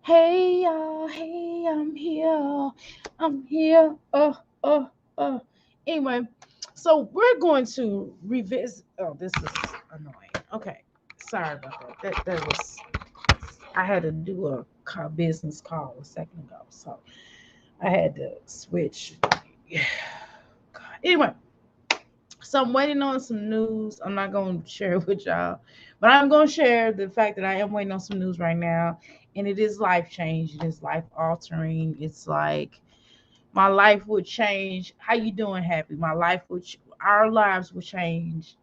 Hey y'all, hey, I'm here. I'm here. Uh. Anyway, so we're going to revisit. Oh, this is annoying. Okay, sorry about that. That was. I had to do a business call a second ago, so I had to switch. Yeah. God. Anyway, so I'm waiting on some news. I'm not going to share it with y'all, but I'm going to share the fact that I am waiting on some news right now, and it is life changing. It's life altering. It's like my life would change. How you doing, Happy? My life would, our lives would change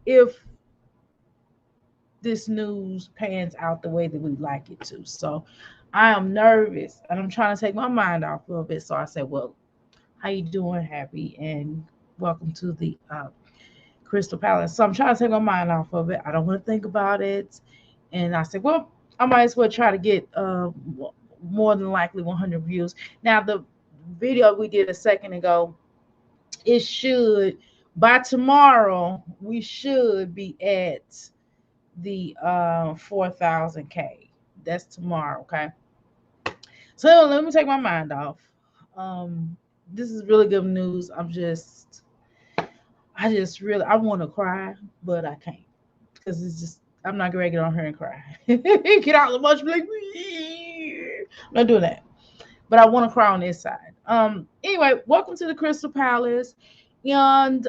if this news pans out the way that we like it to. So I am nervous, and I'm trying to take my mind off of it. So I said, "Well, how you doing, Happy? And welcome to the Crystal Palace." So I'm trying to take my mind off of it. I don't want to think about it. And I said, well, I might as well try to get more than likely 100 views. Now, the video we did a second ago, it should, by tomorrow, we should be at the 4,000K. That's tomorrow, okay? So let me take my mind off. Um, this is really good news. I just really, I want to cry, but I can't because it's just, I'm not gonna get on her and cry. Get out the much, be like, I'm not doing that. But I want to cry on this side. Anyway, welcome to the Crystal Palace, and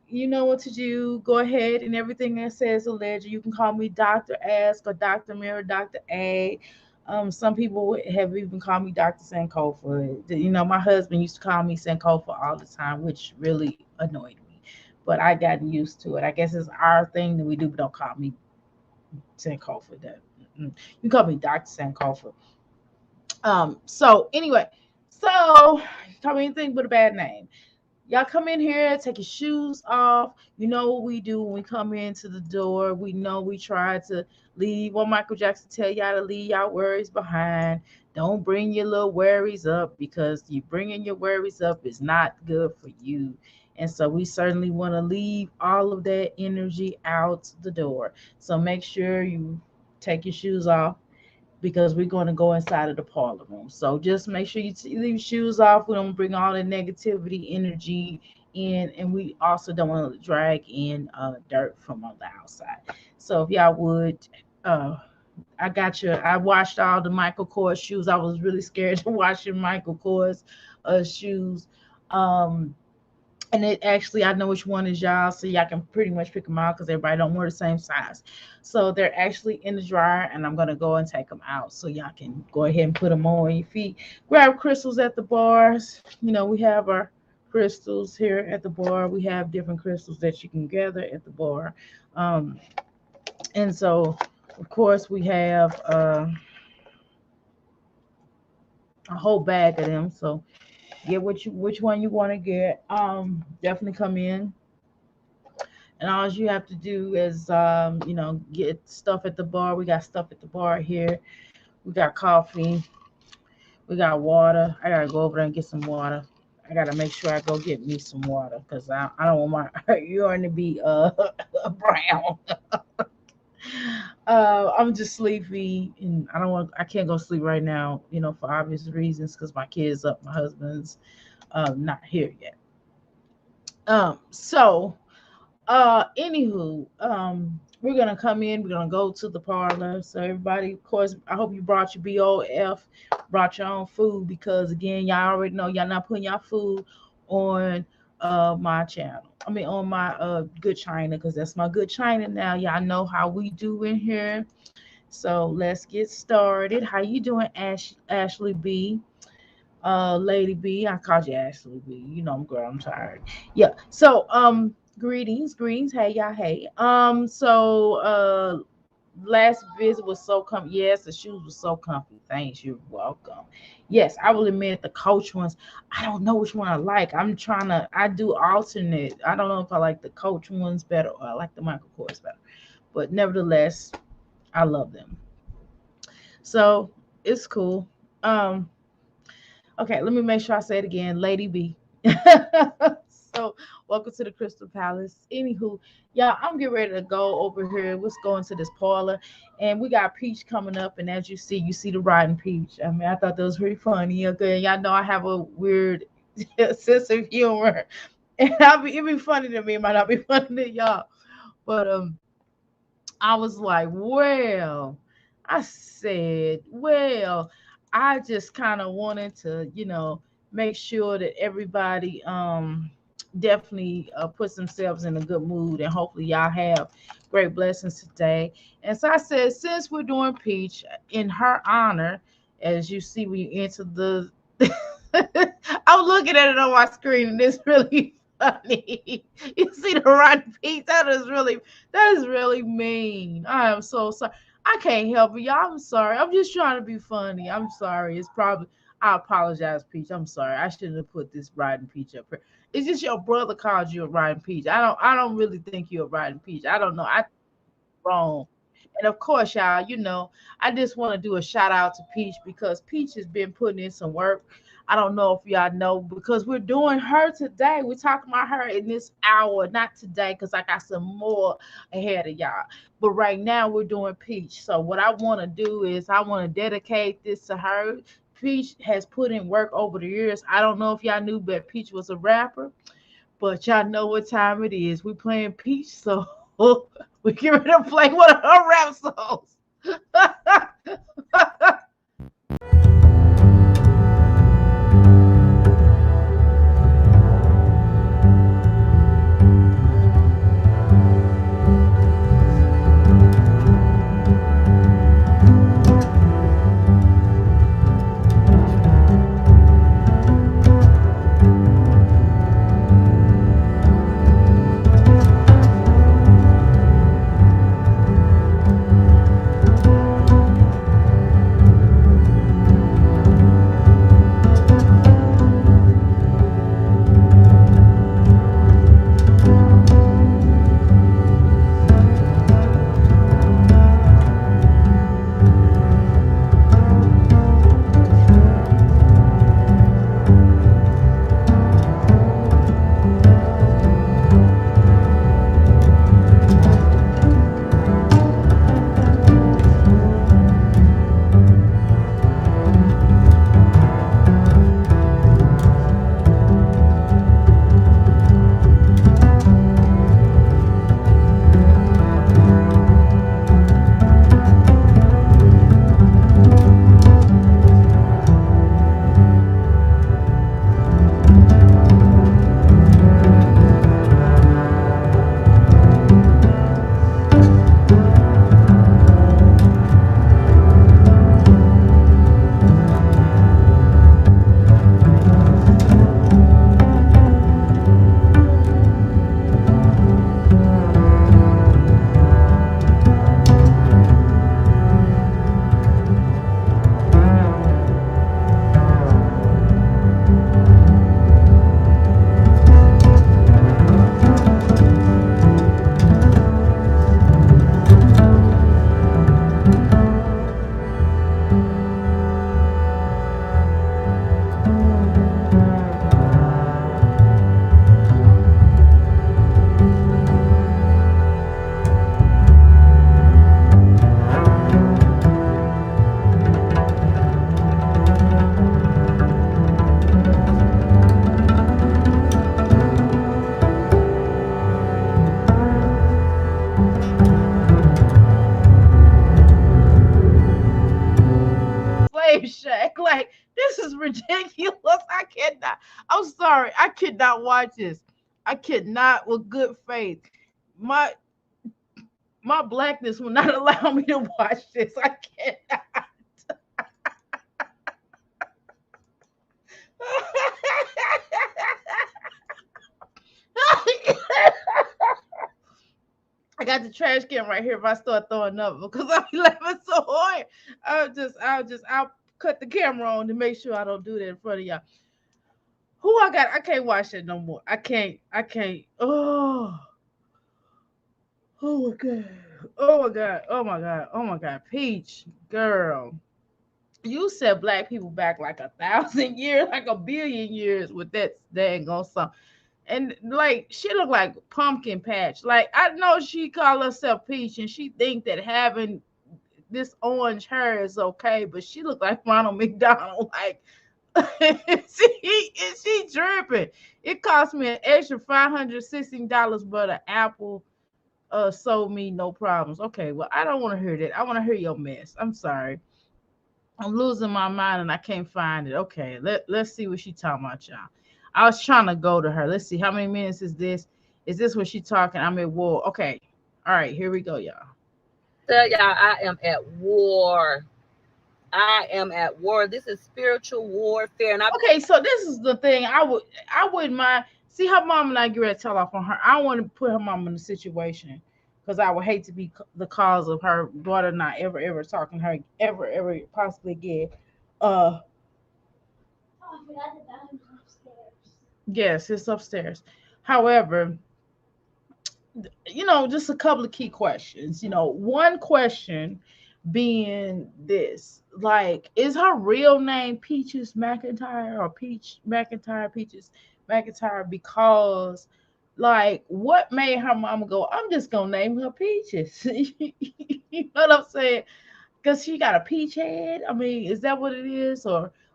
you know what to do. Go ahead and everything that says a legend. You can call me Doctor Ask or Doctor Mirror, Doctor A. Some people have even called me Dr. Sankofa. You know, my husband used to call me Sankofa all the time, which really annoyed me. But I gotten used to it. I guess it's our thing that we do, but don't call me Sankofa. You call me Dr. Sankofa. So anyway, so call me anything but a bad name. Y'all come in here, take your shoes off. You know what we do when we come into the door. We know we try to leave. What Michael Jackson tell y'all to leave y'all worries behind. Don't bring your little worries up because you bringing your worries up is not good for you. And so we certainly want to leave all of that energy out the door. So make sure you take your shoes off because we're going to go inside of the parlor room. So just make sure you leave your shoes off. We don't bring all the negativity energy in, and we also don't want to drag in dirt from on the outside. So if y'all would, uh, I got you. I washed all the Michael Kors shoes. I was really scared to wash your Michael Kors shoes. Um, and it actually, I know which one is y'all, so y'all can pretty much pick them out because everybody don't wear the same size. So they're actually in the dryer, and I'm gonna go and take them out so y'all can go ahead and put them on your feet. Grab crystals at the bars. You know, we have our crystals here at the bar. We have different crystals that you can gather at the bar, um, and so of course we have a whole bag of them. So get which one you want to get. Definitely come in. And all you have to do is, get stuff at the bar. We got stuff at the bar here. We got coffee. We got water. I gotta go over there and get some water. I gotta make sure I go get me some water because I don't want my urine to be brown. I'm just sleepy and I can't go sleep right now. You know, for obvious reasons because my kids up. My husband's not here yet. So anywho, we're gonna come in. We're gonna go to the parlor. So everybody, of course, I hope you brought your BOF, brought your own food because again, y'all already know y'all not putting y'all food on my channel. I mean on my good China because that's my good China now. Y'all know how we do in here. So let's get started. How you doing, Ashley B? Lady B. I called you Ashley B. You know, girl, I'm tired. Yeah. So, greetings. Hey, y'all. Hey. Last visit was so comfy. Yes, the shoes were so comfy. Thanks. You're welcome. Yes, I will admit the Coach ones. I don't know which one I like. I do alternate. I don't know if I like the Coach ones better or I like the Michael Kors better. But nevertheless, I love them. So it's cool. Um, Okay, let me make sure I say it again. Lady B. So welcome to the Crystal Palace. Anywho, y'all, I'm getting ready to go over here. Let's go into this parlor, and we got Peach coming up. And as you see the riding Peach. I mean, I thought that was pretty funny. Okay, y'all know I have a weird sense of humor, and it be funny to me. It might not be funny to y'all, but I was like, well, I said, well, I just kind of wanted to, make sure that everybody definitely puts themselves in a good mood, and hopefully y'all have great blessings today. And so I said, since we're doing Peach in her honor, as you see when you enter the I'm looking at it on my screen and it's really funny. You see the rotten Peach? That is really mean. I am so sorry. I can't help it, y'all. I'm sorry. I'm just trying to be funny. I'm sorry. I apologize, Peach. I'm sorry. I shouldn't have put this riding Peach up here. It's just your brother called you a riding Peach. I don't really think you're a riding Peach. I don't know. I wrong. And of course, y'all, I just want to do a shout out to Peach because Peach has been putting in some work. I don't know if y'all know because we're doing her today. We're talking about her in this hour, not today, because I got some more ahead of y'all. But right now, we're doing Peach. So, what I want to do is I want to dedicate this to her. Peach has put in work over the years. I don't know if y'all knew, but Peach was a rapper. But y'all know what time it is. We playing Peach, so we get ready to play one of her rap songs. Slave Shack. Like, this is ridiculous. I cannot. I'm sorry. I cannot watch this. I cannot with good faith. My my blackness will not allow me to watch this. I cannot. I got the trash can right here if I start throwing up because I'll be laughing so hard. I'll cut the camera on to make sure I don't do that in front of y'all. Who I got? I can't watch it no more. I can't. Oh my god. Oh my god. Oh my god. Oh my god. Peach, girl. You set black people back like 1,000 years, like 1 billion years with that dang on song. And like she looked like pumpkin patch. Like I know she call herself Peach, and she think that having this orange hair is okay, but she looked like Ronald McDonald. Like she dripping. It cost me an extra $516, but an Apple sold me no problems. Okay, well I don't want to hear that. I want to hear your mess. I'm sorry. I'm losing my mind and I can't find it. Okay, let's see what she talking about, y'all. I was trying to go to her. Let's see how many minutes is this? Is this what she talking? I'm at war. Okay. All right, here we go, y'all. Tell y'all I am at war. I am at war. This is spiritual warfare. And I Okay, so this is the thing. I wouldn't mind see her mom and I get ready to tell off on her. I want to put her mom in a situation because I would hate to be the cause of her daughter not ever talking to her ever possibly again. Uh yes, it's upstairs. However, just a couple of key questions. One question being this, like, is her real name Peaches McIntyre or Peach McIntyre, Peaches McIntyre? Because, like, what made her mama go, I'm just gonna name her Peaches? You know what I'm saying? Because she got a peach head. I mean, is that what it is?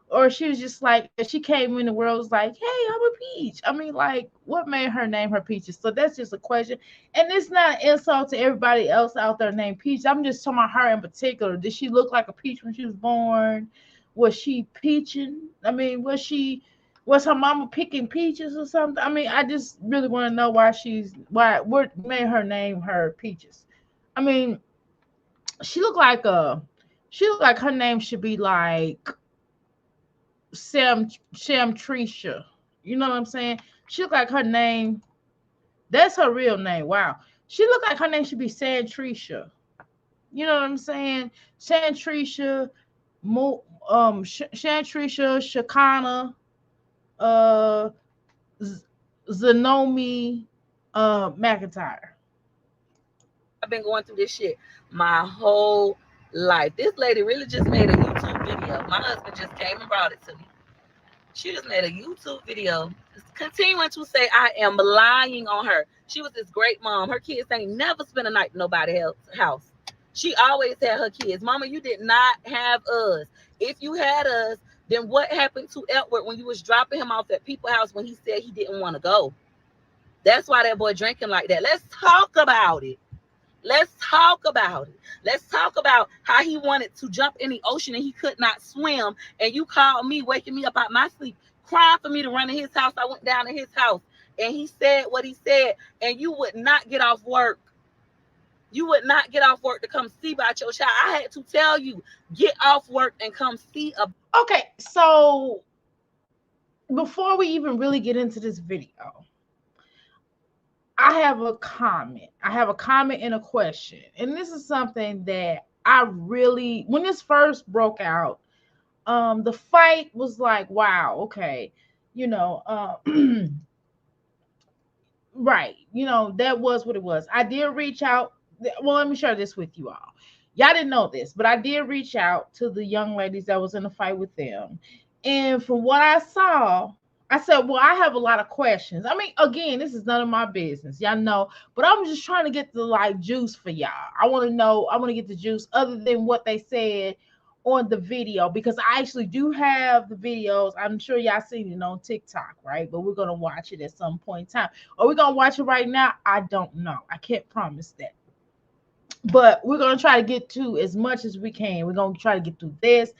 Or she was just like, she came in the world was like, hey, I'm a peach. I mean, like, what made her name her Peaches? So that's just a question. And it's not an insult to everybody else out there named Peach. I'm just talking about her in particular. Did she look like a peach when she was born? Was she peaching? I mean, was her mama picking peaches or something? I mean, I just really want to know what made her name her Peaches. I mean, she looked like a she looked like her name should be like Sam Trisha. You know what I'm saying? She looked like her name. That's her real name. Wow. She looked like her name should be San Trisha. You know what I'm saying? San Trisha, Shan Trisha, Shakana, uh, Zanomi, McIntyre. I've been going through this shit my whole life. This lady really just made a YouTube video. My husband just came and brought it to me. She just made a YouTube video continuing to say I am lying on her. She was this great mom. Her kids ain't never spent a night in nobody else's house. She always had her kids. Mama, you did not have us. If you had us, then what happened to Edward when you was dropping him off at people's house when he said he didn't want to go? That's why that boy drinking like that. Let's talk about it. Let's talk about it. Let's talk about how he wanted to jump in the ocean and he could not swim. And you called me, waking me up out my sleep, crying for me to run to his house. I went down to his house and he said what he said. And you would not get off work. You would not get off work to come see about your child. I had to tell you, get off work and come see. Okay, so before we even really get into this video, I have a comment. I have a comment and a question. And this is something that I really, when this first broke out, the fight was like, wow, okay, you know, right, that was what it was. I did reach out. Well, let me share this with you all. Y'all didn't know this, but I did reach out to the young ladies that was in the fight with them. And from what I saw, I said, well, I have a lot of questions. I mean, again, this is none of my business. Y'all know, but I'm just trying to get the like juice for y'all. I want to know, I want to get the juice other than what they said on the video, because I actually do have the videos. I'm sure y'all seen it on TikTok, right? But we're gonna watch it at some point in time. Are we gonna watch it right now? I don't know. I can't promise that. But we're gonna try to get to as much as we can. We're gonna try to get through this,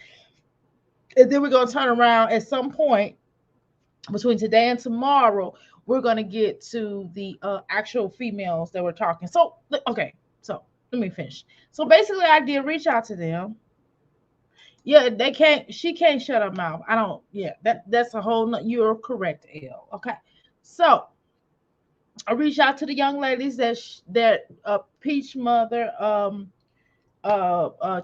and then we're gonna turn around at some point between today and tomorrow. We're gonna get to the actual females that were talking. So okay, so let me finish. So basically, I did reach out to them. Yeah, they can't. She can't shut her mouth. I don't. Yeah, that's a whole. You're correct, L. Okay, so I reached out to the young ladies that Peach mother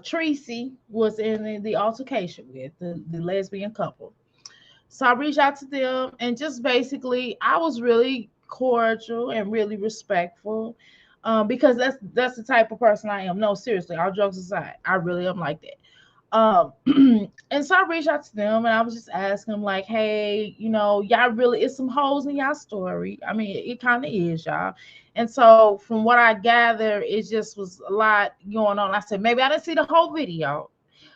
Tracy was in the altercation with the lesbian couple. So I reached out to them and just basically I was really cordial and really respectful. Because that's the type of person I am. No, seriously, all jokes aside, I really am like that. Um, and so I reached out to them and I was just asking them, like, hey, y'all really, it's some holes in y'all story. I mean, it kind of is, y'all. And so from what I gather, it just was a lot going on. I said, maybe I didn't see the whole video,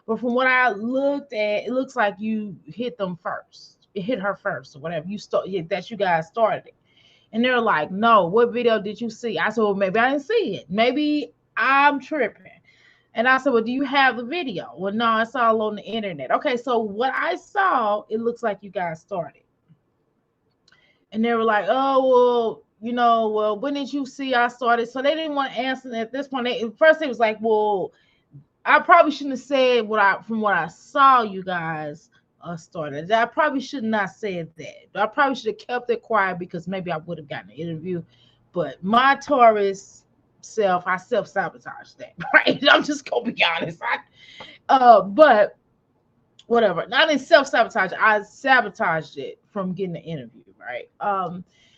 but from what I looked at, it looks like you hit them first. It hit her first or whatever. That you guys started it. And they're like, no, what video did you see? I said, well, maybe I didn't see it. Maybe I'm tripping. And I said, well, do you have the video? Well, no, it's all on the internet. Okay, so what I saw, it looks like you guys started. And they were like, oh, well, well, when did you see I started? So they didn't want to answer at this point. First, it was like, well, I probably shouldn't have said from what I saw you guys started. I probably should not said that. I probably should have kept it quiet because maybe I would have gotten an interview. But my Taurus self, I self-sabotaged that, right? I'm just gonna be honest. But whatever. Not in self-sabotage, I sabotaged it from getting the interview, right?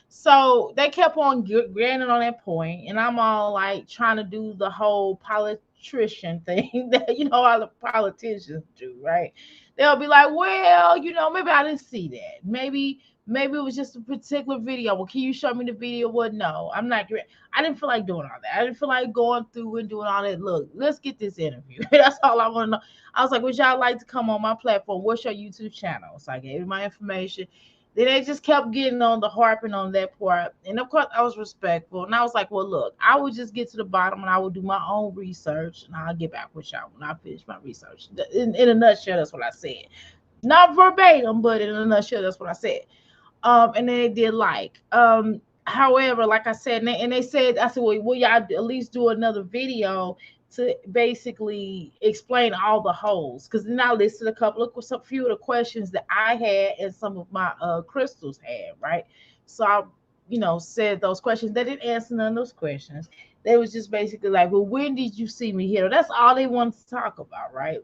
So they kept on granting on that point, and I'm all like trying to do the whole politician thing that all the politicians do, right? They'll be like, well, maybe I didn't see that. Maybe it was just a particular video. Well, can you show me the video? Well, no, I'm not. I didn't feel like doing all that. I didn't feel like going through and doing all that. Look, let's get this interview. That's all I want to know. I was like, would y'all like to come on my platform? What's your YouTube channel? So I gave you my information. Then they just kept getting on the harping on that part. And of course, I was respectful. And I was like, well, look, I would just get to the bottom and I would do my own research. And I'll get back with y'all when I finish my research. In a nutshell, that's what I said. Not verbatim, but in a nutshell, that's what I said. And then they did however, like I said, and they said, I said, well, will y'all at least do another video to basically explain all the holes? Because then I listed some few of the questions that I had and some of my crystals had, right? So I, said those questions. They didn't answer none of those questions. They was just basically like, well, when did you see me here? That's all they wanted to talk about, right?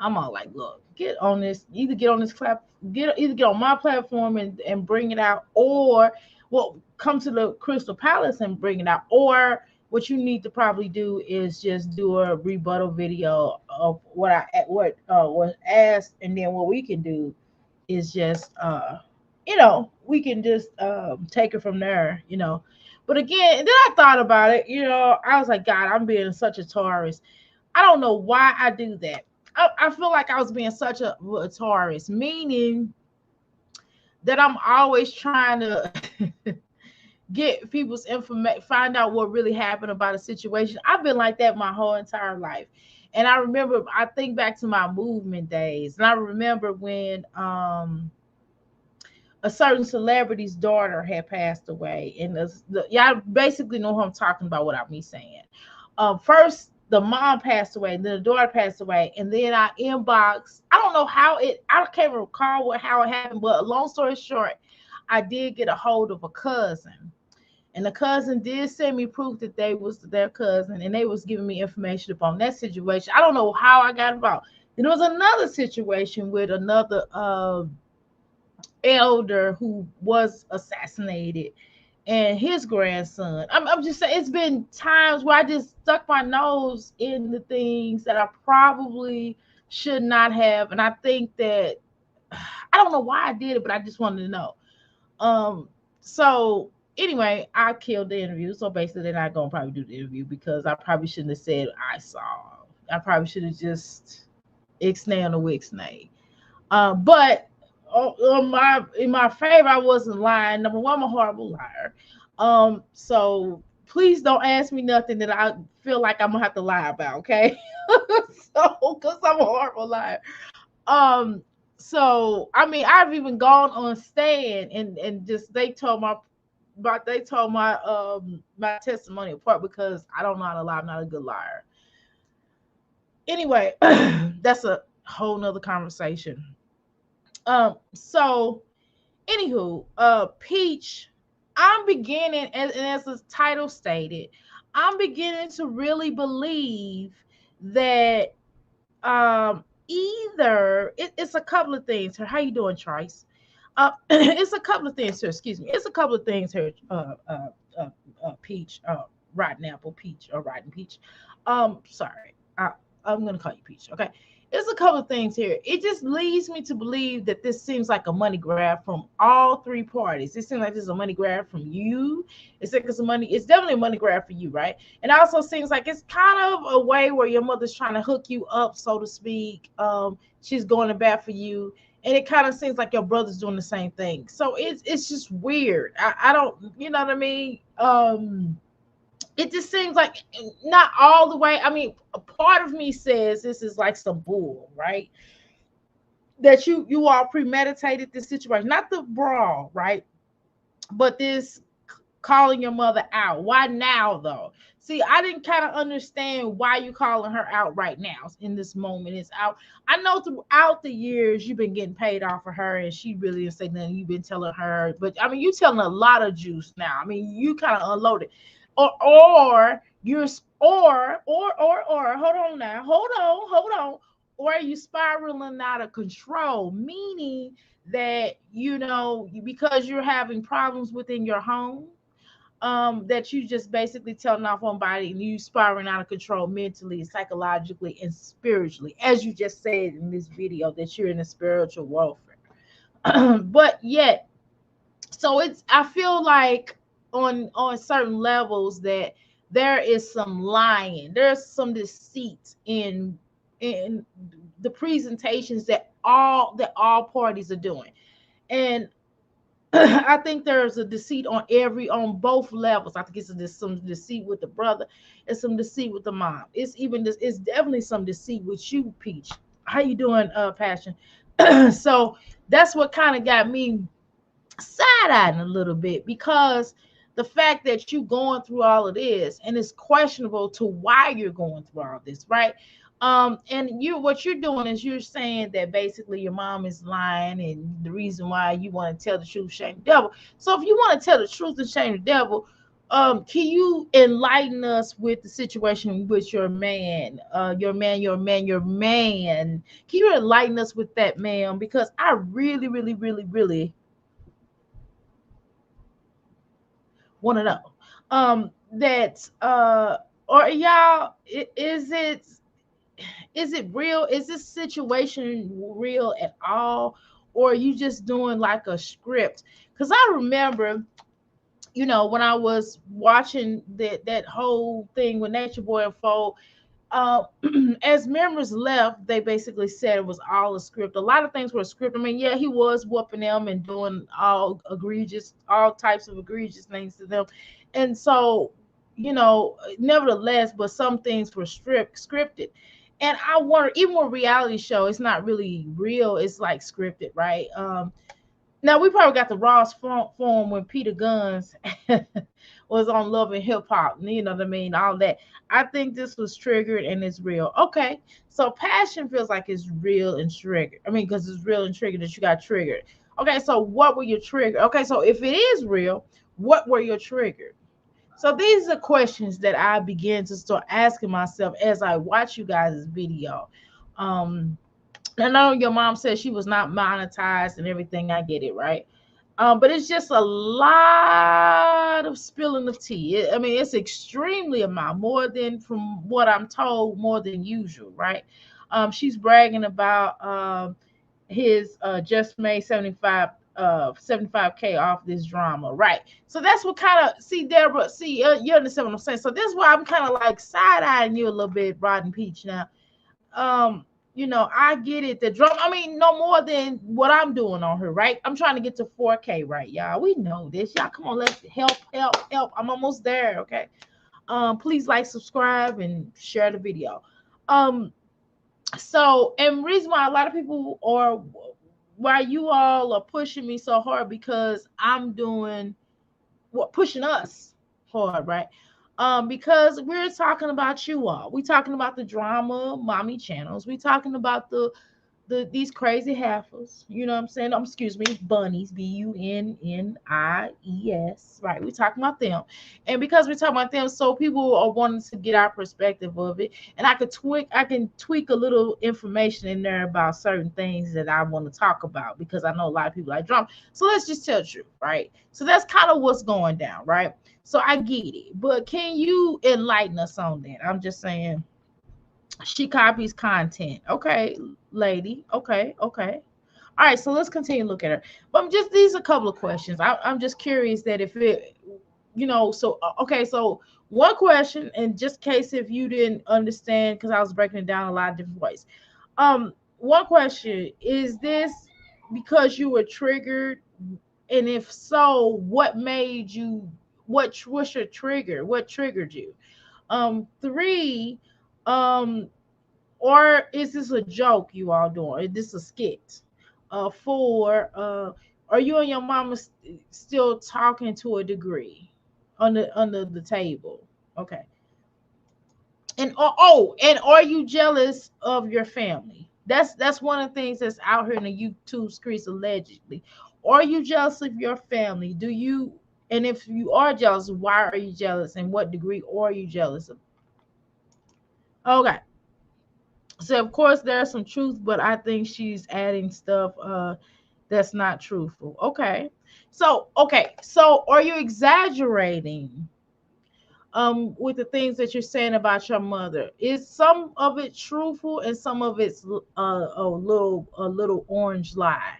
I'm all like, look, get on this, get on my platform and bring it out, or well, come to the Crystal Palace and bring it out, or what you need to probably do is just do a rebuttal video of what was asked, and then what we can do is just we can just take it from there. But again, then I thought about it. I was like, God, I'm being such a Taurus. I don't know why I do that. I feel like I was being such a Taurus, meaning that I'm always trying to get people's information, find out what really happened about a situation. I've been like that my whole entire life. And I think back to my movement days, and I remember when a certain celebrity's daughter had passed away, and y'all basically know who I'm talking about without me saying. First the mom passed away, and then the daughter passed away, and then I inboxed. I don't know I can't recall how it happened, but long story short, I did get a hold of a cousin, and the cousin did send me proof that they was their cousin, and they was giving me information upon that situation. I don't know how I got involved. Then there was another situation with another elder who was assassinated, and his grandson. I'm just saying, it's been times where I just stuck my nose in the things that I probably should not have. And I think that I don't know why I did it, but I just wanted to know. So anyway, I killed the interview. So basically they're not gonna probably do the interview because I probably shouldn't have said I saw. I probably should have just ixnay on the wixnay. But in my favor, I wasn't lying. Number one, I'm a horrible liar. So please don't ask me nothing that I feel like I'm gonna have to lie about, okay? So, because I'm a horrible liar. So I mean, I've even gone on stand and just they told my my testimony apart because I don't know how to lie. I'm not a good liar. Anyway, that's a whole nother conversation. So anywho, Peach, I'm beginning, as the title stated, I'm beginning to really believe that either it's a couple of things here. How you doing, Trice? It's a couple of things here. Excuse me. It's a couple of things here. Peach, rotten apple, peach, or rotten peach. Sorry. I'm gonna call you Peach. Okay. There's a couple of things here. It just leads me to believe that this seems like a money grab from all three parties. It seems like this is a money grab from you. It's like it's definitely a money grab for you, right? And it also seems like it's kind of a way where your mother's trying to hook you up, so to speak. She's going to bat for you. And it kind of seems like your brother's doing the same thing. So it's just weird. I don't, you know what I mean? It just seems like not all the way. I mean, a part of me says this is like some bull, right? That you all premeditated this situation, not the brawl, right? But this calling your mother out. Why now though? See, I didn't kind of understand why you calling her out right now in this moment. It's out. I know throughout the years you've been getting paid off of her, and she really didn't say nothing. You've been telling her, but I mean, you telling a lot of juice now. I mean, you kind of unloaded, or you're or hold on now, hold on, or you spiraling out of control, meaning that because you're having problems within your home, that you just basically telling off on body and you spiraling out of control mentally, psychologically, and spiritually, as you just said in this video that you're in a spiritual warfare. But yet, so I feel like on certain levels that there is some lying, there's some deceit in the presentations that all parties are doing. And I think there's a deceit on both levels. I think some deceit with the brother and some deceit with the mom. It's definitely some deceit with you, Peach. How you doing, Passion? So that's what kind of got me side-eyeing a little bit, because the fact that you going through all of this and it's questionable to why you're going through all this, right? And what you're doing is you're saying that basically your mom is lying, and the reason why you want to tell the truth, shame the devil. So if you want to tell the truth and shame the devil, can you enlighten us with the situation with your man? Can you enlighten us with that, ma'am? Because I really, really, really, really want to know. That or y'all, is it real? Is this situation real at all? Or are you just doing like a script? Because I remember, when I was watching that whole thing with Nature Boy and Fold, uh, as members left, they basically said it was all a script. A lot of things were a script. I mean, yeah, he was whooping them and doing all types of egregious things to them. And so, nevertheless, but some things were scripted. And I wonder, even with reality show, it's not really real. It's like scripted, right? Now we probably got the rawest form when Peter Guns was on Love and Hip Hop. You know what I mean? All that. I think this was triggered and it's real. Okay, so passion feels like it's real and triggered. I mean, because it's real and triggered that you got triggered. Okay, so what were your trigger? Okay, so if it is real, what were your triggers? So these are questions that I begin to start asking myself as I watch you guys' video. Um, I know your mom said she was not monetized and everything. I get it, right? But it's just a lot of spilling of tea. I mean, it's extremely amount, more than, from what I'm told, more than usual, right? She's bragging about his just made 75K off this drama, right? So that's what kind of, see, Deborah, you understand what I'm saying? So this is why I'm kind of like side-eyeing you a little bit, Rod and Peach now. I get it. The drum, I mean, no more than what I'm doing on her, right? I'm trying to get to 4K, right, y'all? We know this. Y'all, come on, let's help. I'm almost there, okay? Please like, subscribe, and share the video. So, and reason why a lot of people are, why you all are pushing me so hard, because I'm doing pushing us hard, right? Because we're talking about you all. We're talking about the drama mommy channels. We're talking about these crazy heifers. You know what I'm saying? Excuse me, bunnies, bunnies, right? We're talking about them. And because we're talking about them, so people are wanting to get our perspective of it. And I can tweak a little information in there about certain things that I want to talk about, because I know a lot of people like drama. So let's just tell the truth, right? So that's kind of what's going down, right? So I get it. But can you enlighten us on that? I'm just saying, She copies content. Okay, lady. Okay, okay. All right, so let's continue looking at her. But I'm just these are a couple of questions. I'm just curious that if it, so okay, so one question, and just in case if you didn't understand, because I was breaking it down a lot of different ways. One question is this because you were triggered, and if so, what made you? What's your trigger? What triggered you? Three, um, or is this a joke you all doing? Is this a skit? Four, are you and your mama still talking to a degree under the table? Okay. And and are you jealous of your family? That's one of the things that's out here in the YouTube streets allegedly. Are you jealous of your family? Do you, and if you are jealous, why are you jealous? And what degree are you jealous of? Okay. So of course there's some truth, but I think she's adding stuff that's not truthful. Okay. So are you exaggerating with the things that you're saying about your mother? Is some of it truthful and some of it's a little orange lie?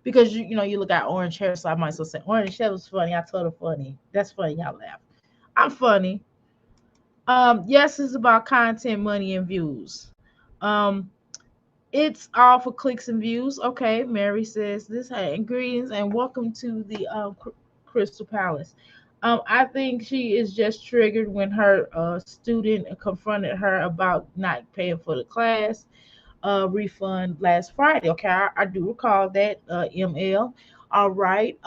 Because you look at orange hair, so I might as well say orange hair was funny. I told her funny. That's funny. Y'all laugh. I'm funny. Yes, it's about content, money, and views. Um, It's all for clicks and views. Okay, Mary says this. Hey, ingredients and welcome to the Crystal Palace. I think she is just triggered when her student confronted her about not paying for the class refund last Friday. Okay, I do recall that, ML. All right.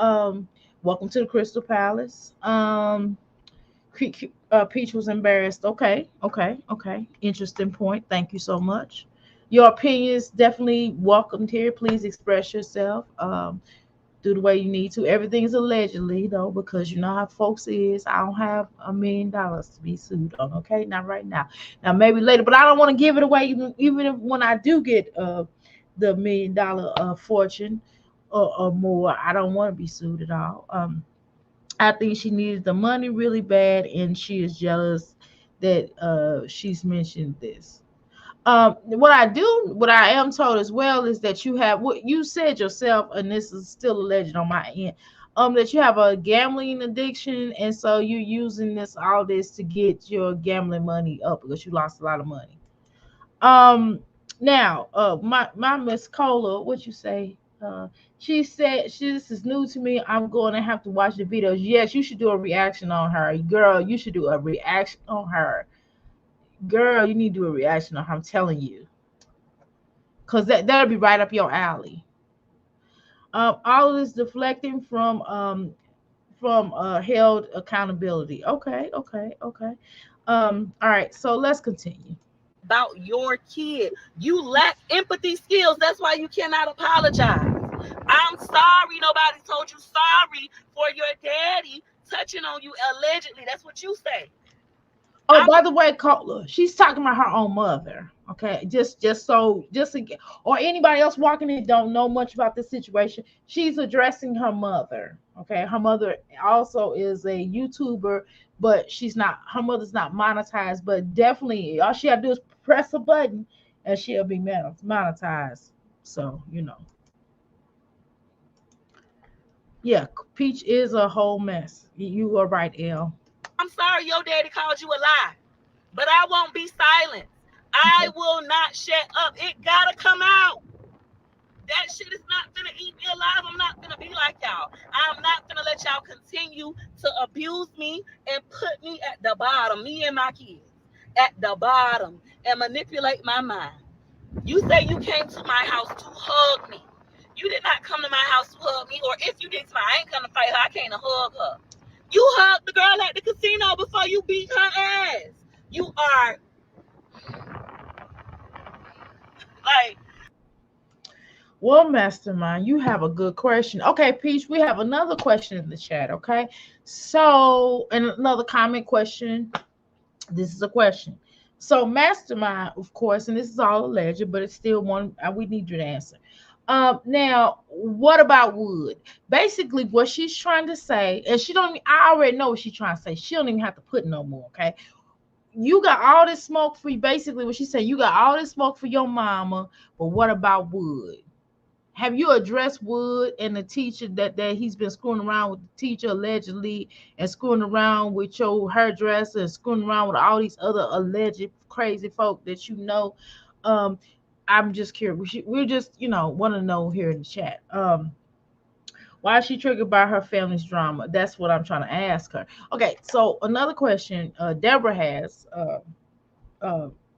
Welcome to the Crystal Palace. Peach was embarrassed. Okay, okay, okay. Interesting point. Thank you so much. Your opinion is definitely welcomed here. Please express yourself. Do the way you need to. Everything's allegedly though, because you know how folks is. I don't have $1 million to be sued on. Okay, not right now. Now maybe later, but I don't want to give it away. Even if when I do get the $1 million fortune or more, I don't want to be sued at all. I think she needed the money really bad, and she is jealous that she's mentioned this. What I am told as well is that you have what you said yourself, and this is still alleged on my end. That you have a gambling addiction, and so you're using all this to get your gambling money up because you lost a lot of money. Um, Now, my Miss Cola, what you say? She said, this is new to me. I'm going to have to watch the videos. Yes, you should do a reaction on her, girl. You should do a reaction on her, girl. You need to do a reaction on her. I'm telling you, cause that'll be right up your alley. All of this deflecting from held accountability. Okay, okay, okay. All right. So let's continue. About your kid. You lack empathy skills. That's why you cannot apologize. I'm sorry nobody told you sorry for your daddy touching on you allegedly. That's what you say. Oh, by the way, Cola, she's talking about her own mother. Okay, just again, or anybody else walking in don't know much about this situation. She's addressing her mother. Okay, her mother also is a YouTuber, but she's not. Her mother's not monetized, but definitely all she got to do is press a button, and she'll be monetized. So yeah, Peach is a whole mess. You are right, Elle. I'm sorry your daddy called you a lie, but I won't be silent. I will not shut up. It gotta come out. That shit is not gonna eat me alive. I'm not gonna be like y'all. I'm not gonna let y'all continue to abuse me and put me at the bottom, me and my kids at the bottom, and manipulate my mind. You say you came to my house to hug me. You did not come to my house to hug me, or if you did, I ain't gonna fight her. I came to hug her. You hugged the girl at the casino before you beat her ass. You are like, well, Mastermind, you have a good question. Okay, Peach, we have another question in the chat. Okay, so and another comment question. This is a question. So, Mastermind, of course, and this is all alleged, but it's still one we need you to answer. Now, what about Wood? Basically, what she's trying to say, and she don't. I already know what she's trying to say. She don't even have to put no more. Okay, you got all this smoke for you. Basically, what she said, you got all this smoke for your mama, but what about Wood? Have you addressed Wood and the teacher that he's been screwing around with the teacher allegedly, and screwing around with your hairdresser, and screwing around with all these other alleged crazy folk that you know? Um, I'm just curious. We're just, want to know here in the chat. Why is she triggered by her family's drama? That's what I'm trying to ask her. Okay, so another question Deborah has,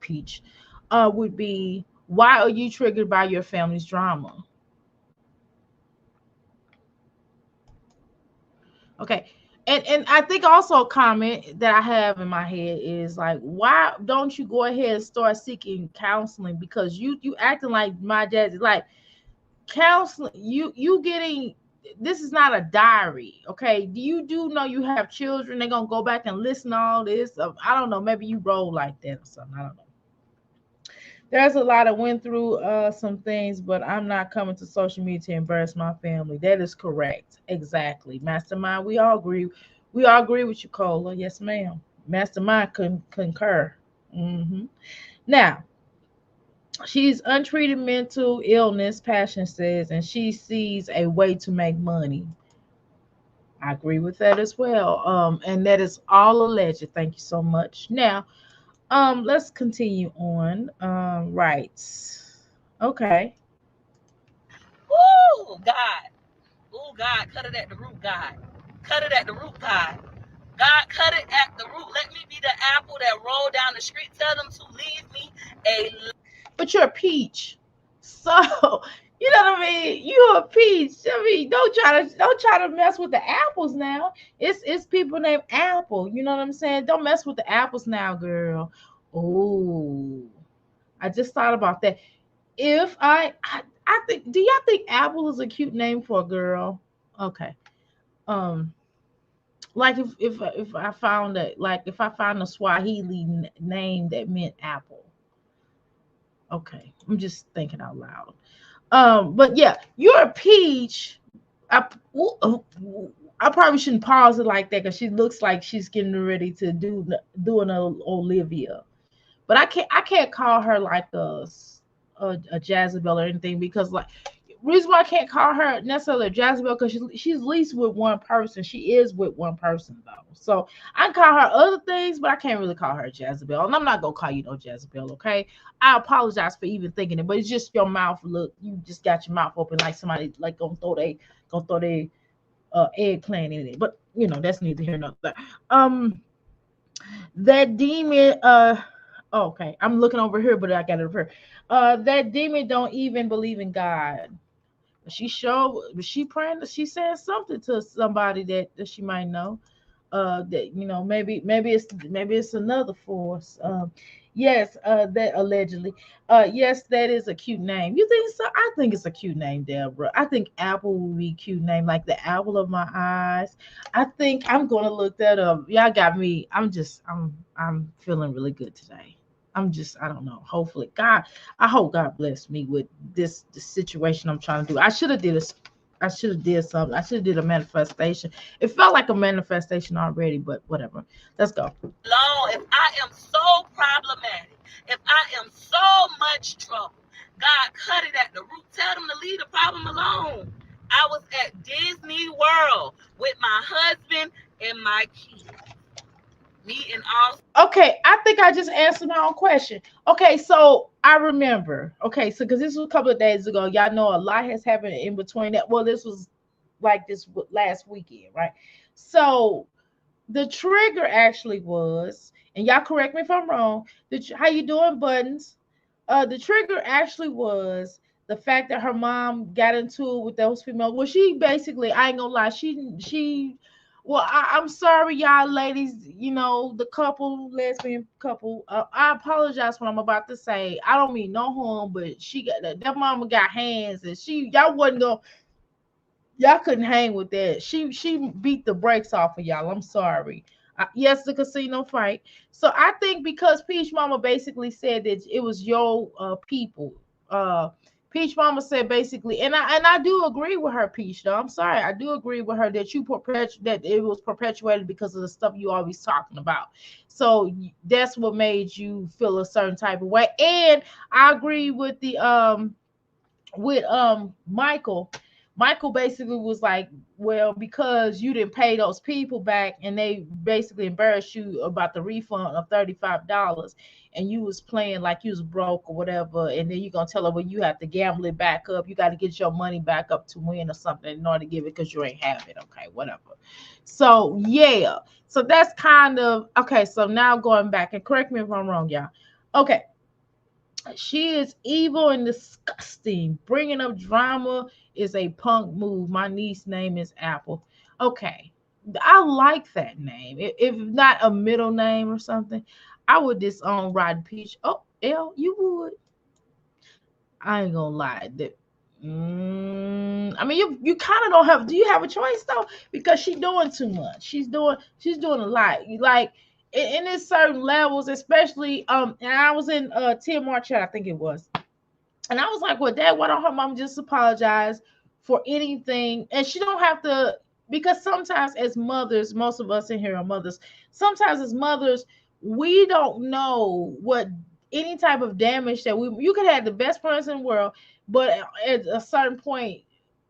Peach, would be, why are you triggered by your family's drama? Okay. And I think also a comment that I have in my head is like, why don't you go ahead and start seeking counseling? Because you acting like my dad is like counseling. You getting, this is not a diary, okay? Do know you have children? They're gonna go back and listen to all this. I don't know. Maybe you roll like that or something. I don't know. There's a lot of went through some things, but I'm not coming to social media to embarrass my family. That is correct. Exactly. Mastermind, we all agree. We all agree with you, Cola. Yes, ma'am. Mastermind concur. hmm Now, she's untreated mental illness, Passion says, and she sees a way to make money. I agree with that as well. And that is all alleged. Thank you so much. Now, let's continue on. Right. Okay. Woo, God. Oh, God, cut it at the root, God. Cut it at the root, God. God, cut it at the root. Let me be the apple that rolled down the street. Tell them to leave me a. But you're a peach. So you know what I mean? You're a peach. I mean, don't try to mess with the apples now. It's people named Apple. You know what I'm saying? Don't mess with the apples now, girl. Oh, I just thought about that. If I think, do y'all think Apple is a cute name for a girl? Okay. Um, like if I found that, like if I found a Swahili name that meant apple. Okay, I'm just thinking out loud. But yeah, you're a peach. I, I probably shouldn't pause it like that because she looks like she's getting ready to do an Olivia. But I can't call her like a Jezebel or anything, because like, reason why I can't call her necessarily a Jezebel, because she's at least with one person. She is with one person though, so I can call her other things, but I can't really call her a Jezebel, and I'm not gonna call you no Jezebel. Okay, I apologize for even thinking it, but it's just your mouth. Look, you just got your mouth open like somebody like gonna throw they eggplant in it. But that's neither here nor there. That demon. Okay, I'm looking over here, but I got it over here. That demon don't even believe in God. She praying. She saying something to somebody that she might know. That maybe it's another force. Yes, that allegedly. Yes, that is a cute name. You think so? I think it's a cute name, Deborah. I think Apple would be a cute name, like the apple of my eyes. I think I'm gonna look that up. Y'all got me. I'm feeling really good today. I don't know. Hopefully, I hope God bless me with this situation I'm trying to do. I should have did something. I should have did a manifestation. It felt like a manifestation already, but whatever. Let's go. Long, if I am so problematic, if I am so much trouble, God, cut it at the root. Tell them to leave the problem alone. I was at Disney World with my husband and my kids. Me and all. Okay, I think I just answered my own question. Okay, so I remember. Okay, so because this was a couple of days ago, y'all know a lot has happened in between that. Well, this was like this last weekend, right? So the trigger actually was, and y'all correct me if I'm wrong. How you doing, Buttons? The trigger actually was the fact that her mom got into it with those females. Well, she basically, I ain't gonna lie, she. Well, I'm sorry, y'all, ladies. The couple, lesbian couple. I apologize for what I'm about to say. I don't mean no harm, but she got that mama got hands, and y'all couldn't hang with that. She beat the brakes off of y'all. I'm sorry. Yes, the casino fight. So I think because Peach Mama basically said that it was your people. Peach Mama said basically, and I do agree with her, Peach. Though I'm sorry, I do agree with her that that it was perpetuated because of the stuff you always talking about. So that's what made you feel a certain type of way. And I agree with the Michael. Michael basically was like, well, because you didn't pay those people back and they basically embarrassed you about the refund of $35, and you was playing like you was broke or whatever, and then you're gonna tell her, well, you have to gamble it back up, you got to get your money back up to win or something in order to give it because you ain't have it. Okay, whatever. So yeah, so that's kind of okay. So now going back, and correct me if I'm wrong, y'all. Okay, she is evil and disgusting. Bringing up drama is a punk move. My niece's name is Apple. Okay. I like that name. If not a middle name or something, I would disown Roddy Peach. Oh, L, you would. I ain't gonna lie. I mean, you kind of don't have. Do you have a choice though? Because she's doing too much. She's doing a lot. You like in this certain levels, especially And I was in Tim Marchett, I think it was, and I was like, well, Dad, why don't her mom just apologize for anything? And she don't have to, because sometimes as mothers, most of us in here are mothers. Sometimes as mothers, we don't know what any type of damage that you could have the best parents in the world, but at a certain point,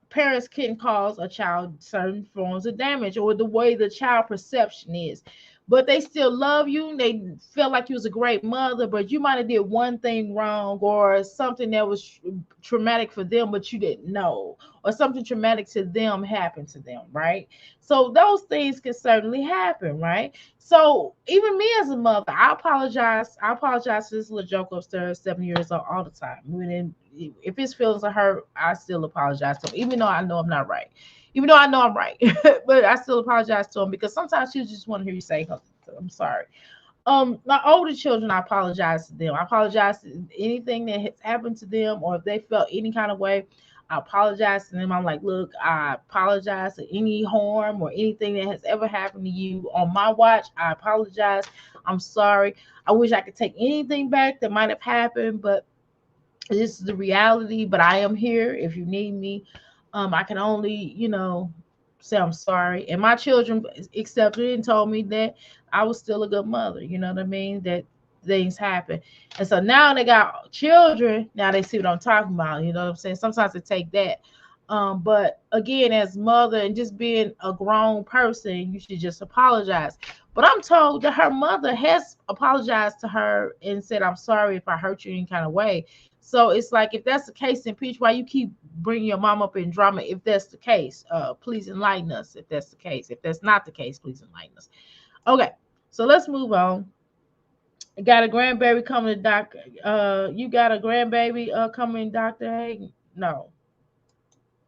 parents can cause a child certain forms of damage or the way the child perception is. But they still love you. They feel like you was a great mother, but you might have did one thing wrong or something that was traumatic for them, but you didn't know, or something traumatic to them happened to them, right? So those things can certainly happen, right? So even me as a mother, I apologize. I apologize to this little joke upstairs, 7 years old, all the time. If his feelings are hurt, I still apologize to him, even though I know I'm not right. Even though I know I'm right, but I still apologize to him because sometimes you just want to hear you say, "I'm sorry." My older children, I apologize to them. I apologize to anything that has happened to them, or if they felt any kind of way. I apologize to them. I'm like, look, I apologize to any harm or anything that has ever happened to you on my watch. I apologize. I'm sorry. I wish I could take anything back that might have happened, but this is the reality. But I am here if you need me. I can only, say I'm sorry. And my children accepted it and told me that I was still a good mother. You know what I mean? That things happen. And so now they got children. Now they see what I'm talking about. You know what I'm saying? Sometimes it take that. But again, as mother and just being a grown person, you should just apologize. But I'm told that her mother has apologized to her and said, I'm sorry if I hurt you any kind of way. So it's like, if that's the case, then Peach, why you keep bringing your mom up in drama? If that's the case, please enlighten us. If that's the case, if that's not the case, please enlighten us. Okay, so let's move on. Got a grandbaby coming to Doctor. You got a grandbaby coming, Doctor Hayden? No,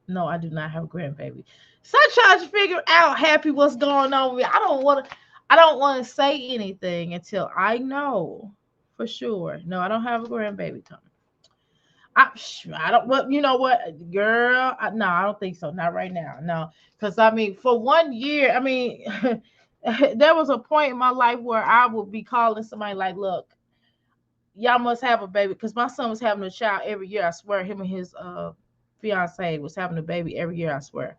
no, I do not have a grandbaby. So I trying to figure out, Happy, what's going on with me. I don't want to say anything until I know for sure. No, I don't have a grandbaby coming. I don't. Well, you know what, girl? No, I don't think so. Not right now. No, because I mean, for 1 year, I mean, there was a point in my life where I would be calling somebody like, "Look, y'all must have a baby," because my son was having a child every year. I swear, him and his fiance was having a baby every year. I swear.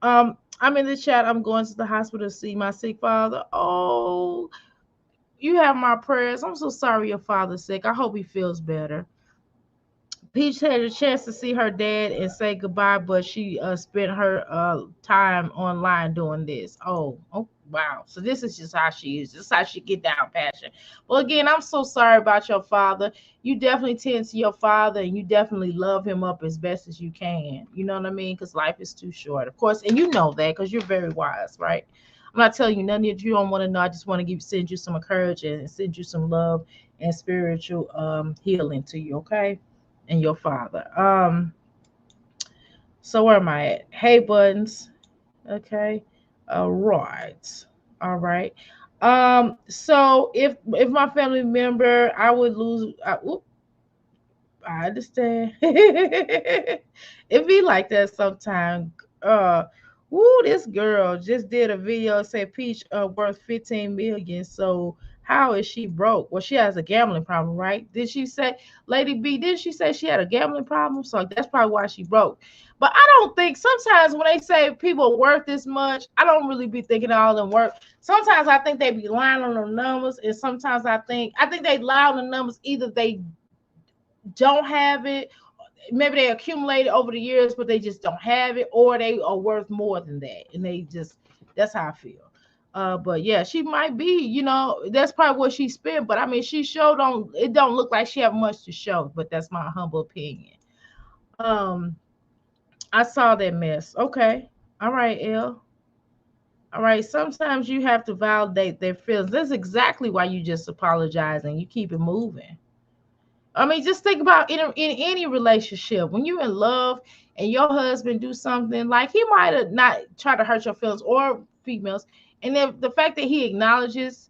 I'm in the chat. I'm going to the hospital to see my sick father. Oh, you have my prayers. I'm so sorry your father's sick. I hope he feels better. Peach had a chance to see her dad and say goodbye, but she spent her time online doing this. Oh, wow. So this is just how she is. This is how she get down passion. Well, again, I'm so sorry about your father. You definitely tend to your father, and you definitely love him up as best as you can. You know what I mean? Because life is too short, of course, and you know that because you're very wise, right? I'm not telling you nothing that you don't want to know. I just want to send you some encouragement and send you some love and spiritual healing to you. Okay, and your father. So where am I at? Hey buttons. Okay. All right. All right. So if my family member, I would lose. I understand. It be like that sometimes. Woo, this girl just did a video, said Peach worth 15 million. So How is she broke? Well, she has a gambling problem, right? Did she say, Lady B, did she say she had a gambling problem? So that's probably why she broke. But I don't think sometimes when they say people are worth this much, I don't really be thinking all of them worth. Sometimes I think they be lying on the numbers, and sometimes I think they lie on the numbers. Either they don't have it, maybe they accumulated over the years, but they just don't have it, or they are worth more than that, and they just that's how I feel. But yeah, she might be, that's probably what she spent. But I mean, she showed on it don't look like she have much to show, but that's my humble opinion. Um, I saw that mess. Okay. All right, L. All right. Sometimes you have to validate their feelings. That's exactly why you just apologize and you keep it moving. I mean, just think about in any relationship when you're in love and your husband do something like he might have not tried to hurt your feelings or females, and then the fact that he acknowledges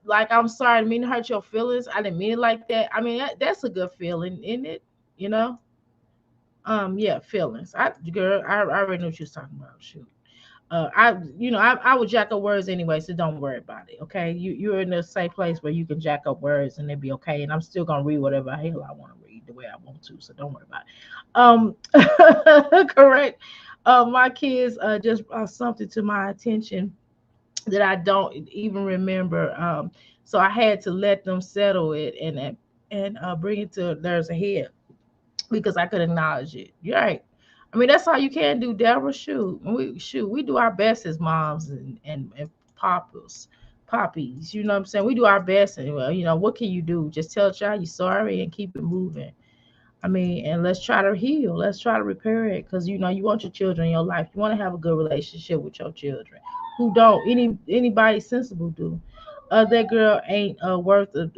like I'm sorry, I didn't mean to hurt your feelings. I didn't mean it like that. I mean that's a good feeling, isn't it? You know. Yeah, feelings. Girl, I already knew what you was talking about. Shoot. I would jack up words anyway, so don't worry about it. Okay, you're in a safe place where you can jack up words and it'll be okay. And I'm still gonna read whatever hell I want to read the way I want to, so don't worry about it. Correct. My kids just brought something to my attention that I don't even remember. So I had to let them settle it and bring it to theirs ahead because I could acknowledge it. You're right. I mean, that's all you can do, Deborah. We do our best as moms and papas, poppies. You know what I'm saying? We do our best, and well, what can you do? Just tell a child you're sorry and keep it moving. I mean, and let's try to heal. Let's try to repair it, because you want your children in your life. You want to have a good relationship with your children. Who don't? Anybody sensible do? That girl ain't worth a.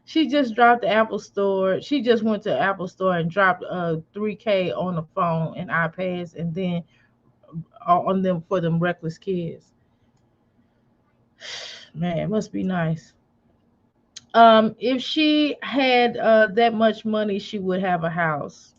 She just dropped the Apple Store. She just went to Apple Store and dropped 3K on the phone and iPads, and then on them for them reckless kids. Man, it must be nice. If she had that much money, she would have a house.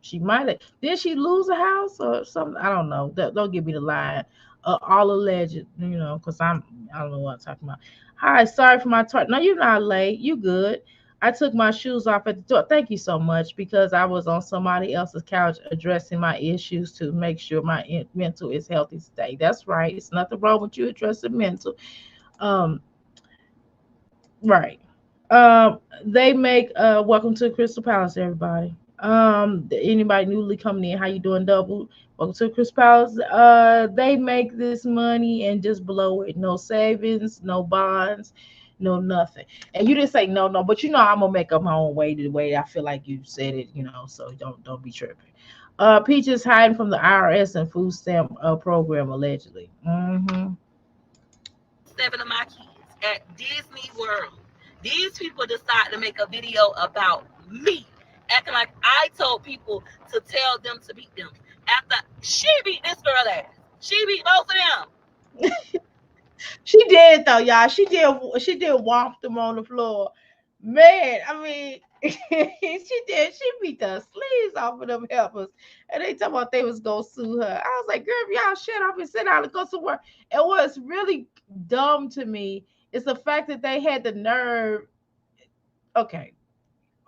She might have. Did she lose a house or something? I don't know. Don't give me the line. All alleged, because I don't know what I'm talking about. Hi, sorry for my talk. No, you're not late. You good. I took my shoes off at the door. Thank you so much, because I was on somebody else's couch addressing my issues to make sure my mental is healthy state. That's right. It's nothing wrong with you addressing mental. Um, right. They make welcome to Crystal Palace, everybody. Anybody newly coming in, how you doing, double? Welcome to Crystal Palace. They make this money and just blow it. No savings, no bonds, no nothing. And you didn't say no, no, but I'm gonna make up my own way the way I feel like you said it, so don't be tripping. Peaches hiding from the IRS and food stamp program allegedly. Mm-hmm. 7 of my kids at Disney World. These people decide to make a video about me, acting like I told people to tell them to beat them. After she beat this girl ass, she beat both of them. She did though, y'all. She did whomp them on the floor. Man, I mean, she did. She beat the sleeves off of them helpers. And they talking about they was gonna sue her. I was like, girl, if y'all shut up and sit down and go somewhere. And what's really dumb to me is the fact that they had the nerve. Okay.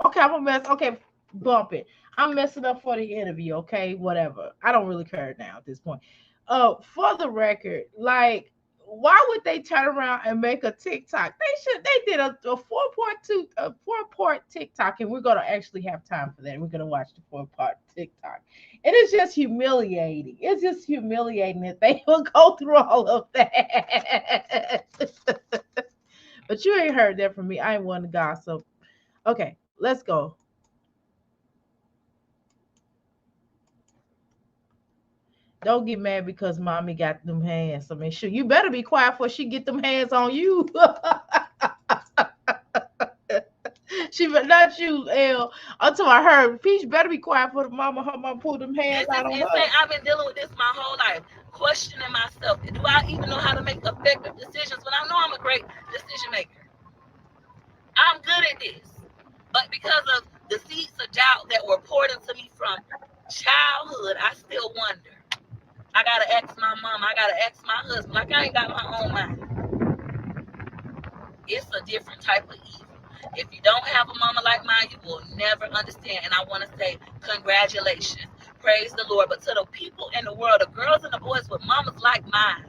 Okay, I'm gonna mess. Okay, bump it. I'm messing up for the interview. Okay, whatever. I don't really care now at this point. For the record, like, why would they turn around and make a TikTok? They did a 4.2 a 4-part TikTok, and we're gonna actually have time for that. We're gonna watch the 4-part TikTok, and it's just humiliating. It's just humiliating that they will go through all of that. But you ain't heard that from me. I ain't one to gossip. Okay, let's go. Don't get mad because mommy got them hands. I mean, sure, you better be quiet before she get them hands on you. She but not you, L. I'm talking about her. Peach better be quiet for the mama. Her mama pull them hands This out is on insane. her. I've been dealing with this my whole life, questioning myself. Do I even know how to make effective decisions when I know I'm a great decision maker? I'm good at this. But because of the seeds of doubt that were poured into me from childhood, I still wonder. I gotta ask my mom. I gotta ask my husband. Like I ain't got my own mind. It's a different type of evil. If you don't have a mama like mine, you will never understand. And I want to say congratulations. Praise the Lord. But to the people in the world, the girls and the boys with mamas like mine,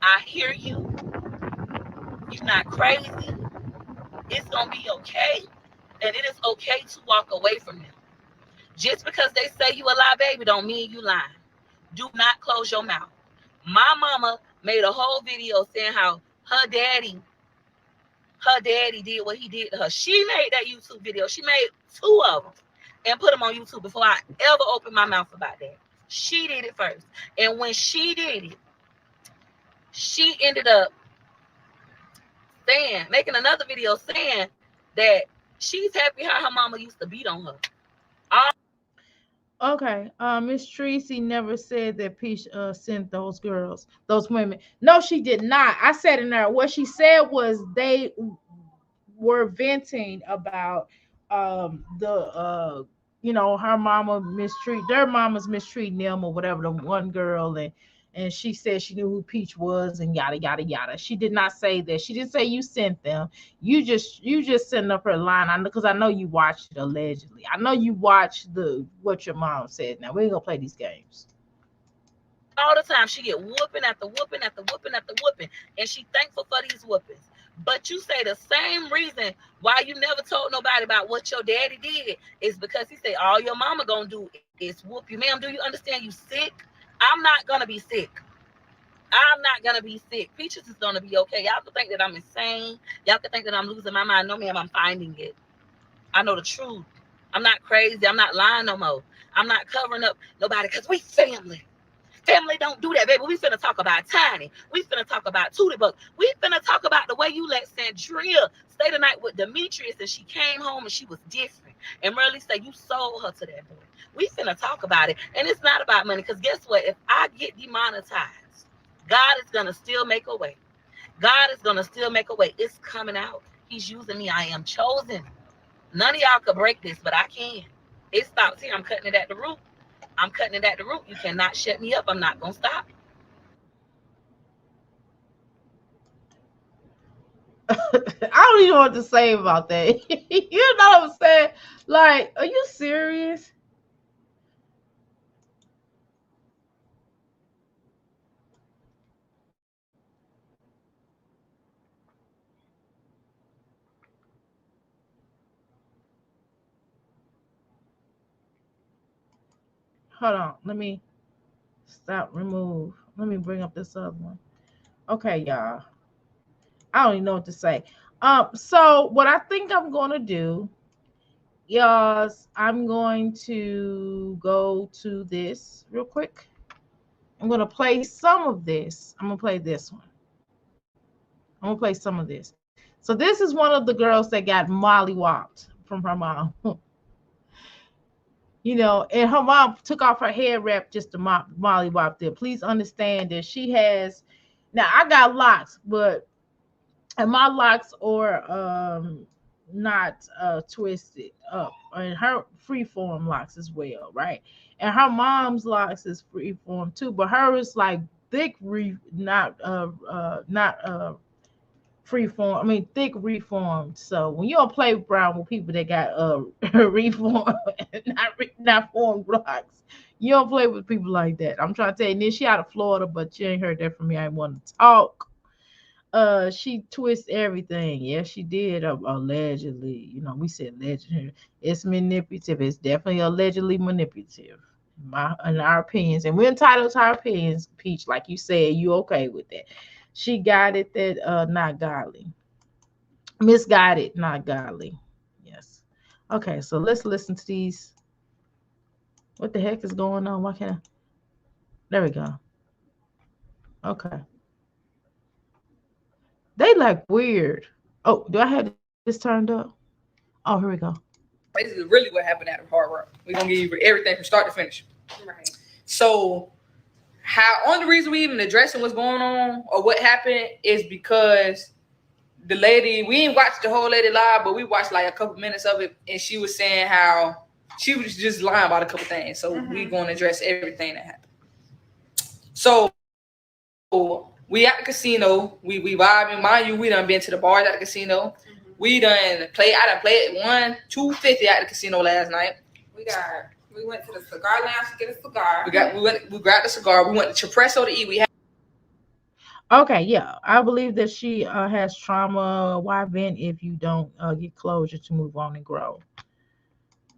I hear you. You're not crazy. It's going to be okay. And it is okay to walk away from them. Just because they say you a lie, baby, don't mean you lying. Do not close your mouth. My mama made a whole video saying how her daddy did what he did to her. She made that YouTube video. She made 2 of them and put them on YouTube before I ever opened my mouth about that. She did it first. And when she did it, she ended up making another video saying that she's happy how her mama used to beat on her. Okay. Miss Tracy never said that Peach sent those girls, those women. No, she did not. I said in there. What she said was they were venting about the her mama mistreat their mamas mistreating them or whatever, the one girl, and she said she knew who Peach was and yada yada yada. She did not say that. She didn't say you sent them. You just sent up her line. I know, because I know you watched it allegedly. I know you watched the what your mom said. Now we ain't gonna play these games. All the time she get whooping after whooping after whooping after whooping, and she thankful for these whoopings. But you say the same reason why you never told nobody about what your daddy did is because he said all your mama gonna do is whoop you. Ma'am, do you understand you sick? I'm not gonna be sick. I'm not gonna be sick. Peaches is gonna be okay. Y'all can think that I'm insane. Y'all can think that I'm losing my mind. No, ma'am, I'm finding it. I know the truth. I'm not crazy. I'm not lying no more. I'm not covering up nobody because we family. Family don't do that, baby. We finna talk about Tiny. We finna talk about Tootie Buck. We finna talk about the way you let Sandria stay the night with Demetrius and she came home and she was different. And Merle said you sold her to that boy. We finna talk about it. And it's not about money, because guess what? If I get demonetized, God is gonna still make a way. God is gonna still make a way. It's coming out. He's using me. I am chosen. None of y'all could break this, but I can. It stops here. I'm cutting it at the root. I'm cutting it at the root. You cannot shut me up. I'm not going to stop. I don't even know what to say about that. You know what I'm saying? Like, are you serious? Hold on. Let me stop, remove. Let me bring up this other one. Okay, y'all. I don't even know what to say. So what I think I'm gonna do, yes, I'm going to go to this real quick. I'm gonna play some of this. I'm gonna play this one. I'm gonna play some of this. So this is one of the girls that got mollywopped from her mom. And her mom took off her hair wrap just to mollywop them. Please understand that she has. Now I got locks, but and my locks are not twisted up, and her freeform locks as well, right? And her mom's locks is freeform too, but her is like thick, not freeform. I mean thick reformed. So when you don't play around with people that got reform, not formed locks, you don't play with people like that. I'm trying to tell you. And then she out of Florida, but you ain't heard that from me. I ain't want to talk. She twists everything. Yes, she did. Allegedly, we said allegedly. It's manipulative. It's definitely allegedly manipulative. In our opinions, and we're entitled to our opinions. Peach, like you said, you okay with that? She got it that not godly, misguided, not godly. Yes. Okay, so let's listen to these. What the heck is going on? Why can't I? There we go. Okay. They like weird. Oh, do I have this turned up? Oh, here we go. Basically, really what happened at Hard Rock. We're gonna give you everything from start to finish. Right. So, only reason we even addressing what's going on or what happened is because the lady, we didn't watch the whole lady live, but we watched like a couple minutes of it, and she was saying how she was just lying about a couple things. So we going to address everything that happened. So we at the casino. We vibing. Mind you, we done been to the bars at the casino. We done play. I done played 250 at the casino last night. We went to the cigar lounge to get a cigar. We grabbed the cigar. We went to Cipresso to eat. We had. Okay, yeah, I believe that she has trauma. Why vent if you don't get closure to move on and grow?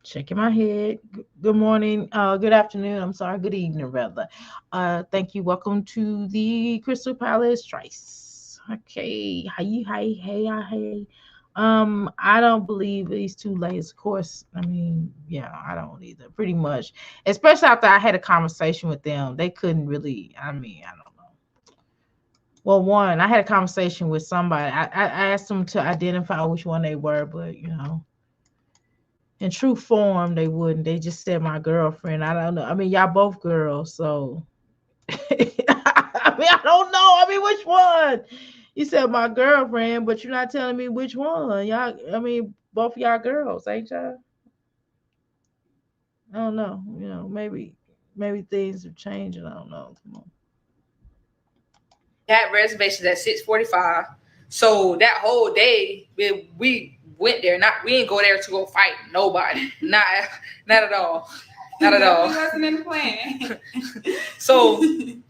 Shaking my head. Good morning. Good afternoon. I'm sorry. Good evening, rather. Thank you. Welcome to the Crystal Palace Trice. Okay. Hey. I don't believe these two ladies. Of course, I mean, yeah, I don't either. Pretty much, especially after I had a conversation with them, they couldn't really. I mean, I don't know. Well, one, I had a conversation with somebody. I asked them to identify which one they were, but in true form, they wouldn't. They just said my girlfriend. I don't know. I mean, y'all both girls, so I mean, I don't know. I mean, which one? You said my girlfriend, but you're not telling me which one. Y'all, I mean, both y'all girls, ain't y'all? I don't know. Maybe things have changed. I don't know. Come on. Had reservations at 6:45. So that whole day we went there. We didn't go there to go fight nobody. Not at all. Not at all. Wasn't in the plan. So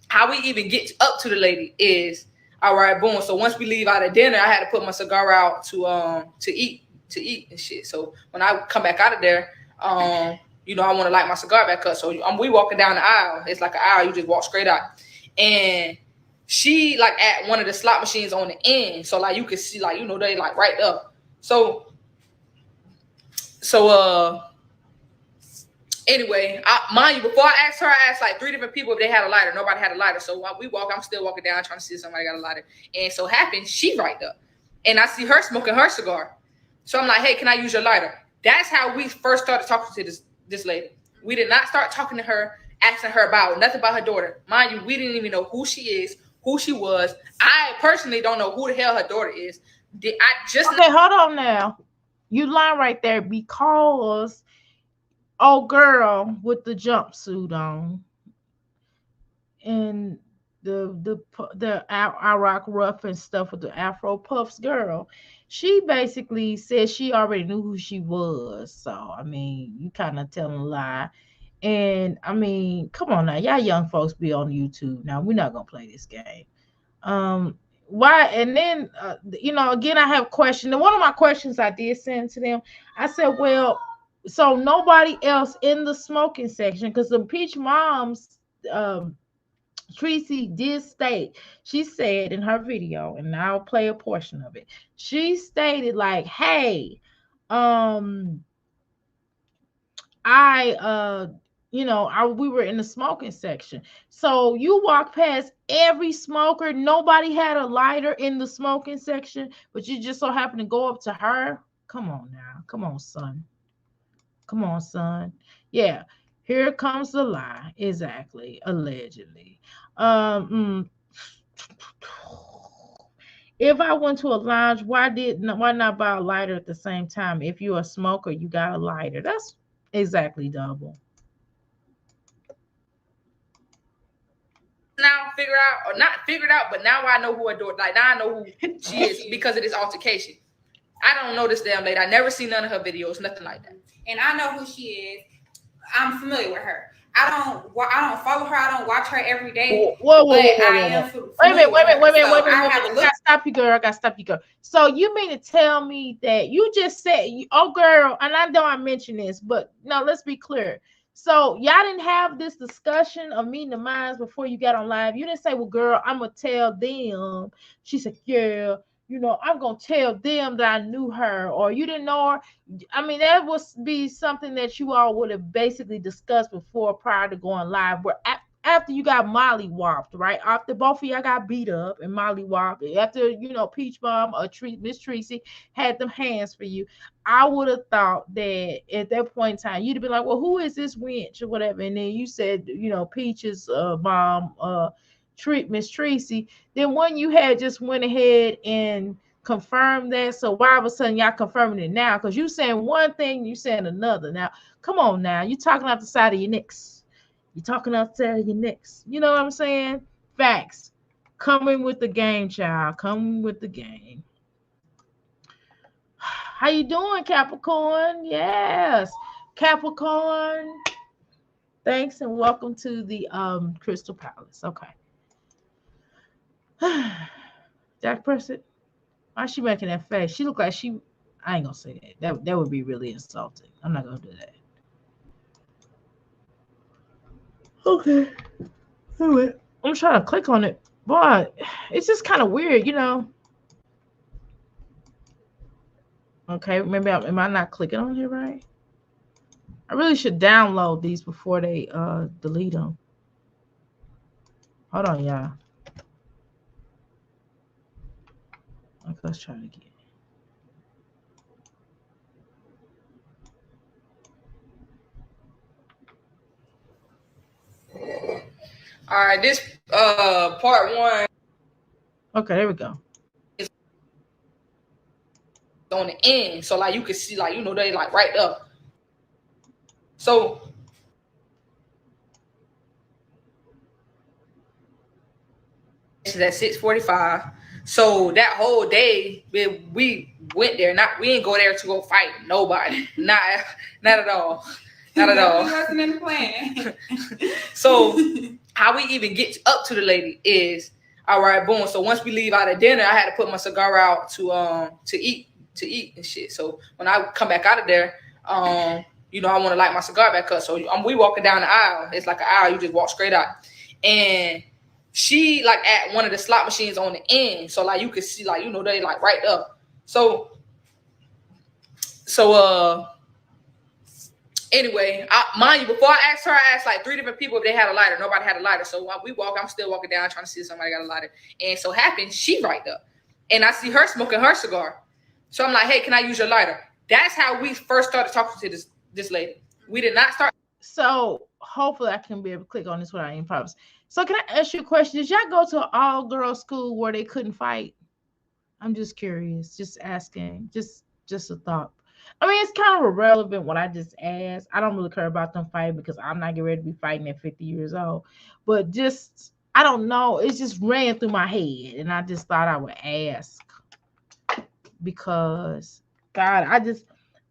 how we even get up to the lady is all right. Boom. So once we leave out of dinner, I had to put my cigar out to eat and shit. So when I come back out of there, I want to light my cigar back up. So we walking down the aisle. It's like an aisle. You just walk straight out, and she like at one of the slot machines on the end. So like you can see like they like right up. So anyway, mind you, before I asked her, I asked like 3 different people if they had a lighter. Nobody had a lighter. So while I'm still walking down trying to see if somebody got a lighter. And so happened, she right up. And I see her smoking her cigar. So I'm like, hey, can I use your lighter? That's how we first started talking to this lady. We did not start talking to her, asking her about nothing about her daughter. Mind you, we didn't even know who she is, who she was. I personally don't know who the hell her daughter is. Okay, hold on now. You lying right there because girl with the jumpsuit on and the Iraq rough and stuff with the Afro puffs girl, she basically said she already knew who she was. So I mean, you kind of telling a lie. And I mean, come on now, y'all young folks be on YouTube now. We're not gonna play this game. Why? And then again, I have a question. And one of my questions I did send to them, I said, well, so nobody else in the smoking section, because the Peach Moms, Tracy did state, she said in her video, and I'll play a portion of it. She stated like, hey, we were in the smoking section. So you walk past every smoker. Nobody had a lighter in the smoking section, but you just so happened to go up to her. Come on now. Come on, son. Come on, son. Yeah. Here comes the lie. Exactly. Allegedly. If I went to a lounge, why not buy a lighter at the same time? If you're a smoker, you got a lighter. That's exactly double. Now figured out, but now I know who her daughter. Like now I know who she is because of this altercation. I don't know this damn lady. I never seen none of her videos, nothing like that. And I know who she is. I'm familiar with her. I don't follow her. I don't watch her every day. Whoa. Wait a minute. I gotta stop you, girl. So you mean to tell me that you just said, oh, girl, and I know I mentioned this, but no, let's be clear. So y'all didn't have this discussion of meeting the minds before you got on live. You didn't say, well, girl, I'm gonna tell them. She said, yeah, I'm gonna tell them that I knew her, or you didn't know her. I mean, that would be something that you all would have basically discussed before, prior to going live. Where after you got mollywopped, right? After both of y'all got beat up and mollywopped, after Peach Bomb or Miss Tracy had them hands for you, I would have thought that at that point in time you'd have been like, well, who is this wench or whatever? And then you said, Peach's mom, treat Miss Tracy. Then when you had just went ahead and confirm that. So why all of a sudden y'all confirming it now? Because you saying one thing, you saying another. Now, come on now. You talking out the side of your necks. You talking outside of your necks. You know what I'm saying? Facts. Coming with the game, child. Coming with the game. How you doing, Capricorn? Yes. Capricorn. Thanks and welcome to the Crystal Palace. Okay. Jack Preston. Why is she making that face? She look like she. I ain't gonna say that. That would be really insulting. I'm not gonna do that. Okay. Anyway, I'm trying to click on it, but it's just kind of weird, you know. Okay, maybe am I not clicking on here right? I really should download these before they delete them. Hold on, y'all. Okay, let's try it again. All right, this part one. Okay, there we go. Is on the end, so like you can see, like they like right up. So it's at 6:45. So that whole day we went there. We didn't go there to go fight nobody. Not at all. Not at all. Wasn't in the plan. So how we even get up to the lady is all right. Boom. So once we leave out of dinner, I had to put my cigar out to eat and shit. So when I come back out of there, I want to light my cigar back up. So we walking down the aisle. It's like an aisle. You just walk straight out, and she like at one of the slot machines on the end. So like you could see like they like right up. So anyway, mind you, before I asked her, I asked like 3 different people if they had a lighter. Nobody had a lighter. So while we walk, I'm still walking down trying to see if somebody got a lighter. And so happens she right up, and I see her smoking her cigar. So I'm like, hey, can I use your lighter? That's how we first started talking to this lady. We did not start. So hopefully I can be able to click on this without any problems. So can I ask you a question? Did y'all go to an all-girls school where they couldn't fight? I'm just curious, just asking, just a thought. I mean, it's kind of irrelevant what I just asked. I don't really care about them fighting because I'm not getting ready to be fighting at 50 years old. But just, I don't know. It just ran through my head, and I just thought I would ask because, God, I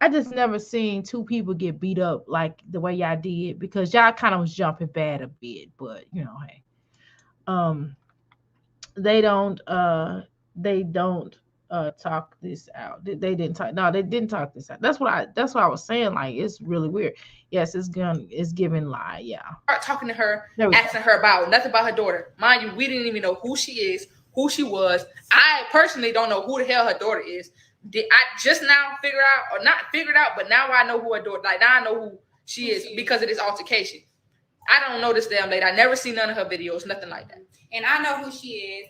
just never seen 2 people get beat up like the way y'all did because y'all kind of was jumping bad a bit, but hey, they don't talk this out. They didn't talk. No, they didn't talk this out. That's what I was saying. Like it's really weird. Yes, it's giving lie. Yeah. Start talking to her, asking her about nothing about her daughter. Mind you, we didn't even know who she is, who she was. I personally don't know who the hell her daughter is. Did I just now figure out, or not figured out, but now I know who her daughter, like now I know who she is because of this altercation. I don't know this damn lady. I never seen none of her videos, nothing like that. And I know who she is.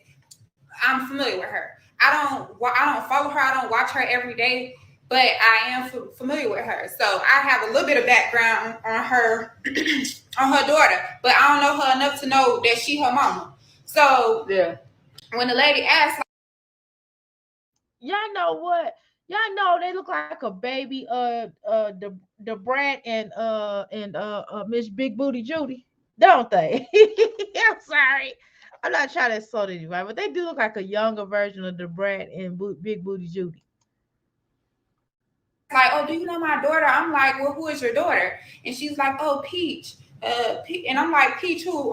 I'm familiar with her. I don't follow her. I don't watch her every day, but I am familiar with her. So I have a little bit of background on her, on her daughter, but I don't know her enough to know that she her mama. So yeah, when the lady asked, y'all know what? Y'all know they look like a baby. The Brad and Miss Big Booty Judy, don't they? I'm sorry. I'm not trying to insult anybody, but they do look like a younger version of the Brad and Big Booty Judy. Like, oh, do you know my daughter? I'm like, well, who is your daughter? And she's like, oh, Peach. And I'm like, Peach, who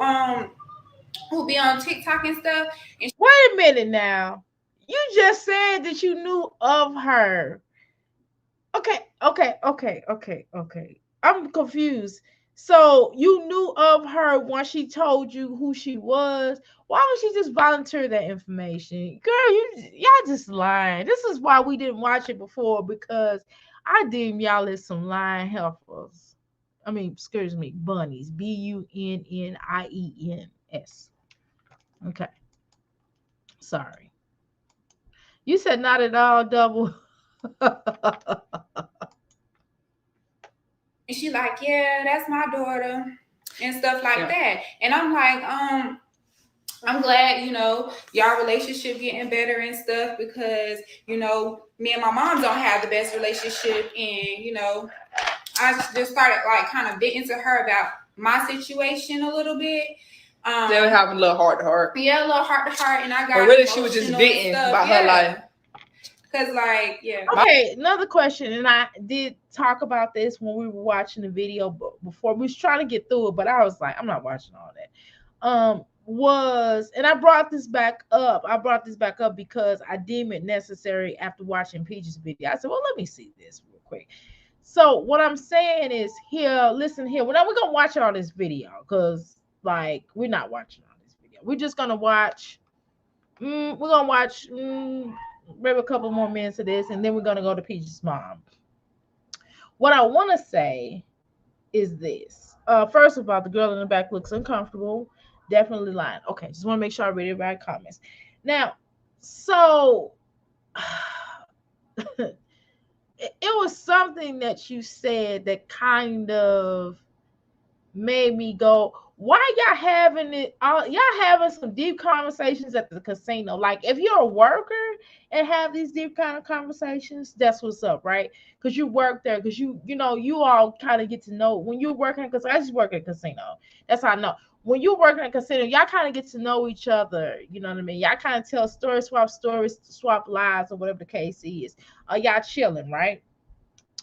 be on TikTok and stuff. And wait a minute now. You just said that you knew of her. Okay. I'm confused. So you knew of her when she told you who she was. Why would she just volunteer that information? Girl, y'all just lying. This is why we didn't watch it before, because I deem y'all as some lying heifers. I mean, excuse me, bunnies. BUNNIENS. Okay. Sorry. You said not at all, double. And she like, yeah, that's my daughter and stuff like that. And I'm like, I'm glad, y'all relationship getting better and stuff because, me and my mom don't have the best relationship. And, I just started like kind of venting to her about my situation a little bit. They were having a little heart to heart. Yeah, a little heart to heart. And I got But really, she was just venting about her life. Because, like, yeah. Okay, another question, and I did talk about this when we were watching the video before. We was trying to get through it, but I was like, I'm not watching all that. And I brought this back up. Because I deem it necessary after watching Peach's video. I said, well, let me see this real quick. So what I'm saying is, listen here. Well, now we're gonna watch all this video because, like, we're not watching all this video. We're just gonna watch. We're gonna watch maybe a couple more minutes of this, and then we're gonna go to Peach's mom. What I want to say is this. First of all, the girl in the back looks uncomfortable. Definitely lying. Okay, just want to make sure I read the right comments. Now, so it was something that you said that kind of made me go, why y'all having it? Y'all having some deep conversations at the casino. Like, if you're a worker and have these deep kind of conversations, that's what's up, right? Because you work there, because you all kind of get to know when you're working, because I just work at a casino. That's how I know. When you're working at a casino, y'all kind of get to know each other. You know what I mean? Y'all kind of tell stories, swap lies, or whatever the case is. Y'all chilling, right?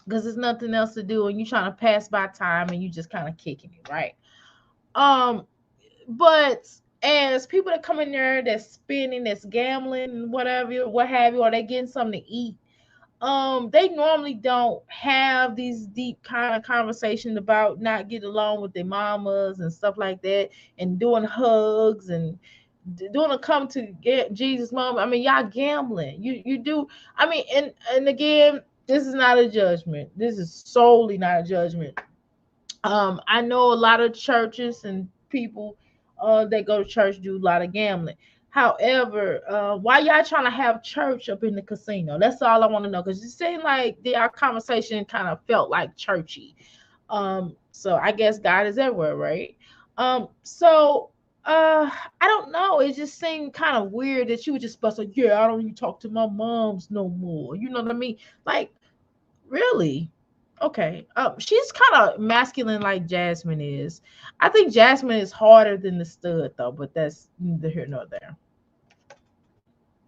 Because there's nothing else to do, and you trying to pass by time, and you just kind of kicking it, right? But as people that come in there, that's spending, that's gambling, and what have you, or they getting something to eat, they normally don't have these deep kind of conversations about not getting along with their mamas and stuff like that, and doing hugs and doing a come to get Jesus moment. I mean, y'all gambling. You do. I mean, and again, this is not a judgment. This is solely not a judgment. I know a lot of churches and people that go to church do a lot of gambling. However, why y'all trying to have church up in the casino? That's all I want to know, because it seemed like our conversation kind of felt like churchy. So I guess God is everywhere, right? So I don't know. It just seemed kind of weird that you would just bust like, yeah, I don't even talk to my moms no more. You know what I mean? Like, really? Okay. She's kind of masculine like Jasmine is. I think Jasmine is harder than the stud though, but that's neither here nor there.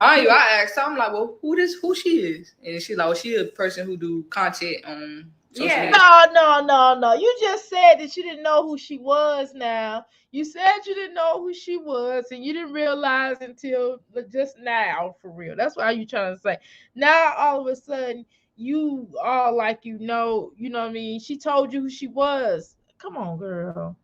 I asked her, I'm like, well, who she is? And she's like, well, she a person who do content on social media. No. You just said that you didn't know who she was now. You said you didn't know who she was, and you didn't realize until just now, for real. That's why you trying to say. Now all of a sudden you all like you know what I mean? She told you who she was. Come on, girl.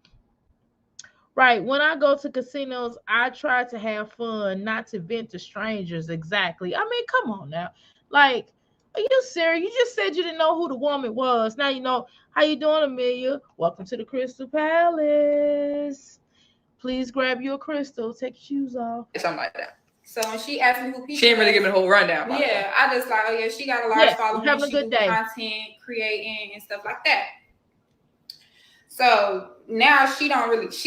Right. When I go to casinos, I try to have fun, not to vent to strangers. Exactly. I mean, come on now. Like, are you serious? You just said you didn't know who the woman was. Now you know. How you doing, Amelia? Welcome to the Crystal Palace. Please grab your crystal. Take your shoes off. Something like that. So when she asked me who people, she didn't really give me the whole rundown. Yeah, I just like, oh yeah, she got a large following. Having a good day. Content creating and stuff like that. So now she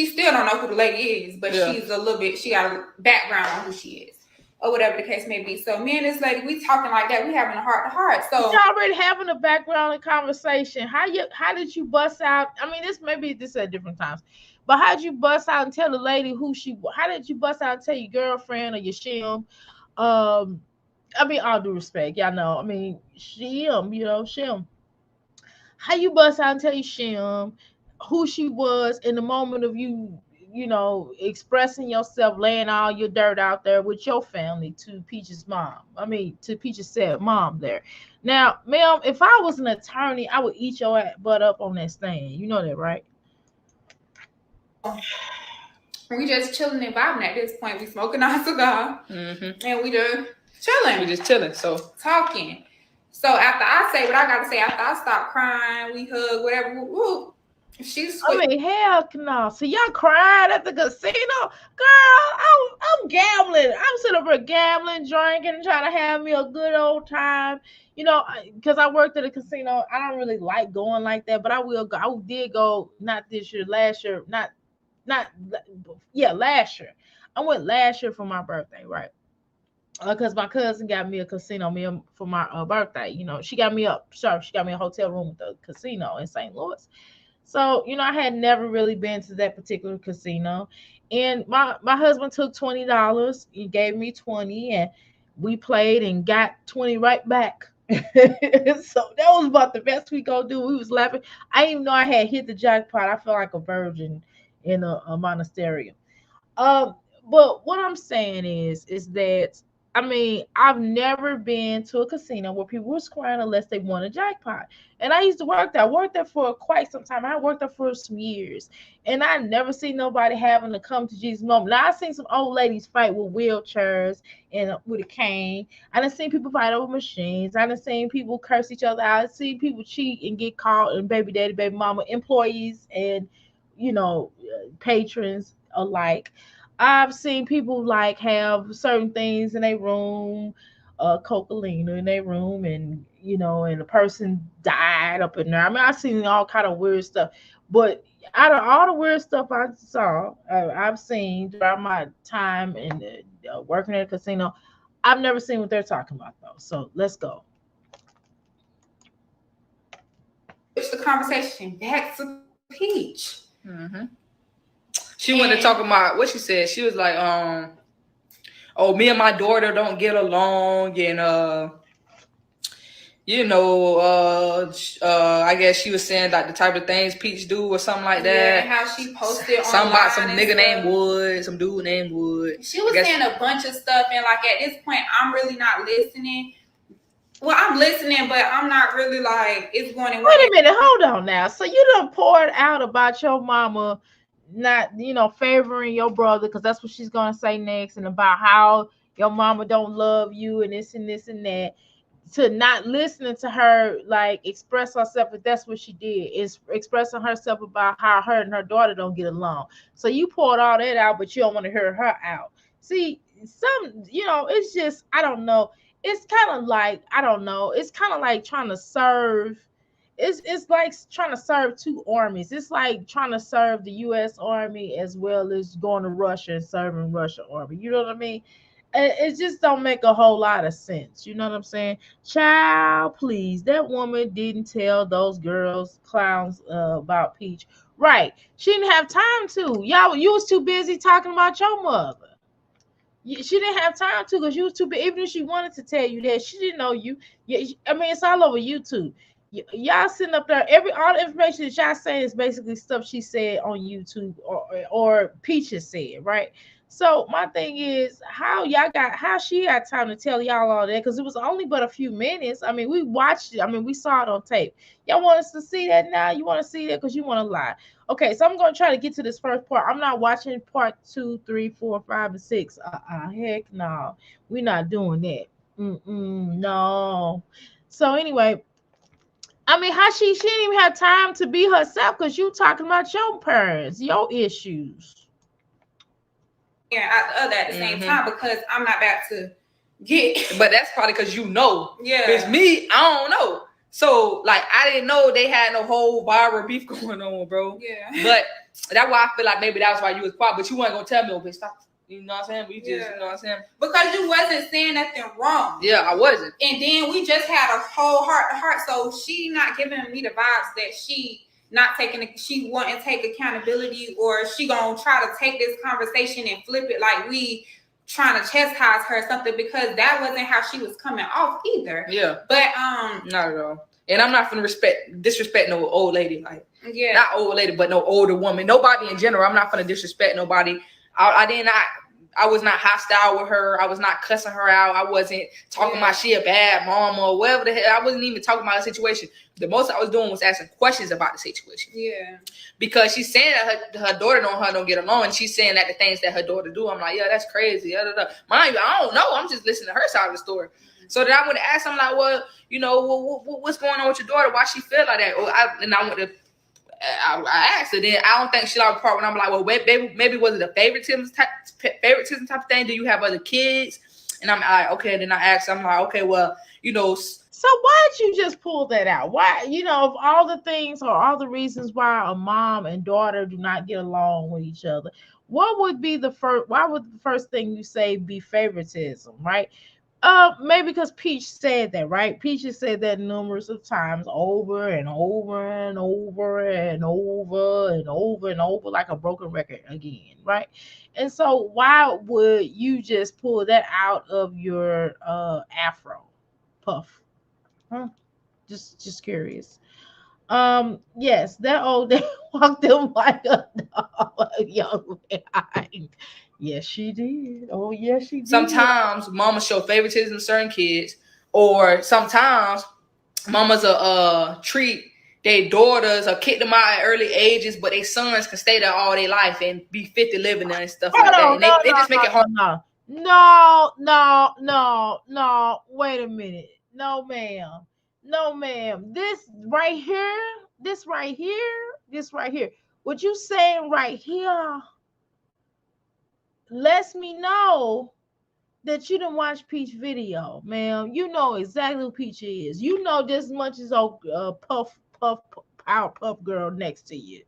still don't know who the lady is, but she's a little bit, she got a background on who she is, or whatever the case may be. So me and this lady, we talking like that. We having a heart to heart. So you're already having a background and conversation. How did you bust out? I mean, this at different times. But how did you bust out and tell the lady who she was? How did you bust out and tell your girlfriend or your shim? I mean, all due respect, y'all know. I mean, shim. How you bust out and tell your shim who she was in the moment of you expressing yourself, laying all your dirt out there with your family to Peach's mom. I mean, to Peach's said mom there. Now, ma'am, if I was an attorney, I would eat your butt up on that stand. You know that, right? We just chilling and vibing at this point. We smoking our cigar, and we just chilling. We just chilling, so talking. So after I say what I got to say, after I stop crying, we hug, whatever. Woo, she's. I mean, hell no. So y'all cried at the casino, girl. I'm gambling. I'm sitting over gambling, drinking, trying to have me a good old time. You know, because I worked at a casino. I don't really like going like that, but I will go. I did go not this year, last year, last year. I went last year for my birthday, right? Because my cousin got me a casino meal for my birthday. You know, she got me up. Sorry, she got me a hotel room with the casino in St. Louis. So, you know, I had never really been to that particular casino. And my husband took $20. He gave me 20 and we played and got 20 right back. So that was about the best we gonna do. We was laughing. I didn't even know I had hit the jackpot. I felt like a virgin in a monastery. Um, but what I'm saying is that I mean I've never been to a casino where people were crying unless they won a jackpot. And I used to work there. I worked there for quite some time. I worked there for some years, and I never seen nobody having to come to Jesus moment. Now I seen some old ladies fight with wheelchairs and with a cane. I done seen people fight over machines. I done seen people curse each other out. I seen people cheat and get caught, and baby daddy, baby mama, employees, and patrons alike. I've seen people like have certain things in their room, cocaine in their room, and and the person died up in there. I mean, I've seen all kind of weird stuff. But out of all the weird stuff I saw, I've seen throughout my time in working at a casino, I've never seen what they're talking about though. So let's go. Switch the conversation back to Peach. Mm-hmm. She went to talk about what she said. She was like, oh, me and my daughter don't get along, and I guess she was saying like the type of things Peach do or something like that. Yeah, and how she posted something about some nigga stuff. named Wood, some dude named Wood. She was saying a bunch of stuff, and like at this point, I'm really not listening. Well, I'm listening, but I'm not really like it's going. Wait a minute, hold on now. So you done poured out about your mama not favoring your brother, because that's what she's gonna say next, and about how your mama don't love you and this and this and that, to not listening to her like express herself. If that's what she did, is expressing herself about how her and her daughter don't get along. So you poured all that out, but you don't want to hear her out. See, it's just, I don't know, it's kind of like, I don't know, it's kind of like trying to serve. It's like trying to serve two armies. It's like trying to serve the U.S. Army as well as going to Russia and serving Russia Army. You know what I mean? It just don't make a whole lot of sense. You know what I'm saying? Child, please. That woman didn't tell those girls, clowns, about Peach. Right. She didn't have time to. Y'all, you was too busy talking about your mother. She didn't have time to, because you was too busy. Even if she wanted to tell you that, she didn't know you. Yeah, I mean, it's all over YouTube. Y'all sitting up there, all the information that y'all saying is basically stuff she said on YouTube or Peaches said, right? So my thing is, how she got time to tell y'all all that? Because it was only but a few minutes. I mean, we watched it. I mean, we saw it on tape. Y'all want us to see that now? You want to see that because you want to lie? Okay, so I'm gonna try to get to this first part. I'm not watching part 2, 3, 4, 5, and 6. Heck no, we're not doing that. No. So anyway. I mean, how she didn't even have time to be herself, because you talking about your parents, your issues. Yeah, at the same time, because I'm not about to get. But that's probably because Yeah. It's me, I don't know. So like, I didn't know they had no whole viral beef going on, bro. Yeah. But that's why I feel like maybe that's why you was quiet. But you weren't gonna tell me, oh, bitch, stop. You know what I'm saying? But you just, you know what I'm saying? Because you wasn't saying nothing wrong. Yeah, I wasn't. And then we just had a whole heart to heart. So she not giving me the vibes that she wouldn't take accountability, or she gonna try to take this conversation and flip it like we trying to chastise her or something, because that wasn't how she was coming off either. Yeah. But not at all. And I'm not gonna disrespect no old lady, like not old lady, but no older woman. Nobody in general. I'm not gonna disrespect nobody. I was not hostile with her. I was not cussing her out. I wasn't talking about she a bad mama or whatever the hell. I wasn't even talking about the situation. The most I was doing was asking questions about the situation. Yeah. Because she's saying that her daughter don't get along, and she's saying that the things that her daughter do, I'm like, yeah, that's crazy. Mind you, I don't know. I'm just listening to her side of the story. So then I went to ask, I'm like, well, what's going on with your daughter? Why she feel like that? I asked her. Then I don't think she liked the part when I'm like, well, maybe was it a favoritism type of thing? Do you have other kids? And I'm like, okay. Then I asked, I'm like, okay, well, So why did you just pull that out? Why, of all the things or all the reasons why a mom and daughter do not get along with each other, what would be the first? Why would the first thing you say be favoritism, right? Maybe because Peach said that, right? Peach has said that numerous of times, over and over and over and over and over and over, like a broken record again, right? And so, why would you just pull that out of your afro puff? Huh? Just curious. Yes, that old day walked him like a dog, a young man. Yes, she did. Oh, yes, she did. Sometimes mamas show favoritism to certain kids, or sometimes mamas treat their daughters or kick them out at early ages, but their sons can stay there all their life and be 50 living there and stuff like that. And they just make it hard. No. Wait a minute. No, ma'am. No, ma'am. This right here, this right here, this right here. What you saying right here lets me know that you didn't watch Peach video, ma'am. You know exactly who Peach is. You know just as much as old Powerpuff Girl next to you.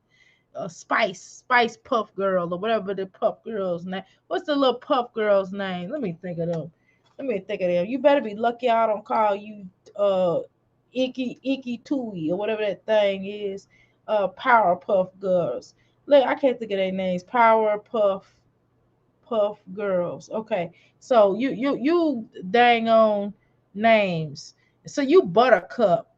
Spice Puff Girl or whatever the Puff Girl's name. What's the little Puff Girl's name? Let me think of them. You better be lucky I don't call you Icky Tui or whatever that thing is. Powerpuff Girls. Look, I can't think of their names. Powerpuff Girls. Okay. So you dang on names. So you Buttercup.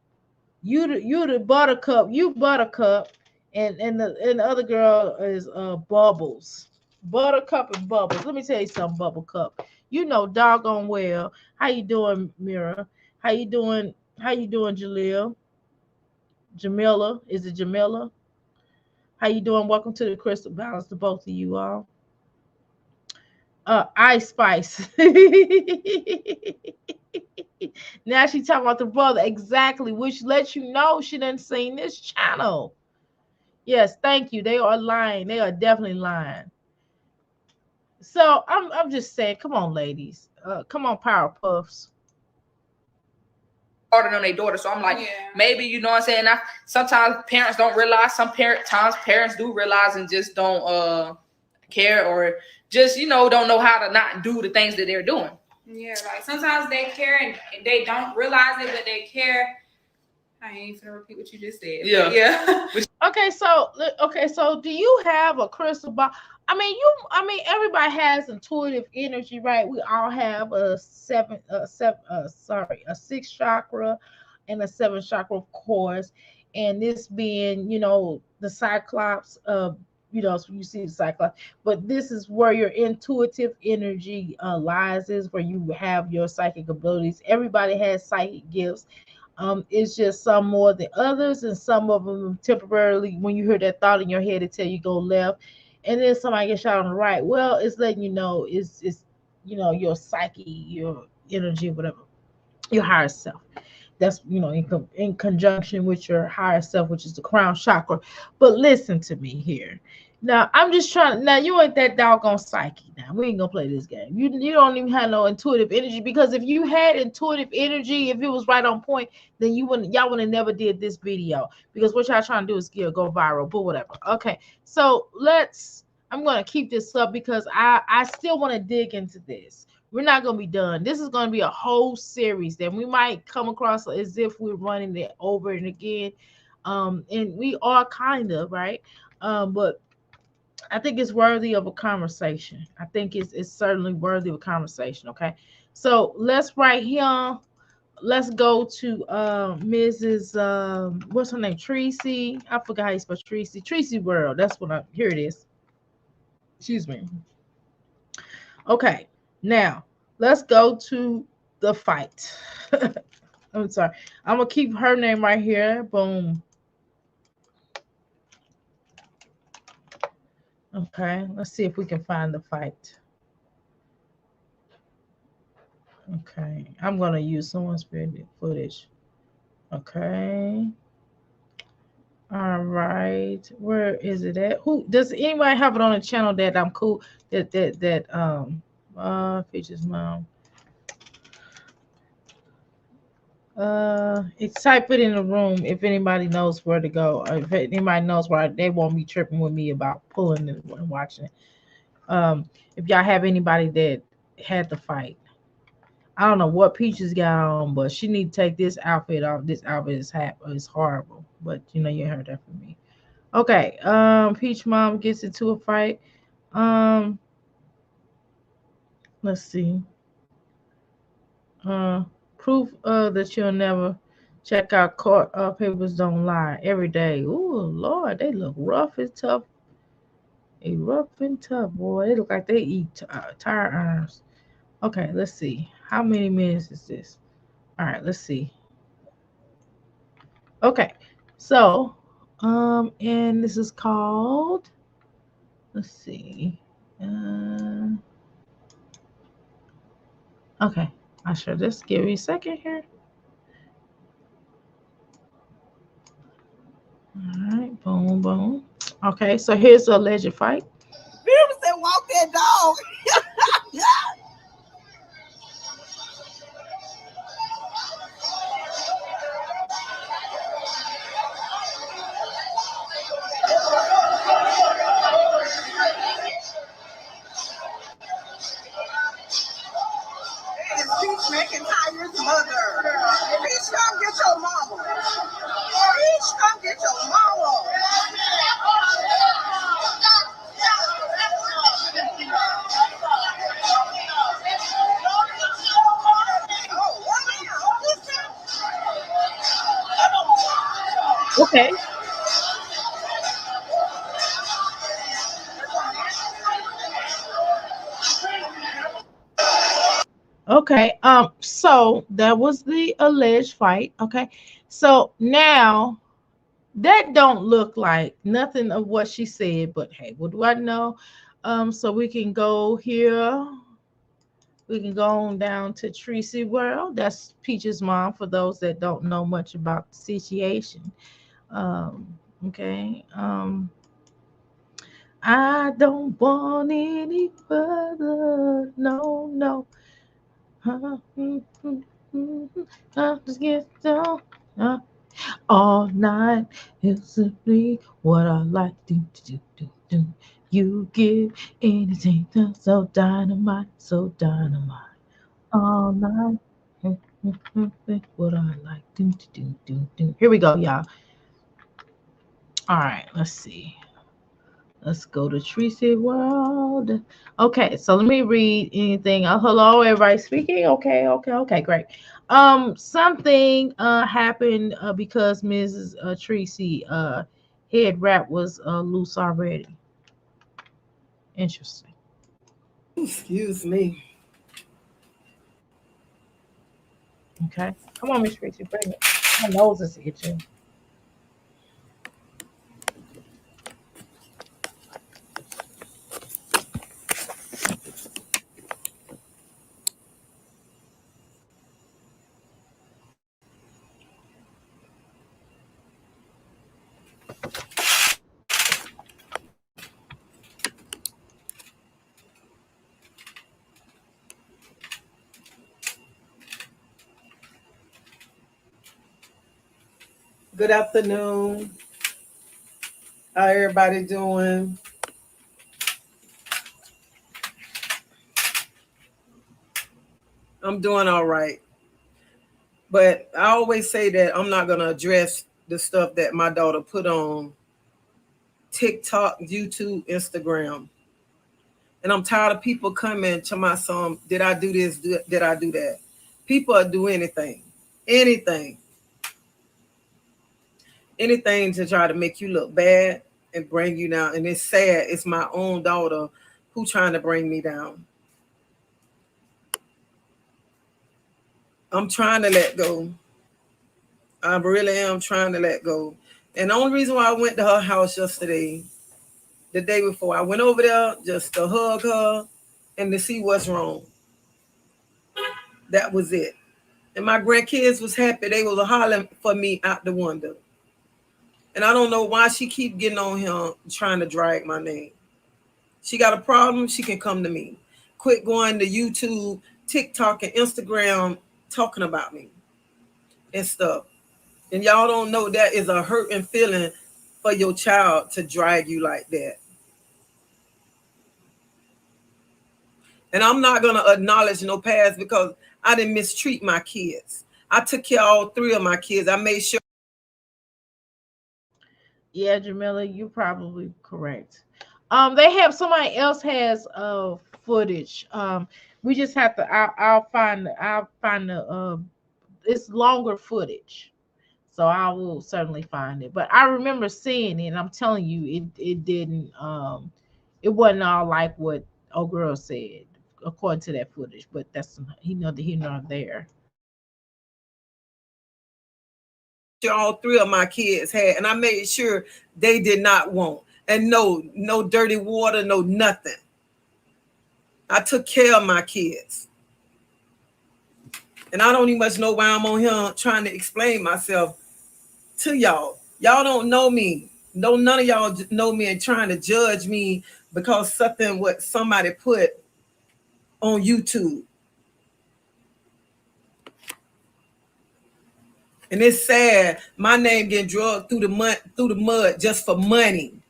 You the Buttercup. You Buttercup. And the other girl is Bubbles. Buttercup and Bubbles. Let me tell you something, Bubblecup. You know doggone well. How you doing, Mira? How you doing? Jaleel? Jamila? Is it Jamila? How you doing? Welcome to the Crystal Balance to both of you all. Ice Spice. Now she talking about the brother. Exactly, which lets you know she done seen this channel. Yes, thank you. They are lying. They are definitely lying. So I'm just saying, come on, ladies. Come on, Power Puffs. Harder on their daughter. So I'm like, maybe, you know what I'm saying? Sometimes parents don't realize, parents do realize and just don't care, or just, don't know how to not do the things that they're doing. Yeah, like sometimes they care and they don't realize it, but they care. I ain't gonna repeat what you just said. Yeah. Okay, so do you have a crystal ball? I mean, everybody has intuitive energy, right? We all have a sixth chakra and a seventh chakra, of course. And this being, the Cyclops of, so you see the Cyclops, but this is where your intuitive energy lies, is where you have your psychic abilities. Everybody has psychic gifts. It's just some more than others, and some of them temporarily, when you hear that thought in your head, it tell you go left, and then somebody gets shot on the right. Well, it's letting you know it's your psyche, your energy, whatever, your higher self. That's in conjunction with your higher self, which is the crown chakra. But listen to me here. Now I'm just trying. Now you ain't that doggone psyche. Now we ain't gonna play this game. You don't even have no intuitive energy, because if you had intuitive energy, if it was right on point, then y'all would have never did this video, because what y'all trying to do is go viral. But whatever. Okay, so I'm gonna keep this up because I still want to dig into this. We're not going to be done. This is going to be a whole series that we might come across as if we're running it over and again. And we are kind of, right? But I think it's worthy of a conversation. I think it's certainly worthy of a conversation, okay? So let's right here. Let's go to Mrs. What's her name? Tracy. I forgot how you spell Tracy. Tracy World. That's what here it is. Excuse me. Okay. Now, let's go to the fight. I'm sorry. I'm going to keep her name right here. Boom. Okay. Let's see if we can find the fight. Okay. I'm going to use someone's footage. Okay. All right. Where is it at? Who does anybody have it on the channel that I'm cool? Features mom. Type it in the room if anybody knows where to go, or if anybody knows where they won't be tripping with me about pulling it and watching it. If y'all have anybody that had to fight, I don't know what Peaches got on, but she need to take this outfit off. This outfit is horrible. But you heard that from me. Okay. Peach mom gets into a fight. Um, let's see. Uh, proof that you'll never check out court papers don't lie every day. Ooh, Lord, they look rough and tough. They rough and tough, boy. They look like they eat tire irons. Okay, let's see. How many minutes is this? All right, let's see. Okay, so and this is called. Let's see. Uh, okay, I should just give you a second here. All right, boom, boom. Okay, so here's the alleged fight. People said walk that dog. It's Peach Mcintyre's mother. Peach, come get your mama. Peach, come get your mama. Okay. Okay. So that was the alleged fight. Okay. So now that don't look like nothing of what she said, but hey, what do I know? So we can go here. We can go on down to Tracy World. That's Peach's mom. For those that don't know much about the situation. Okay. I don't want any further. No, no. I just get down all night. It's simply what I like to do. You give anything that's so dynamite, so dynamite. All night. What I like do. Here we go, y'all. All right, let's see. Let's go to Tracy World. Okay, so let me read anything. Hello, everybody speaking. Okay, great. Something happened because Mrs. Tracy head wrap was loose already. Interesting. Excuse me. Okay, come on, Miss Tracy, bring it. My nose is itching. Good afternoon. How everybody doing? I'm doing all right. But I always say that I'm not going to address the stuff that my daughter put on TikTok, YouTube, Instagram. And I'm tired of people coming to my son, did I do this? Did I do that? People will do anything. Anything to try to make you look bad and bring you down. And it's sad. It's my own daughter who trying to bring me down. I'm trying to let go. I really am trying to let go. And the only reason why I went to her house yesterday, the day before, I went over there just to hug her and to see what's wrong. That was it. And my grandkids was happy. They was hollering for me out the window. And I don't know why she keep getting on him trying to drag my name. She got a problem, she can come to me. Quit going to YouTube, TikTok, and Instagram talking about me and stuff. And y'all don't know that is a hurting feeling for your child to drag you like that. And I'm not gonna acknowledge no past because I didn't mistreat my kids. I took care of all three of my kids. I made sure. Yeah, Jamila, you're probably correct. They have somebody else has footage. We just have to. I'll find the it's longer footage, so I will certainly find it. But I remember seeing it, and I'm telling you, it didn't it wasn't all like what old girl said according to that footage. But that's he neither here nor there. All three of my kids had, and I made sure they did not want. And no dirty water, no nothing. I took care of my kids. And I don't even much know why I'm on here trying to explain myself to y'all. Y'all don't know me. No, none of y'all know me and trying to judge me because something what somebody put on YouTube. And it's sad. My name getting drugged through the mud just for money.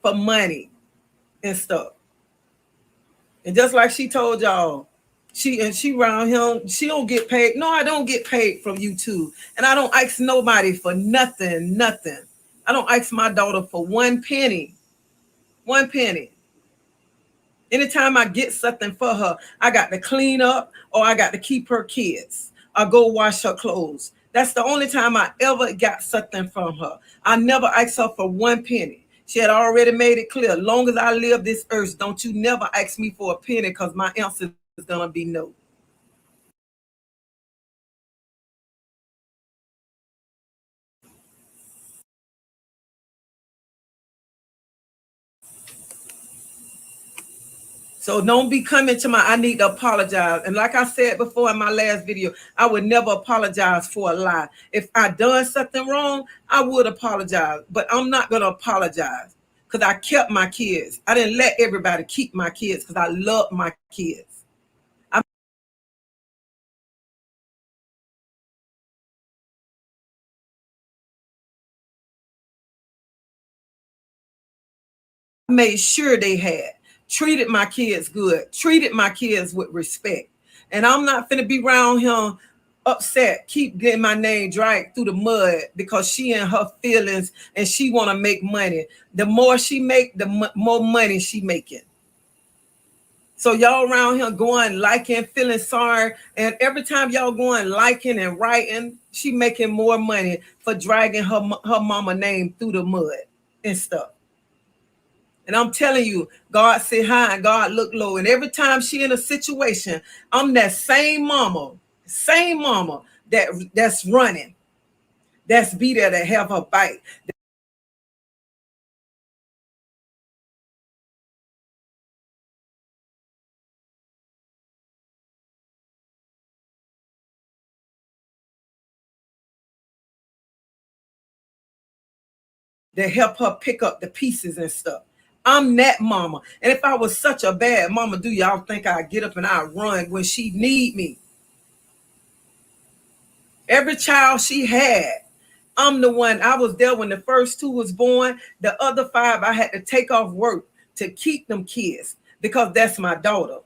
For money and stuff. And just like she told y'all, she around him, she don't get paid. No, I don't get paid from YouTube. And I don't ask nobody for nothing. I don't ask my daughter for 1 penny. 1 penny. Anytime I get something for her, I got to clean up or I got to keep her kids or go wash her clothes. That's the only time I ever got something from her. I never asked her for 1 penny. She had already made it clear. Long as I live this earth, don't you never ask me for a penny because my answer is going to be no. So don't be coming to my, I need to apologize. And like I said before in my last video, I would never apologize for a lie. If I done something wrong, I would apologize. But I'm not going to apologize because I kept my kids. I didn't let everybody keep my kids because I love my kids. I made sure they had. Treated my kids good. Treated my kids with respect. And I'm not finna be around him upset, keep getting my name dragged through the mud because she and her feelings and she want to make money. The more she make, the more money she making. So y'all around here going liking, feeling sorry, and every time y'all going liking and writing, she making more money for dragging her mama name through the mud and stuff. And I'm telling you, God sit high and God look low. And every time she in a situation, I'm that same mama that's running, that's be there to have her bite. To help her pick up the pieces and stuff. I'm that mama. And if I was such a bad mama, do y'all think I'd get up and I'd run when she need me? Every child she had, I'm the one. I was there when the first two was born. The other five, I had to take off work to keep them kids because that's my daughter.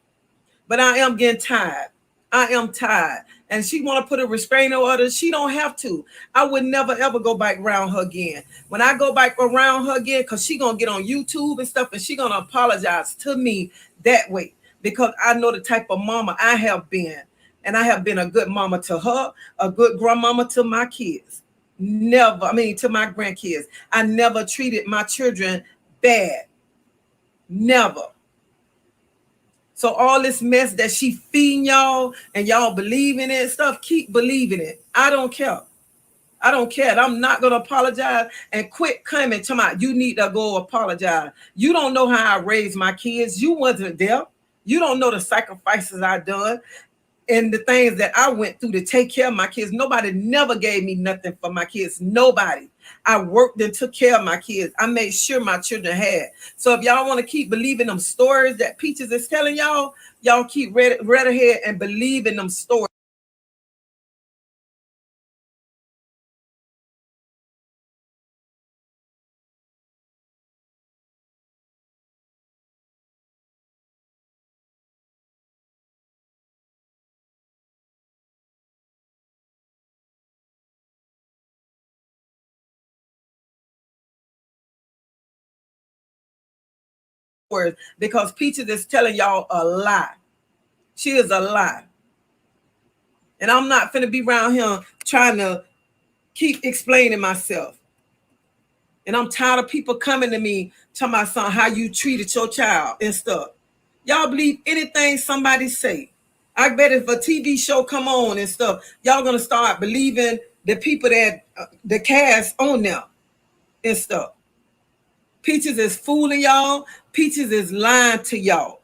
But I am getting tired. I am tired. And she want to put a restraining order. She don't have to. I would never, ever go back around her again. When I go back around her again, because she going to get on YouTube and stuff, and she going to apologize to me that way because I know the type of mama I have been. And I have been a good mama to her, a good grandmama to my kids. Never, I mean, to my grandkids. I never treated my children bad. Never. So all this mess that she feeding y'all and y'all believe in it and stuff, keep believing it. I don't care. I don't care. And I'm not going to apologize and quit coming to my, you need to go apologize. You don't know how I raised my kids. You wasn't there. You don't know the sacrifices I done and the things that I went through to take care of my kids. Nobody never gave me nothing for my kids. Nobody. I worked and took care of my kids. I made sure my children had. So if y'all want to keep believing them stories that Peaches is telling y'all, y'all keep read ahead and believe in them stories. words because Peaches is telling y'all a lie. She is a lie. And I'm not finna be around here trying to keep explaining myself. And I'm tired of people coming to me talking about something, how you treated your child and stuff. Y'all believe anything somebody say. I bet if a TV show come on and stuff, y'all gonna start believing the people that the cast on there and stuff. Peaches is fooling y'all. Peaches is lying to y'all.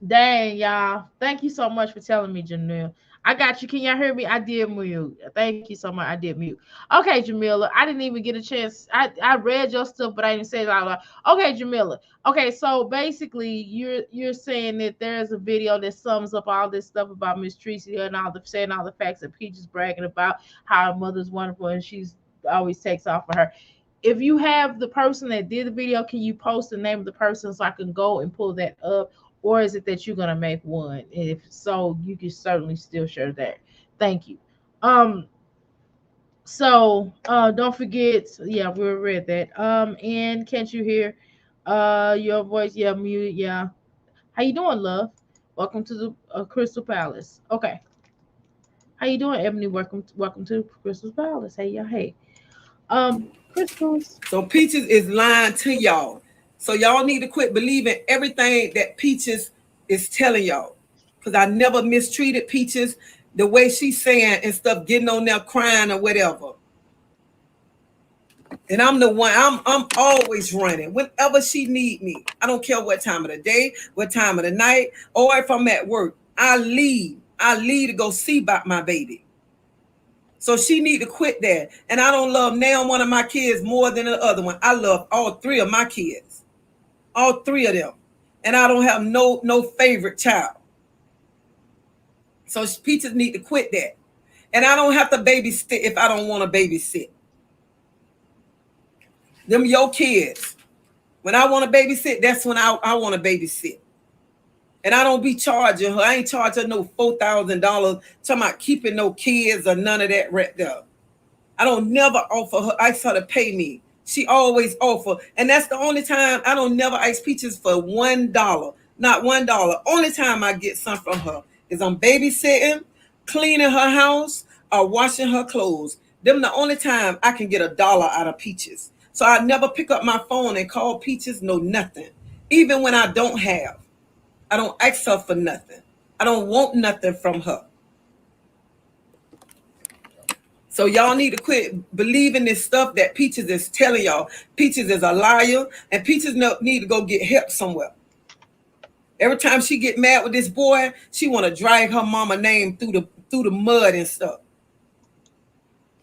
Dang, y'all. Thank you so much for telling me, Jamil. I got you. Can y'all hear me? I did mute. Thank you so much. I did mute. Okay, Jamila. I didn't even get a chance. I read your stuff, but I didn't say it out loud. Okay, Jamila. Okay, so basically you're saying that there's a video that sums up all this stuff about Miss Tracy and all the saying all the facts that Peach is bragging about how her mother's wonderful and she's always takes off for her. If you have the person that did the video, can you post the name of the person so I can go and pull that up? Or is it that you're gonna make one? And if so, you can certainly still share that. Thank you. Um, so don't forget, yeah, we read that. And can't you hear your voice? Yeah, muted, yeah. How you doing, love? Welcome to the Crystal Palace. Okay. How you doing, Ebony? Welcome to Crystal Palace. Hey, yeah, hey. Crystals. So Peaches is lying to y'all. So y'all need to quit believing everything that Peaches is telling y'all. Because I never mistreated Peaches the way she's saying and stuff, getting on there crying or whatever. And I'm the one, I'm always running whenever she need me. I don't care what time of the day, what time of the night, or if I'm at work. I leave to go see about my baby. So she need to quit that. And I don't love now one of my kids more than the other one. I love all three of my kids. All three of them. And I don't have no favorite child. So Peaches need to quit that. And I don't have to babysit if I don't want to babysit. Them your kids. When I want to babysit, that's when I want to babysit. And I don't be charging her. I ain't charging her no $4,000 talking about keeping no kids or none of that right there. I don't never offer her, ask her to pay me. She always offer. And that's the only time I don't never ask Peaches for $1. Not $1. Only time I get something from her is I'm babysitting, cleaning her house, or washing her clothes. Them the only time I can get $1 out of Peaches. So I never pick up my phone and call Peaches, no nothing. Even when I don't have. I don't ask her for nothing. I don't want nothing from her. So y'all need to quit believing this stuff that Peaches is telling y'all. Peaches is a liar, and Peaches need to go get help somewhere. Every time she get mad with this boy, she want to drag her mama name through the mud and stuff.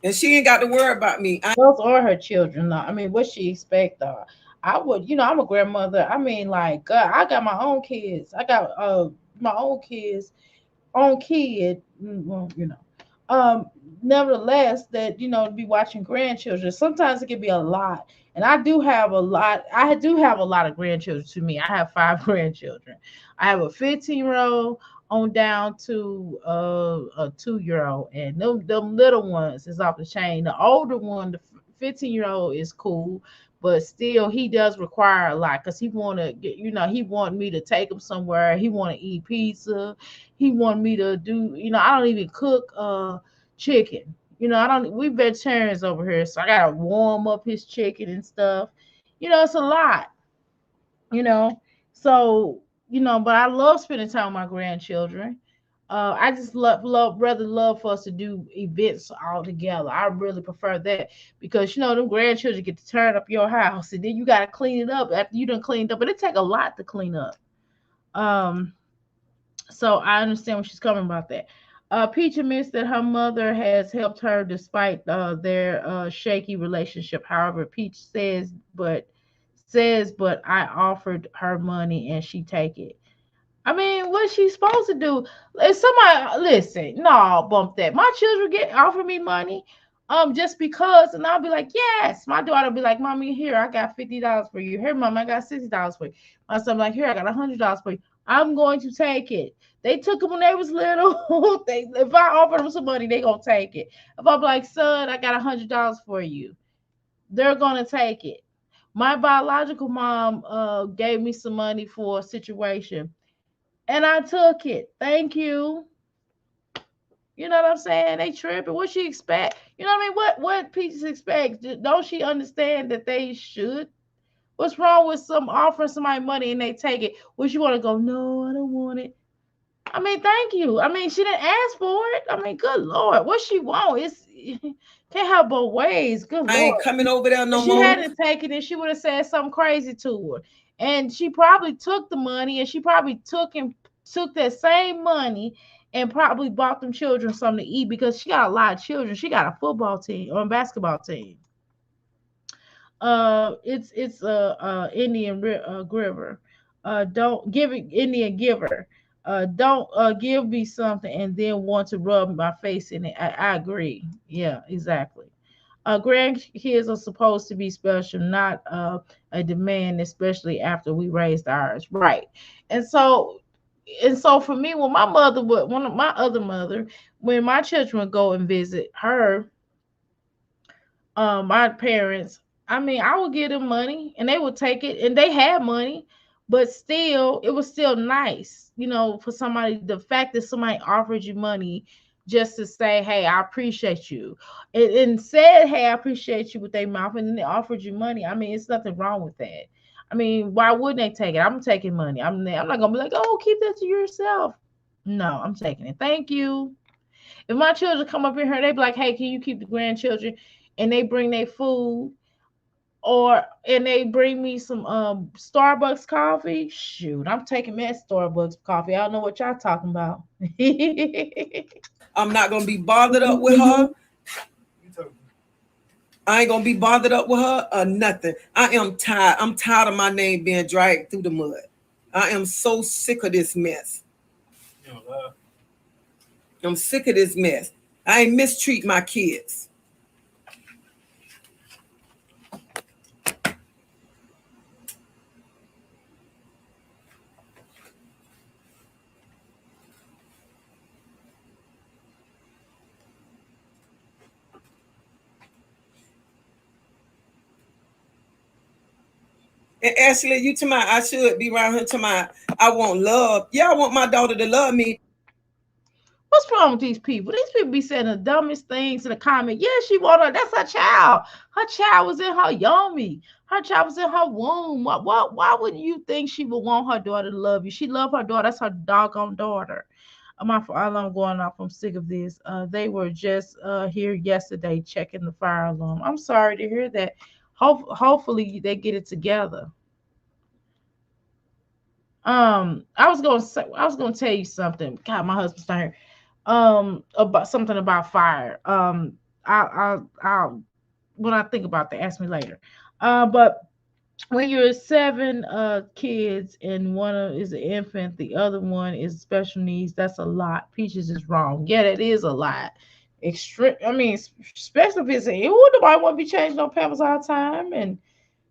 And she ain't got to worry about me. Those are her children. Though. I mean, what she expect? Though I would, I'm a grandmother. I mean, like, God, I got my own kids. I got my own kids, own kid. Well, um. Nevertheless, that to be watching grandchildren. Sometimes it can be a lot, and I do have a lot. I do have a lot of grandchildren. To me, I have five grandchildren. I have a 15-year-old on down to a 2-year old, and them little ones is off the chain. The older one, the 15-year-old, is cool, but still he does require a lot because he want to get, he want me to take him somewhere. He want to eat pizza. He want me to do, I don't even cook chicken. I don't. We vegetarians over here, so I gotta warm up his chicken and stuff. It's a lot. you know. So, but I love spending time with my grandchildren. I just rather love for us to do events all together. I really prefer that because them grandchildren get to turn up your house and then you gotta clean it up after you done cleaned up. But it take a lot to clean up. Um, so I understand where she's coming about that. Peach admits that her mother has helped her despite their shaky relationship. However, Peach but I offered her money and she take it. I mean, what's she supposed to do? If somebody listen, no, bump that. My children get offer me money, just because, and I'll be like, yes. My daughter will be like, Mommy, here I got $50 for you. Here, Mom, I got $60 for you. My son like, here I got $100 for you. I'm going to take it. They took it when they was little. If I offer them some money, they gonna take it. If I'm like, son, I got $100 for you, they're gonna take it. My biological mom gave me some money for a situation and I took it. Thank you. You know what I'm saying? They tripping. What she expect? You know what I mean? What Peaches expect? Don't she understand that they should? What's wrong with some offering somebody money and they take it? Would you want to go? No, I don't want it. I mean, thank you. I mean, she didn't ask for it. I mean, good Lord, what she want? It's can't have both ways. Good I ain't Lord. coming over there If no she more. hadn't taken it, she would have said something crazy to her. And she probably took the money and she probably took that same money and probably bought them children something to eat because she got a lot of children. She got a football team or a basketball team. It's Indian giver. Don't give it Indian giver. Don't give me something and then want to rub my face in it. I agree. Yeah, exactly. Grandkids are supposed to be special, not a demand, especially after we raised ours, right? And so, for me, when my mother would, one of my other mother, when my children would go and visit her, my parents, I mean, I would give them money and they would take it and they had money, but still, it was still nice, for somebody, the fact that somebody offered you money just to say, hey, I appreciate you. And said, hey, I appreciate you with their mouth, and then they offered you money. I mean, it's nothing wrong with that. I mean, why wouldn't they take it? I'm taking money. I'm not gonna be like, oh, keep that to yourself. No, I'm taking it. Thank you. If my children come up in here, they be like, hey, can you keep the grandchildren? And they bring their food and they bring me some Starbucks coffee. Shoot, I'm taking that Starbucks coffee. I don't know what y'all talking about. I'm not gonna be bothered up with her. I ain't gonna be bothered up with her or nothing. I am tired. I'm tired of my name being dragged through the mud. I am so sick of this mess. I'm sick of this mess. I ain't mistreat my kids. And Ashley, you to my, I should be around here to my, I want love. Yeah, I want my daughter to love me. What's wrong with these people? These people be saying the dumbest things in the comment. Yeah, she want her. That's her child. Her child was in her yummy. Her child was in her womb. Why wouldn't you think she would want her daughter to love you? She love her daughter. That's her doggone daughter. I'm going off. I'm sick of this. They were just here yesterday checking the fire alarm. I'm sorry to hear that. Hopefully they get it together. I was gonna tell you something. God, my husband's not here. About something about fire. I'll when I think about that, ask me later. But when you're seven kids and one is an infant, the other one is special needs, that's a lot. Peaches is wrong. Yeah, it is a lot. Extreme. I mean, especially if it's nobody want to be changing no pampers all the time and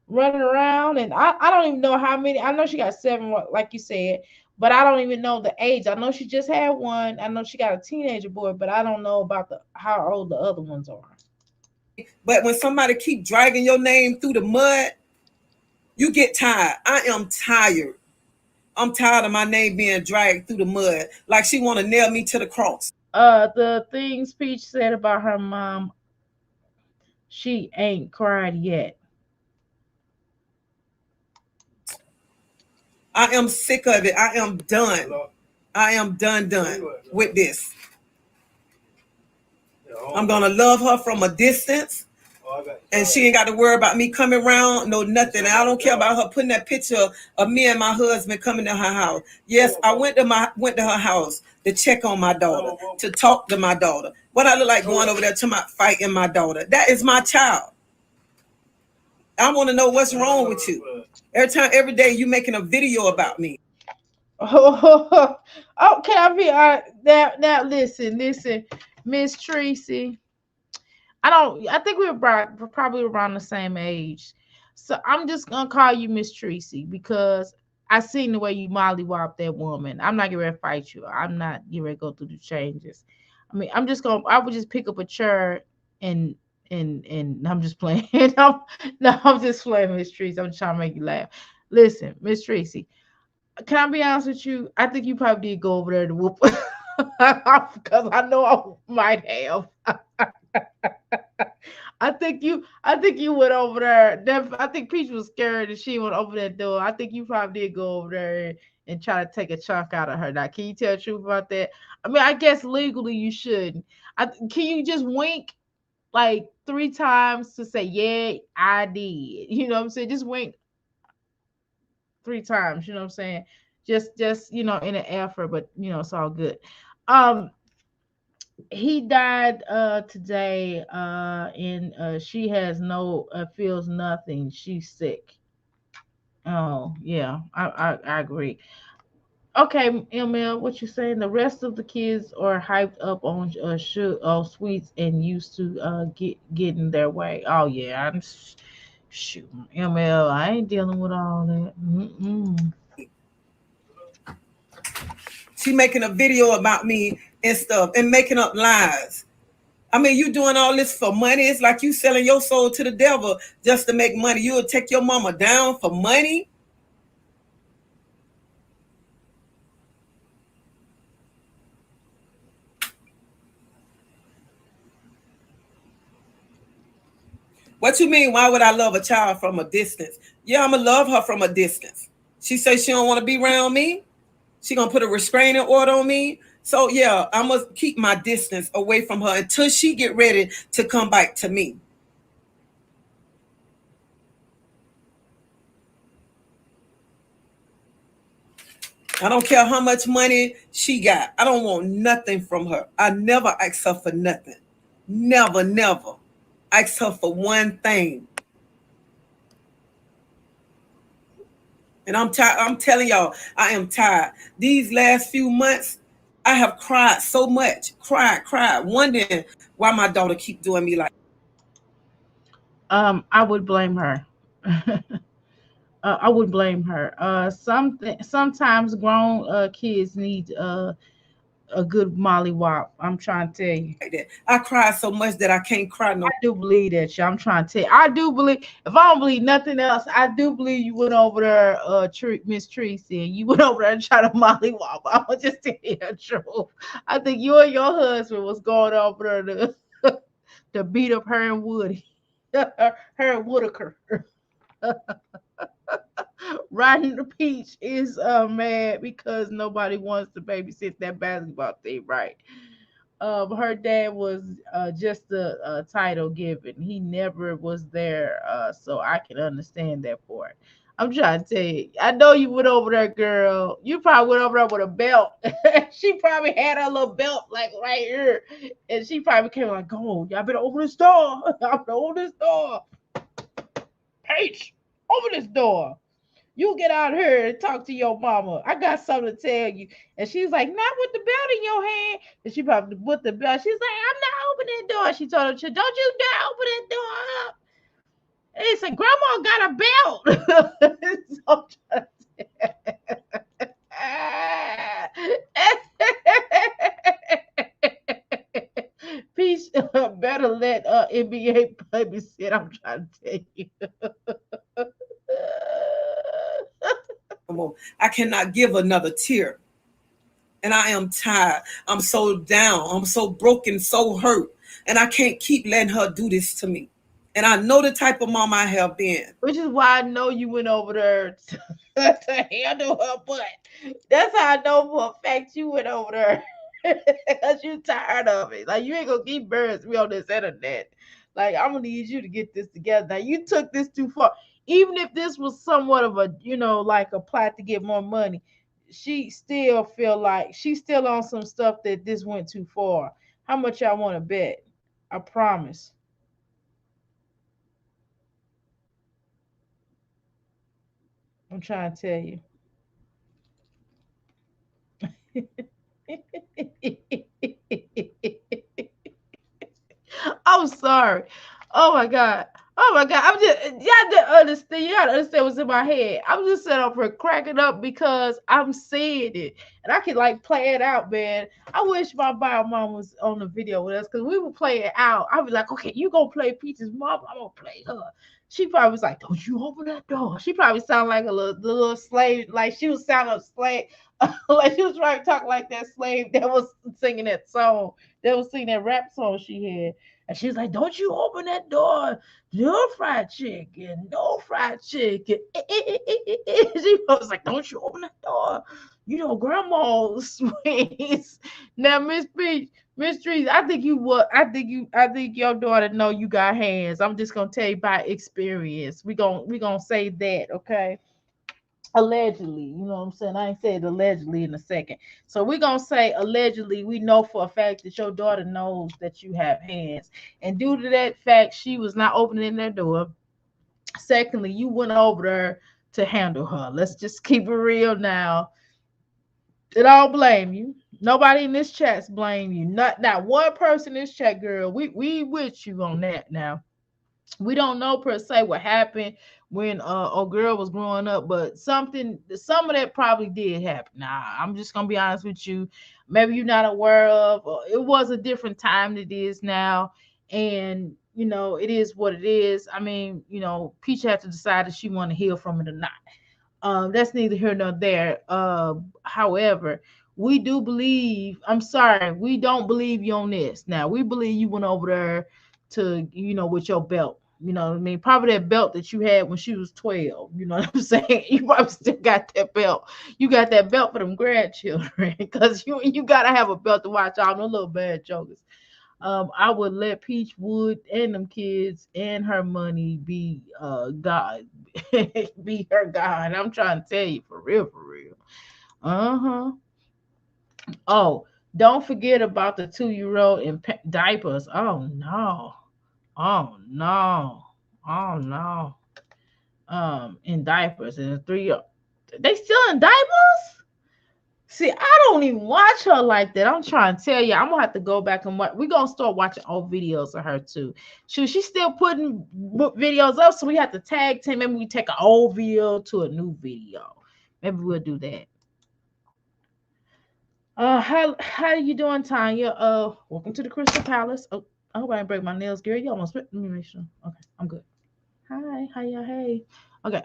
running around. And I don't even know how many. I know she got seven, like you said, but I don't even know the age. I know she just had one. I know she got a teenager boy, but I don't know about the how old the other ones are. But when somebody keep dragging your name through the mud, you get tired. I am tired. I'm tired of my name being dragged through the mud like she want to nail me to the cross. The things Peach said about her mom, she ain't cried yet. I am sick of it. I am done. I am done with this. I'm gonna love her from a distance, and she ain't got to worry about me coming around. No nothing. I don't care about her putting that picture of me and my husband coming to her house. Yes, I went to her house to check on my daughter, to talk to my daughter. What I look like going over there to my fighting my daughter? That is my child. I want to know what's wrong with you. Every day you making a video about me. Oh, can I be now? Listen, Miss Tracy. I don't. I think we're probably around the same age, so I'm just gonna call you Miss Tracy because I seen the way you mollywop that woman. I'm not getting ready to fight you. I'm not getting ready to go through the changes. I mean, I'm just gonna. I would just pick up a chair and and I'm just playing. I'm just playing, Miss Tracy. I'm just trying to make you laugh. Listen, Miss Tracy. Can I be honest with you? I think you probably did go over there to whoop because I know I might have. I think you went over there. I think Peach was scared and she went over that door. I think you probably did go over there and try to take a chunk out of her. Now, can you tell the truth about that? I mean, I guess legally you shouldn't. Can you just wink like three times to say, yeah, I did? You know what I'm saying? Just wink three times, you know what I'm saying? Just in an effort, but it's all good. Um he died today, and she has no feels nothing. She's sick. Oh yeah, I agree. Okay, ML, what you saying? The rest of the kids are hyped up on sweets and used to getting their way. Oh yeah, shoot, ML. I ain't dealing with all that. Mm-mm. She making a video about me and stuff and making up lies. I mean, you doing all this for money. It's like you selling your soul to the devil just to make money. You would take your mama down for money. What you mean? Why would I love a child from a distance? Yeah, I'ma love her from a distance. She say she don't want to be around me. She gonna put a restraining order on me. So yeah, I must keep my distance away from her until she get ready to come back to me. I don't care how much money she got. I don't want nothing from her. I never ask her for nothing. Never. Ask her for one thing. And I'm tired. I'm telling y'all, I am tired. These last few months, I have cried so much. Cried, wondering why my daughter keep doing me like. I would blame her. I would blame her. Sometimes grown kids need a good molly wop. I'm trying to tell you. That. I cried so much that I can't cry no. I do believe that, you. I'm trying to tell you. I do believe. If I don't believe nothing else, I do believe you went over there, Miss Tracy, and you went over there and tried to molly wop. I'm gonna just tell you the truth. I think you and your husband was going over there to beat up her and Woody, her and Whitaker. Riding the Peach is mad because nobody wants to babysit that basketball team, right? Her dad was just a title given. He never was there, so I can understand that part. I'm trying to tell you. I know you went over there, girl. You probably went over there with a belt. She probably had her little belt like right here. And she probably came like, oh, y'all better open this door. Y'all better open this door. Paige, open this door. You get out here and talk to your mama. I got something to tell you. And she's like, not with the belt in your hand. And she probably put the belt. She's like, I'm not opening the door. She told her, don't you dare open that door up. And he said, Grandma got a belt. So Peace, better let NBA babysit. I'm trying to tell you. I cannot give another tear. And I am tired. I'm so down. I'm so broken, so hurt. And I can't keep letting her do this to me. And I know the type of mom I have been. Which is why I know you went over there to handle her butt. That's how I know for a fact you went over there. Because you're tired of it. Like, you ain't gonna keep burying me on this internet. Like, I'm gonna need you to get this together. Now, you took this too far. Even if this was somewhat of a, like a plot to get more money, she still feel like she's still on some stuff that this went too far. How much y'all want to bet? I promise. I'm trying to tell you. I'm sorry. Oh my God. Oh my God. I'm just y'all didn't understand. You gotta understand what's in my head. I'm just sitting up here cracking up because I'm seeing it. And I can like play it out, man. I wish my bio mom was on the video with us because we would play it out. I'd be like, okay, you gonna play Peach's mom, I'm gonna play her. She probably was like, don't you open that door. She probably sounded like a little slave, like she was sounding a slave, like she was trying to talk like that slave that was singing that song, that was singing that rap song she had. And she's like, don't you open that door. No fried chicken. No fried chicken. She was like, don't you open that door. Grandma's sweets. Now, Miss Peach, Miss Trees, I think your daughter know you got hands. I'm just gonna tell you by experience. We gonna say that, okay? Allegedly, you know what I'm saying? I ain't said allegedly in a second. So we're gonna say allegedly, we know for a fact that your daughter knows that you have hands. And due to that fact, she was not opening their door. Secondly, you went over there to handle her. Let's just keep it real now. I don't blame you. Nobody in this chat's blame you. Not one person in this chat, girl. We with you on that now. We don't know per se what happened when a girl was growing up, but some of that probably did happen. Nah, I'm just gonna be honest with you. Maybe you're not aware of. It was a different time than it is now, and it is what it is. I mean, Peach had to decide if she want to heal from it or not. That's neither here nor there. However, we do believe. I'm sorry, we don't believe you on this. Now we believe you went over there to with your belt. You know what I mean? Probably that belt that you had when she was 12. You know what I'm saying? You probably still got that belt. You got that belt for them grandchildren because you gotta have a belt to watch all them little bad jokers. I would let Peach Wood and them kids and her money be God, be her God. I'm trying to tell you for real, for real. Uh-huh. Oh, don't forget about the 2-year-old in diapers. Oh no. Oh no. Oh no. In diapers and the 3-year. They still in diapers? See, I don't even watch her like that. I'm trying to tell you, I'm gonna have to go back and watch. We're gonna start watching old videos of her too. She's still putting videos up, so we have to tag team. Maybe we take an old video to a new video. Maybe we'll do that. How you doing, Tanya? Welcome to the Crystal Palace. Oh, I hope I didn't break my nails, Gary. You almost let me make sure. Okay, I'm good. Hi, hiya, hey. Okay,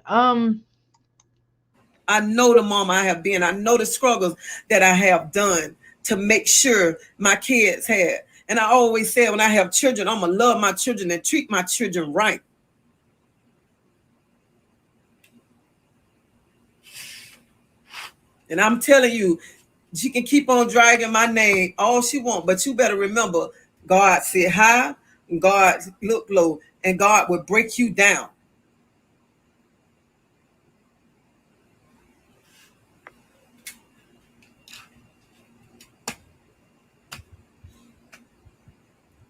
I know the mom I have been. I know the struggles that I have done to make sure my kids had. And I always say when I have children, I'm going to love my children and treat my children right. And I'm telling you, she can keep on dragging my name all she wants, but you better remember, God sit high, God look low, and God will break you down.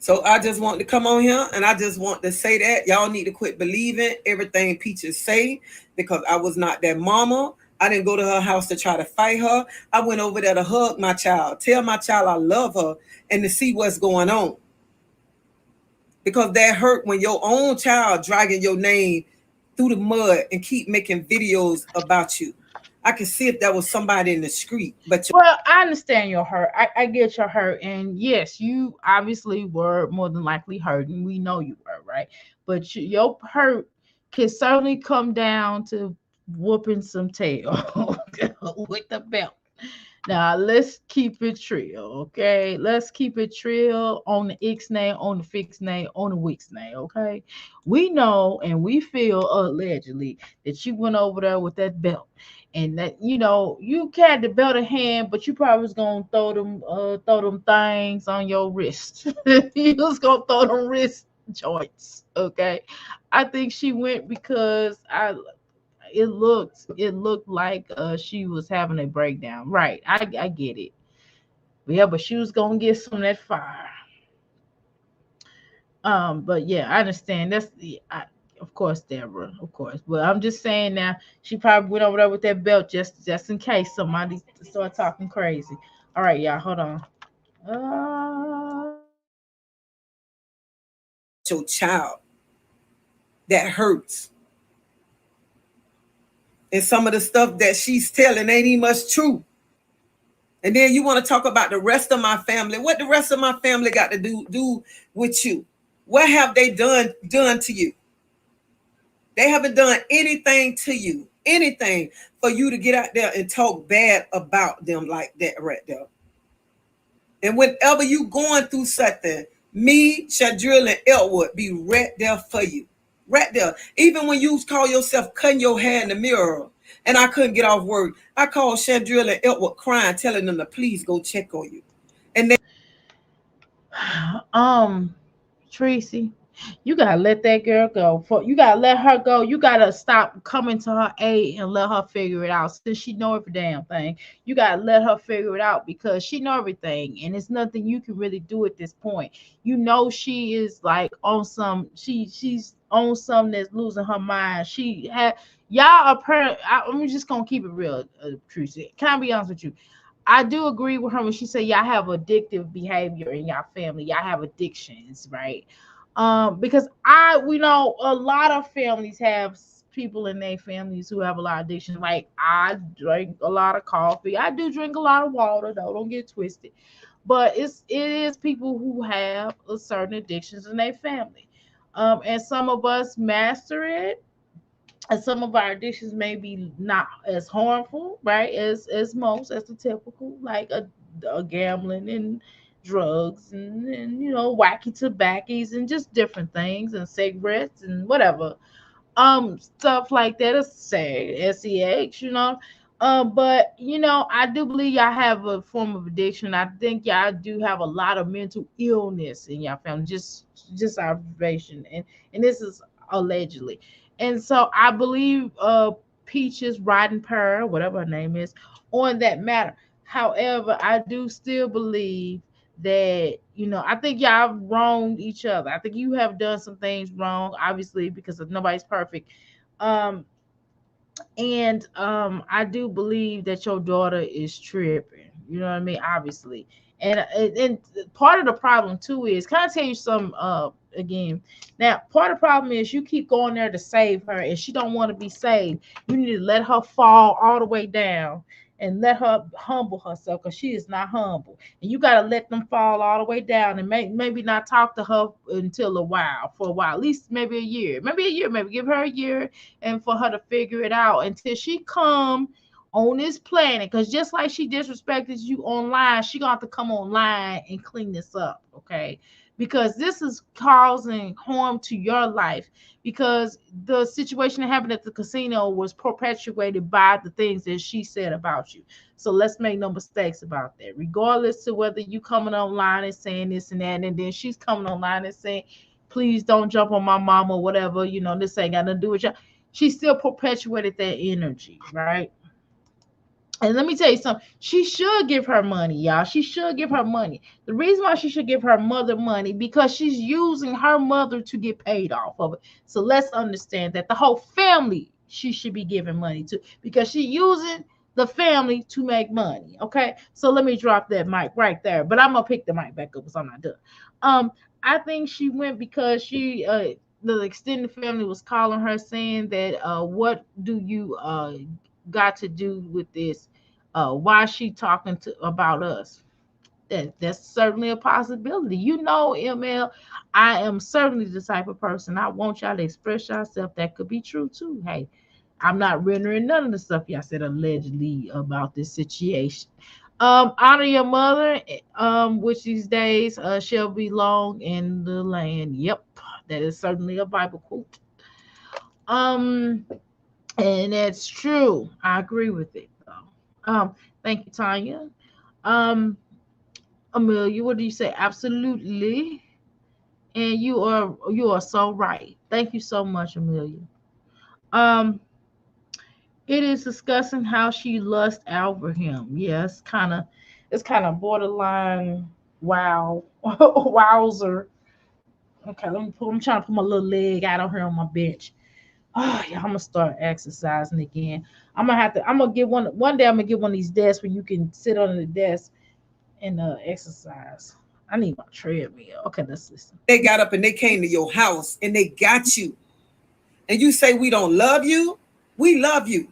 So I just want to come on here and I just want to say that y'all need to quit believing everything Peaches say, because I was not that mama. I didn't go to her house to try to fight her. I went over there to hug my child, tell my child I love her, and to see what's going on. Because that hurt when your own child dragging your name through the mud and keep making videos about you. I can see if that was somebody in the street, but Well, I understand your hurt. I get your hurt. And yes, you obviously were more than likely hurt. And we know you were, right? But your hurt can certainly come down to whooping some tail with the belt. Now let's keep it trill, okay? Let's keep it trill on the Ixnay, on the Fixnay, on the Wixnay, okay? We know and we feel allegedly that you went over there with that belt, and that you had the belt in hand, but you probably was gonna throw them things on your wrist. You was gonna throw them wrist joints, okay? I think she went because it looked like she was having a breakdown. Right. I get it. Yeah, but she was gonna get some of that fire. But yeah, I understand. Of course, Deborah, of course. But I'm just saying now, she probably went over there with that belt just in case somebody start talking crazy. All right, y'all, hold on. your child, that hurts. And some of the stuff that she's telling ain't even much true. And then you want to talk about the rest of my family. What the rest of my family got to do with you? What have they done to you? They haven't done anything to you, anything for you to get out there and talk bad about them like that right there. And whenever you going through something, me, Shadrill, and Elwood be right there for you. Right there. Even when you call yourself cutting your hair in the mirror and I couldn't get off work, I called Shadrill and Elwood crying, telling them to please go check on you. And they Tracy, you gotta let that girl go. You gotta let her go. You gotta stop coming to her aid and let her figure it out. Since she know every damn thing, you gotta let her figure it out because she know everything, and it's nothing you can really do at this point. She is like on some. She's on something that's losing her mind. She had y'all apparently. I'm just gonna keep it real, Tracy. Can I be honest with you? I do agree with her when she said y'all have addictive behavior in y'all family. Y'all have addictions, right? Because we know a lot of families have people in their families who have a lot of addictions. Like I drink a lot of coffee. I do drink a lot of water, though. Don't get twisted. But it is people who have a certain addictions in their family. And some of us master it, and some of our addictions may be not as harmful, right, as the typical, like a gambling and drugs and wacky tobaccos and just different things and cigarettes and whatever, stuff like that is sad, SEH. But I do believe y'all have a form of addiction. I think y'all do have a lot of mental illness in y'all family, just observation, and this is allegedly. And so I believe Peaches riding Pearl, whatever her name is, on that matter. However, I do still believe that I think y'all wronged each other. I think you have done some things wrong, obviously, because nobody's perfect. um and I do believe that your daughter is tripping. You know what I mean? Obviously. And part of the problem too is, can I tell you some again? Now, part of the problem is you keep going there to save her and she don't want to be saved. You need to let her fall all the way down and let her humble herself, because she is not humble. And you got to let them fall all the way down and maybe not talk to her until for a while, at least maybe a year, maybe give her a year, and for her to figure it out until she come on this planet. Because just like she disrespected you online, she gonna have to come online and clean this up, okay? Because this is causing harm to your life, because the situation that happened at the casino was perpetuated by the things that she said about you. So let's make no mistakes about that, regardless to whether you coming online and saying this and that, and then she's coming online and saying, please don't jump on my mom or whatever, this ain't got nothing to do with you. She still perpetuated that energy, right? And let me tell you something. She should give her money, y'all. She should give her money. The reason why she should give her mother money because she's using her mother to get paid off of it. So let's understand that the whole family she should be giving money to because she using the family to make money. Okay. So let me drop that mic right there. But I'm gonna pick the mic back up because I'm not done. Um, I think she went because the extended family was calling her saying that what do you got to do with this? Why is she talking to about us? That's certainly a possibility. You know, ML, I am certainly the type of person I want y'all to express yourself. That could be true too. Hey, I'm not rendering none of the stuff y'all said allegedly about this situation. Honor your mother, which these days shall be long in the land. Yep, that is certainly a Bible quote. Um, and that's true. I agree with it though. Thank you, Tanya. Um, Amelia, what do you say? Absolutely. And you are so right. Thank you so much, Amelia. Um, it is discussing how she lust over him. Yes, it's kind of borderline wow. Wowzer. Okay, I'm trying to put my little leg out on here on my bench. Oh yeah, I'm gonna start exercising again. I'm gonna get one day I'm gonna get one of these desks where you can sit on the desk and exercise. I need my treadmill. Okay, let's listen. They got up and they came to your house and they got you. And you say we don't love you. We love you.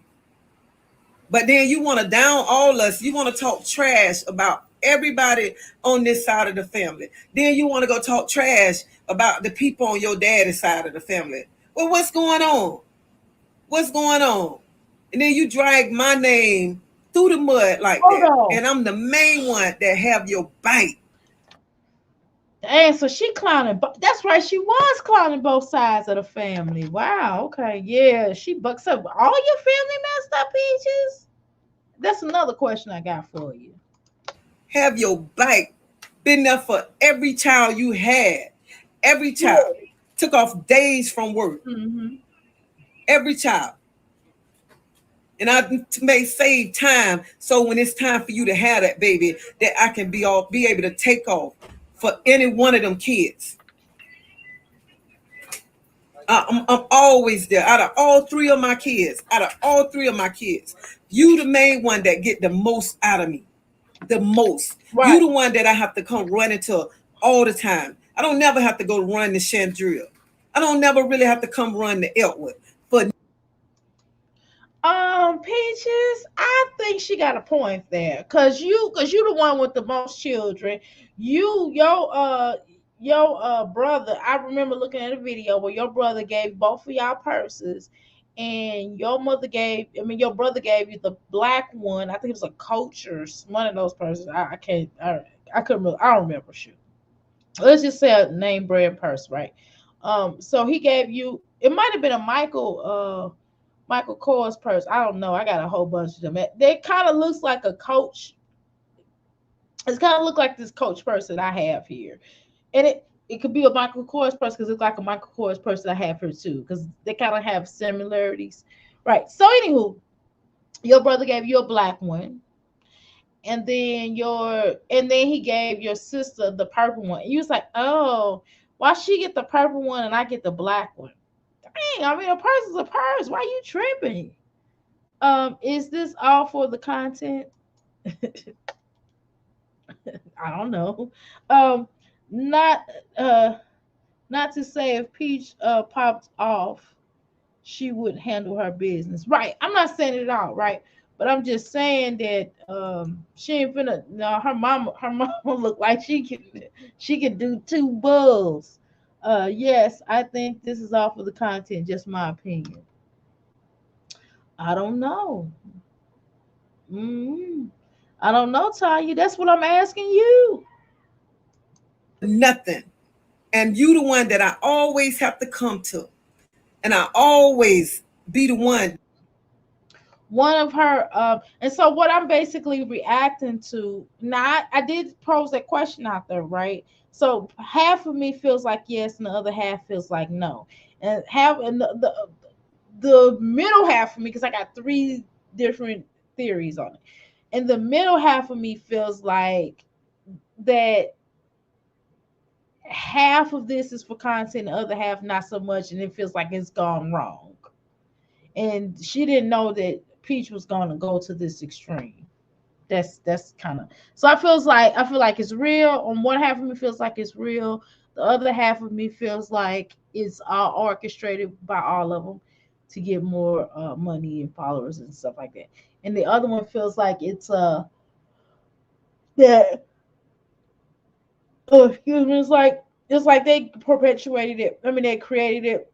But then you want to down all us. You want to talk trash about everybody on this side of the family. Then you want to go talk trash about the people on your daddy's side of the family. Well, what's going on? What's going on? And then you drag my name through the mud like Hold that. on. And I'm the main one that have your bite. And so she clowning. That's right. She was clowning both sides of the family. Wow. Okay. Yeah. She bucks up. All your family messed up, Peaches? That's another question I got for you. Have your bite. Been there for every child you had. Every child. Took off days from work. Mm-hmm. Every child. And I may save time so when it's time for you to have that baby, that I can be able to take off for any one of them kids. I'm always there. Out of all three of my kids, you the main one that get the most out of me. The most. Right. You the one that I have to come running to all the time. I don't never have to go run to Chandria. I don't never really have to come run to Eltwood. But Peaches, I think she got a point there. Cause you the one with the most children. Your brother, I remember looking at a video where your brother gave both of y'all purses and your brother gave you the black one. I think it was a Coach or one of those purses. I can't I couldn't really, I don't remember. Shoot, let's just say a name brand purse, right? So he gave you, it might have been a Michael Kors purse. I don't know. I got a whole bunch of them. They kind of looks like a Coach. It's kind of look like this Coach purse that I have here, and it could be a Michael Kors purse because it's like a Michael Kors purse that I have here too because they kind of have similarities, right? So anywho, your brother gave you a black one, and then he gave your sister the purple one. And you was like, oh, why she get the purple one and I get the black one? Dang, I mean, a purse is a purse. Why you tripping? Is this all for the content? I don't know. Not not to say if Peach popped off, she would handle her business. Right. I'm not saying it at all, right? But I'm just saying that she ain't finna no her mama look like she could do two bulls. Yes, I think this is all for the content, just my opinion. I don't know. Mm, I don't know, Tanya. That's what I'm asking you. Nothing. And you the one that I always have to come to. And I always be the one. One of her, and so what I'm basically reacting to, now I did pose that question out there, right? So half of me feels like yes, and the other half feels like no. And the middle half of me, because I got three different theories on it. And the middle half of me feels like that half of this is for content, the other half not so much, and it feels like it's gone wrong. And she didn't know that Peach was gonna go to this extreme. That's kind of, so I feel like it's real. On one half of me feels like it's real. The other half of me feels like it's all orchestrated by all of them to get more money and followers and stuff like that. And the other one feels like it's that excuse me, it's like they perpetuated it. I mean, they created it,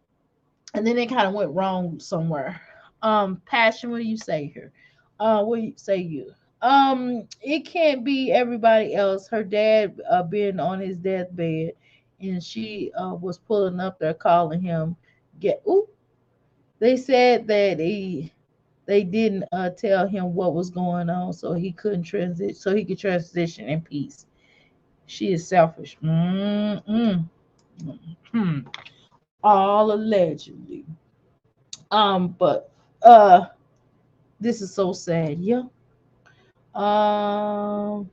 and then they kind of went wrong somewhere. Passion, what do you say here? What do you say you? It can't be everybody else. Her dad being on his deathbed, and she was pulling up there calling him. Get ooh. They said that they didn't tell him what was going on, so he couldn't transit, so he could transition in peace. She is selfish. Mm-mm. Hmm. All allegedly. But this is so sad. Yeah. Um,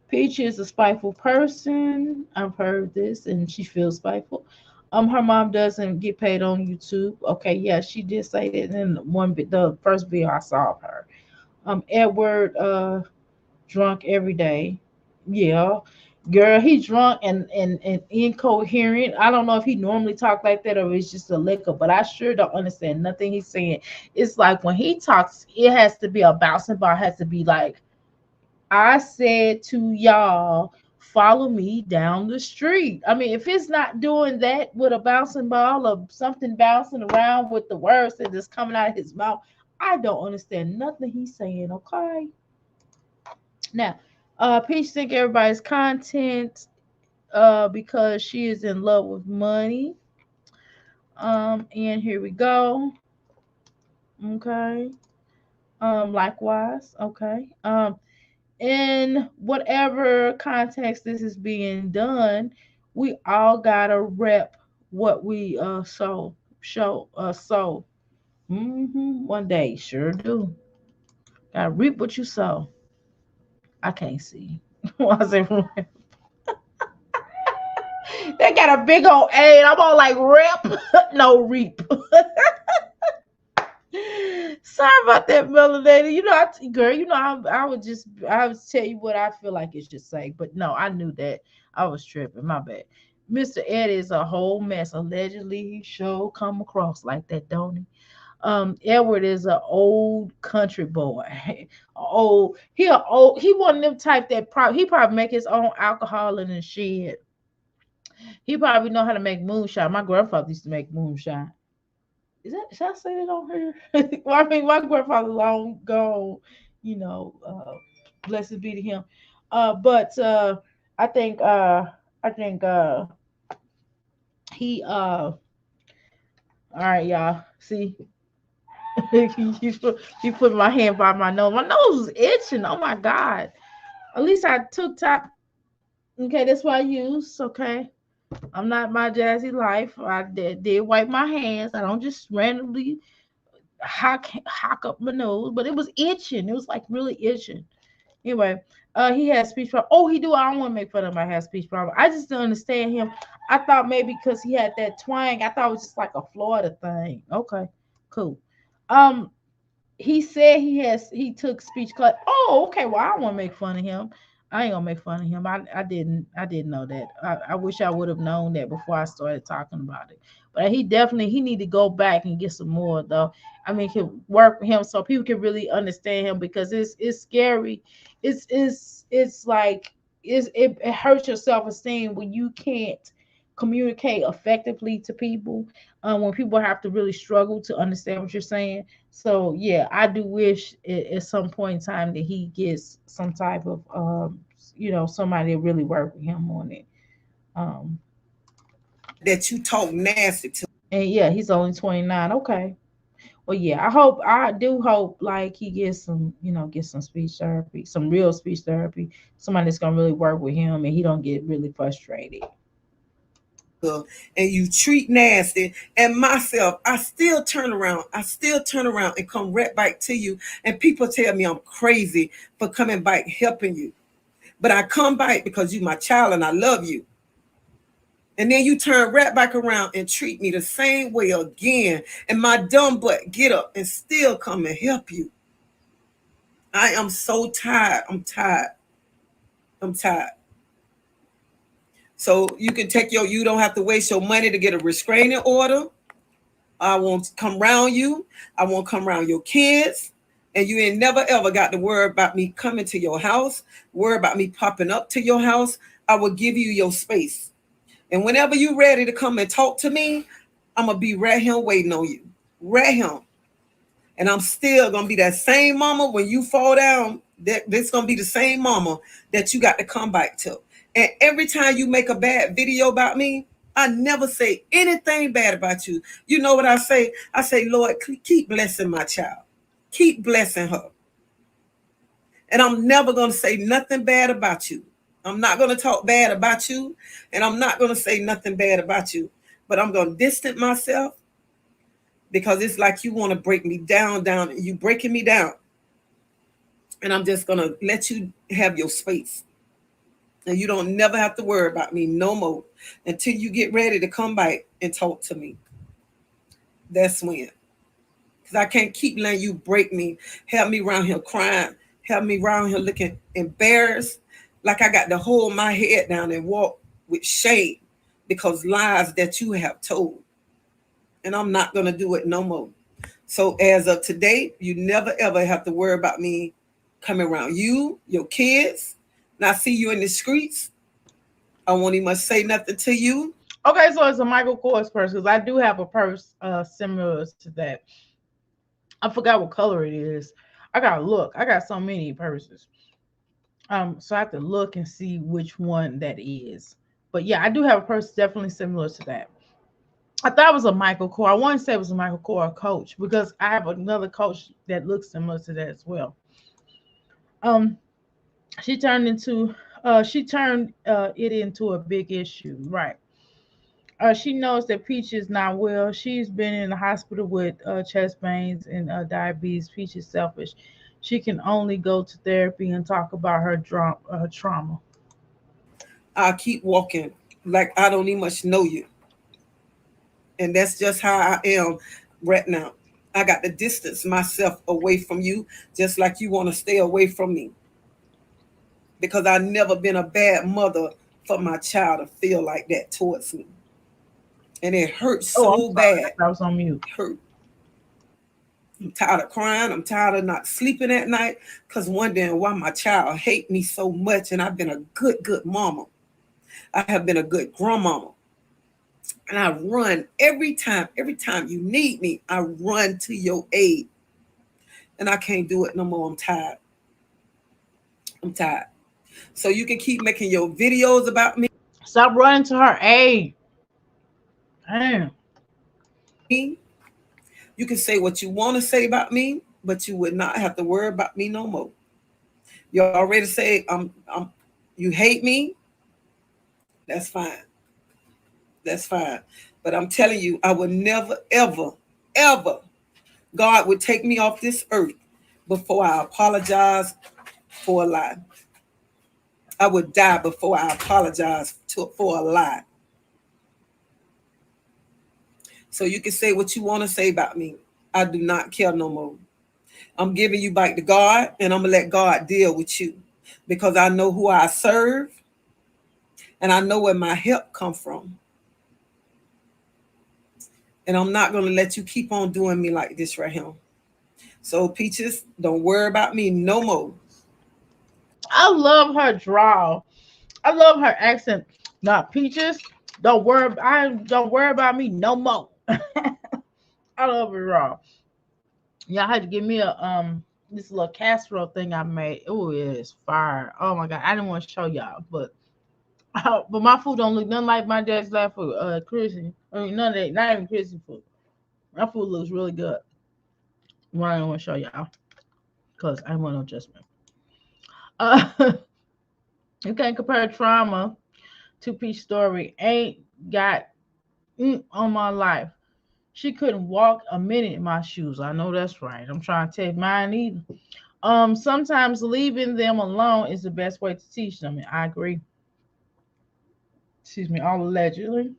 Peach is a spiteful person. I've heard this, and she feels spiteful. Her mom doesn't get paid on YouTube. Okay, yeah, she did say that in the first video I saw of her. Edward, drunk every day. Yeah, girl, he drunk and incoherent. I don't know if he normally talk like that or it's just a liquor, but I sure don't understand nothing he's saying. It's like when he talks, it has to be a bouncing ball. It has to be like, I said to y'all, follow me down the street. I mean, if it's not doing that with a bouncing ball or something bouncing around with the words that is coming out of his mouth, I don't understand nothing he's saying. Okay. Now, Peach think everybody's content because she is in love with money. And here we go. Okay. Likewise. Okay. In whatever context this is being done, we all gotta rep what we sow. One day, sure do. Gotta reap what you sow. I can't see. I say they got a big old A, and I'm all like rep, no reap. Sorry about that, Melanated. You know, girl, you know, I would tell you what I feel like it should say, but no, I knew that. I was tripping. My bad. Mr. Ed is a whole mess. Allegedly, he sure come across like that, don't he? Edward is an old country boy. He one of them type that he probably make his own alcohol in the shed. He probably know how to make moonshine. My grandfather used to make moonshine. Should I say that on here? Well, I mean, my grandfather long gone, you know, blessed be to him. But I think I think he all right, y'all. See, you put my hand by my nose. My nose is itching. Oh my god. At least I took time. Okay, that's what I use. Okay. I'm not my jazzy life. I did wipe my hands. I don't just randomly hock up my nose, but it was itching. It was like really itching. Anyway, he has speech problem. Oh, he do. I don't want to make fun of him. I have speech problem. I just don't understand him. I thought maybe because he had that twang. I thought it was just like a Florida thing. Okay, cool. Um, he said he took speech class. Oh, okay. Well, I don't want to make fun of him. I ain't gonna make fun of him. I didn't know that. I wish I would have known that before I started talking about it. But he need to go back and get some more though. I mean, can work with him so people can really understand him because it's scary. It's like it hurts your self esteem when you can't communicate effectively to people. When people have to really struggle to understand what you're saying. So yeah, I do wish at some point in time that he gets some type of somebody to really work with him on it. Um, that you talk nasty to. and yeah, he's only 29. Okay. Well, yeah, I do hope like he gets get some speech therapy, some real speech therapy, somebody that's gonna really work with him and he don't get really frustrated. and you treat nasty, and myself, I still turn around. I still turn around and come right back to you. And people tell me I'm crazy for coming back helping you. But I come back because you my child and I love you. And then you turn right back around and treat me the same way again. And my dumb butt get up and still come and help you. I am so tired. I'm tired. I'm tired. So you can take you don't have to waste your money to get a restraining order. I won't come around you. I won't come around your kids. And you ain't never ever got to worry about me coming to your house, worry about me popping up to your house. I will give you your space. And whenever you're ready to come and talk to me, I'm going to be right here waiting on you. Right here. And I'm still going to be that same mama when you fall down. This going to be the same mama that you got to come back to. And every time you make a bad video about me, I never say anything bad about you. You know what I say? I say, Lord, keep blessing my child. Keep blessing her. And I'm never going to say nothing bad about you. I'm not going to talk bad about you. And I'm not going to say nothing bad about you. But I'm going to distance myself because it's like you want to break me down. You breaking me down. And I'm just going to let you have your space. And you don't never have to worry about me no more until you get ready to come back and talk to me. That's when. Because I can't keep letting you break me, have me around here crying, have me around here looking embarrassed, like I got to hold my head down and walk with shame because lies that you have told. And I'm not going to do it no more. So as of today, you never ever have to worry about me coming around you, your kids. And I see you in the streets. I won't even say nothing to you. Okay, so it's a Michael Kors purse because I do have a purse similar to that. I forgot what color it is. I gotta look. I got so many purses. So I have to look and see which one that is. But yeah, I do have a purse definitely similar to that. I thought it was a Michael Kors. I want to say it was a Michael Kors Coach because I have another Coach that looks similar to that as well. Um, she turned it into a big issue, right? She knows that Peach is not well. She's been in the hospital with chest pains and diabetes. Peach is selfish. She can only go to therapy and talk about her trauma. I keep walking like I don't even much know you. And that's just how I am right now. I got to distance myself away from you, just like you want to stay away from me. Because I've never been a bad mother for my child to feel like that towards me. And it hurts so bad. I was on mute. It hurt. I'm tired of crying. I'm tired of not sleeping at night because wondering why my child hate me so much. And I've been a good mama. I have been a good grandmama. And I run every time you need me, I run to your aid. And I can't do it no more. I'm tired. I'm tired. So you can keep making your videos about me. Stop running to her aid. Damn. You can say what you want to say about me, but you would not have to worry about me no more. You already say you hate me. That's fine. That's fine. But I'm telling you, I would never, ever, ever, God would take me off this earth before I apologize for a lie. I would die before I apologize for a lie. So you can say what you want to say about me. I do not care no more. I'm giving you back to God, and I'm going to let God deal with you because I know who I serve, and I know where my help comes from. And I'm not going to let you keep on doing me like this right here. So, Peaches, don't worry about me no more. I love her drawl. I love her accent. Nah, Peaches, don't worry about me no more. I love her drawl. Y'all had to give me a this little casserole thing I made. Oh, it is fire. Oh my god. I didn't want to show y'all, but my food don't look nothing like my dad's last food. Christian. I mean none of that, not even Christian food. My food looks really good. Well, I don't want to show y'all. Because I want no judgment. You can't compare trauma to Peach story. Ain't got on my life. She couldn't walk a minute in my shoes. I know that's right. I'm trying to take mine either. Sometimes leaving them alone is the best way to teach them. And I agree. Excuse me, all allegedly.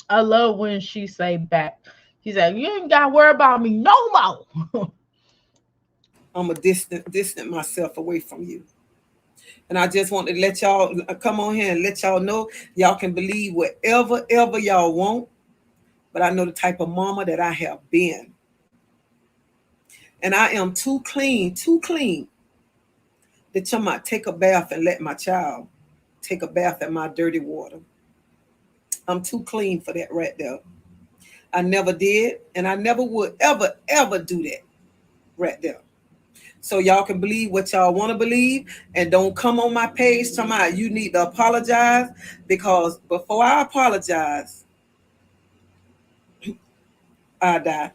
I love when she say back. She said, "You ain't gotta worry about me no more." I'm a distant myself away from you. And I just want to let y'all come on here and let y'all know y'all can believe whatever ever y'all want. But I know the type of mama that I have been. And I am too clean that you might take a bath and let my child take a bath in my dirty water. I'm too clean for that right there. I never did, and I never would ever do that right there. So y'all can believe what y'all want to believe, and don't come on my page talking about you need to apologize, because before I apologize, I die.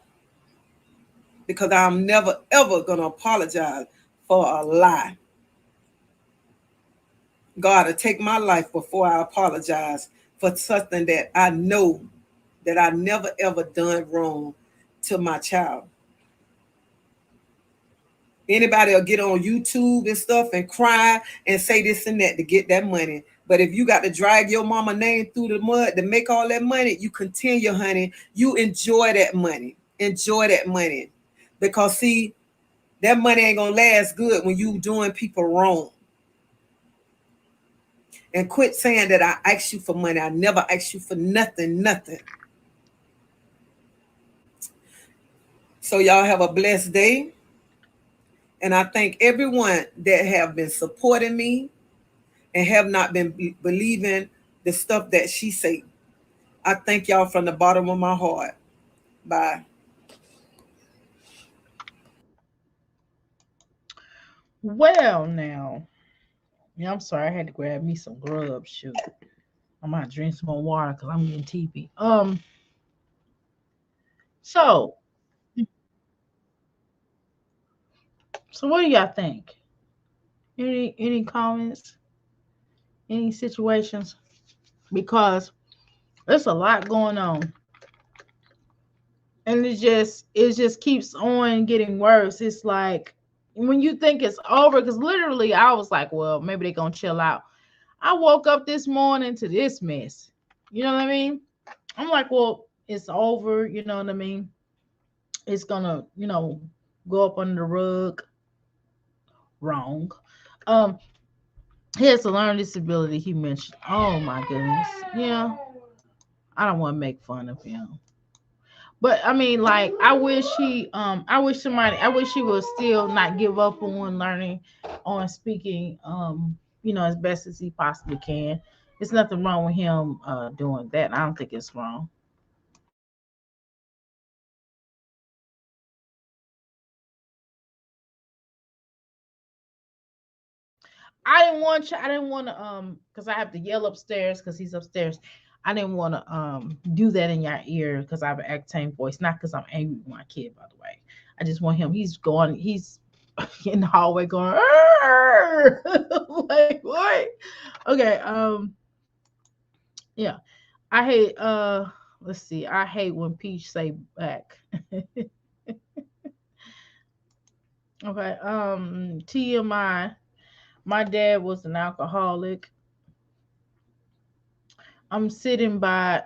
Because I'm never ever gonna apologize for a lie. God to take my life before I apologize for something that I know that I never ever done wrong to my child. Anybody will get on YouTube and stuff and cry and say this and that to get that money. But if you got to drag your mama name through the mud to make all that money, you continue, honey. You enjoy that money. Enjoy that money. Because see, that money ain't gonna last good when you doing people wrong. And quit saying that I asked you for money. I never asked you for nothing. So y'all have a blessed day. And I thank everyone that have been supporting me and have not been believing the stuff that she say. I thank y'all from the bottom of my heart. Bye. Well, now, yeah, I'm sorry. I had to grab me some grub. Shoot, I might drink some more water because I'm getting teepee. So, so what do y'all think? Any comments? Any situations? Because there's a lot going on, and it just keeps on getting worse. It's like when you think it's over, because literally I was like, well, maybe they're gonna chill out. I woke up this morning to this mess. You know what I mean? I'm like, well, it's over. You know what I mean? It's gonna, go up under the rug. Wrong. Um, he has a learning disability. He mentioned. Oh my goodness. Yeah, I don't want to make fun of him. But I mean, like, I wish he would still not give up on learning, on speaking, as best as he possibly can. There's nothing wrong with him doing that. I don't think it's wrong. I didn't want to, because I have to yell upstairs because he's upstairs. I didn't want to do that in your ear because I have an octane voice, not because I'm angry with my kid, by the way. I just want him. He's in the hallway going, "Arr!" Like what? Okay. Yeah. I hate. Let's see. I hate when Peach say back. Okay. TMI. My dad was an alcoholic. I'm sitting by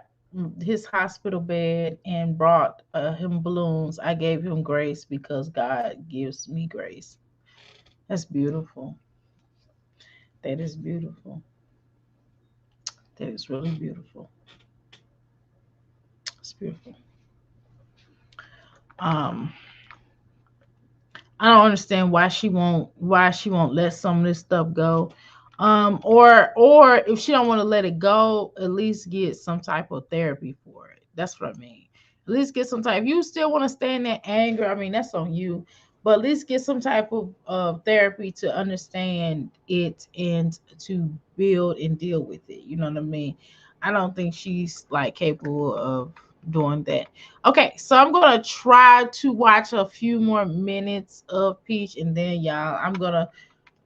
his hospital bed and brought him balloons. I gave him grace because God gives me grace. That's beautiful. That is beautiful. That is really beautiful. It's beautiful. Um, I don't understand why she won't let some of this stuff go. Or if she don't want to let it go, at least get some type of therapy for it. That's what I mean. At least get some type. If you still want to stay in that anger, I mean that's on you. But at least get some type of therapy to understand it and to build and deal with it. You know what I mean? I don't think she's like capable of doing that. Okay, so I'm gonna try to watch a few more minutes of Peach, and then y'all,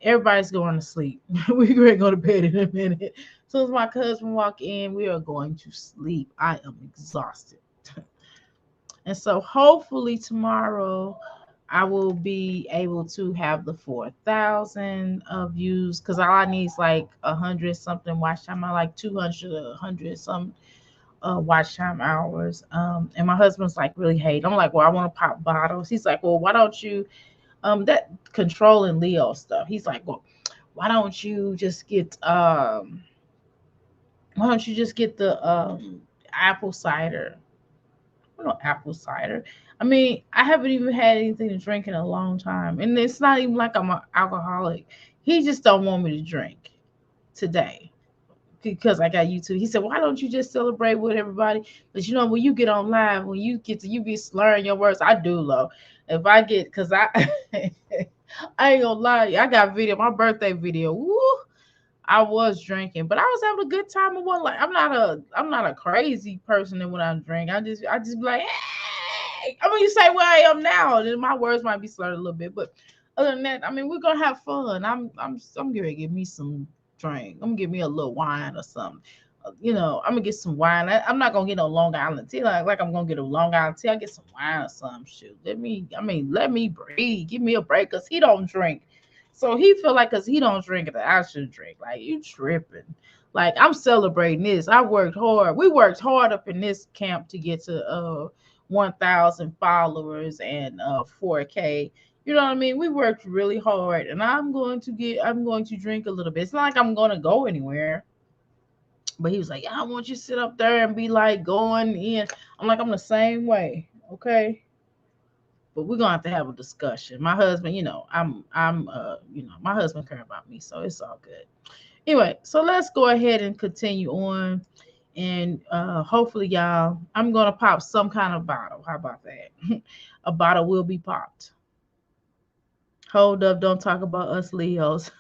everybody's going to sleep. We're gonna go to bed in a minute. soon as my husband walk in, we are going to sleep. I am exhausted. And so hopefully tomorrow I will be able to have the 4,000 views because all I need is like 100 something watch time. I like 200 or 100 some watch time hours. And my husband's like really hate. I'm like, well, I want to pop bottles. He's like, well, why don't you that controlling Leo stuff? He's like, well, why don't you just get why don't you just get the apple cider? No apple cider. I mean, I haven't even had anything to drink in a long time, and it's not even like I'm an alcoholic. He just don't want me to drink today because I got YouTube. He said, "Why don't you just celebrate with everybody?" But you know, when you get on live, when you get to you be slurring your words. I do, low. If I get, cause I, I ain't gonna lie, I got video, my birthday video. Woo, I was drinking, but I was having a good time. Of one, like I'm not a crazy person. And when I drink, I just be like, hey. I mean, you say where I am now, then my words might be slurred a little bit, but other than that, I mean, we're gonna have fun. I'm gonna give me some drink. I'm gonna give me a little wine or something. I'm gonna get some wine. I'm not gonna get no Long Island tea like I'm gonna get a Long Island tea. I get some wine or some shit. Let me breathe. Give me a break, cause he don't drink. So he feel like cause he don't drink that I should drink. Like you tripping. Like I'm celebrating this. I worked hard. We worked hard up in this camp to get to 1,000 followers and 4K. You know what I mean? We worked really hard, and I'm going to drink a little bit. It's not like I'm gonna go anywhere. But he was like, yeah, I want you to sit up there and be like going in. I'm like, I'm the same way, okay? But we're gonna have to have a discussion. My husband, my husband care about me, so it's all good. Anyway, so let's go ahead and continue on. And hopefully, y'all, I'm gonna pop some kind of bottle. How about that? A bottle will be popped. Hold up, don't talk about us Leos.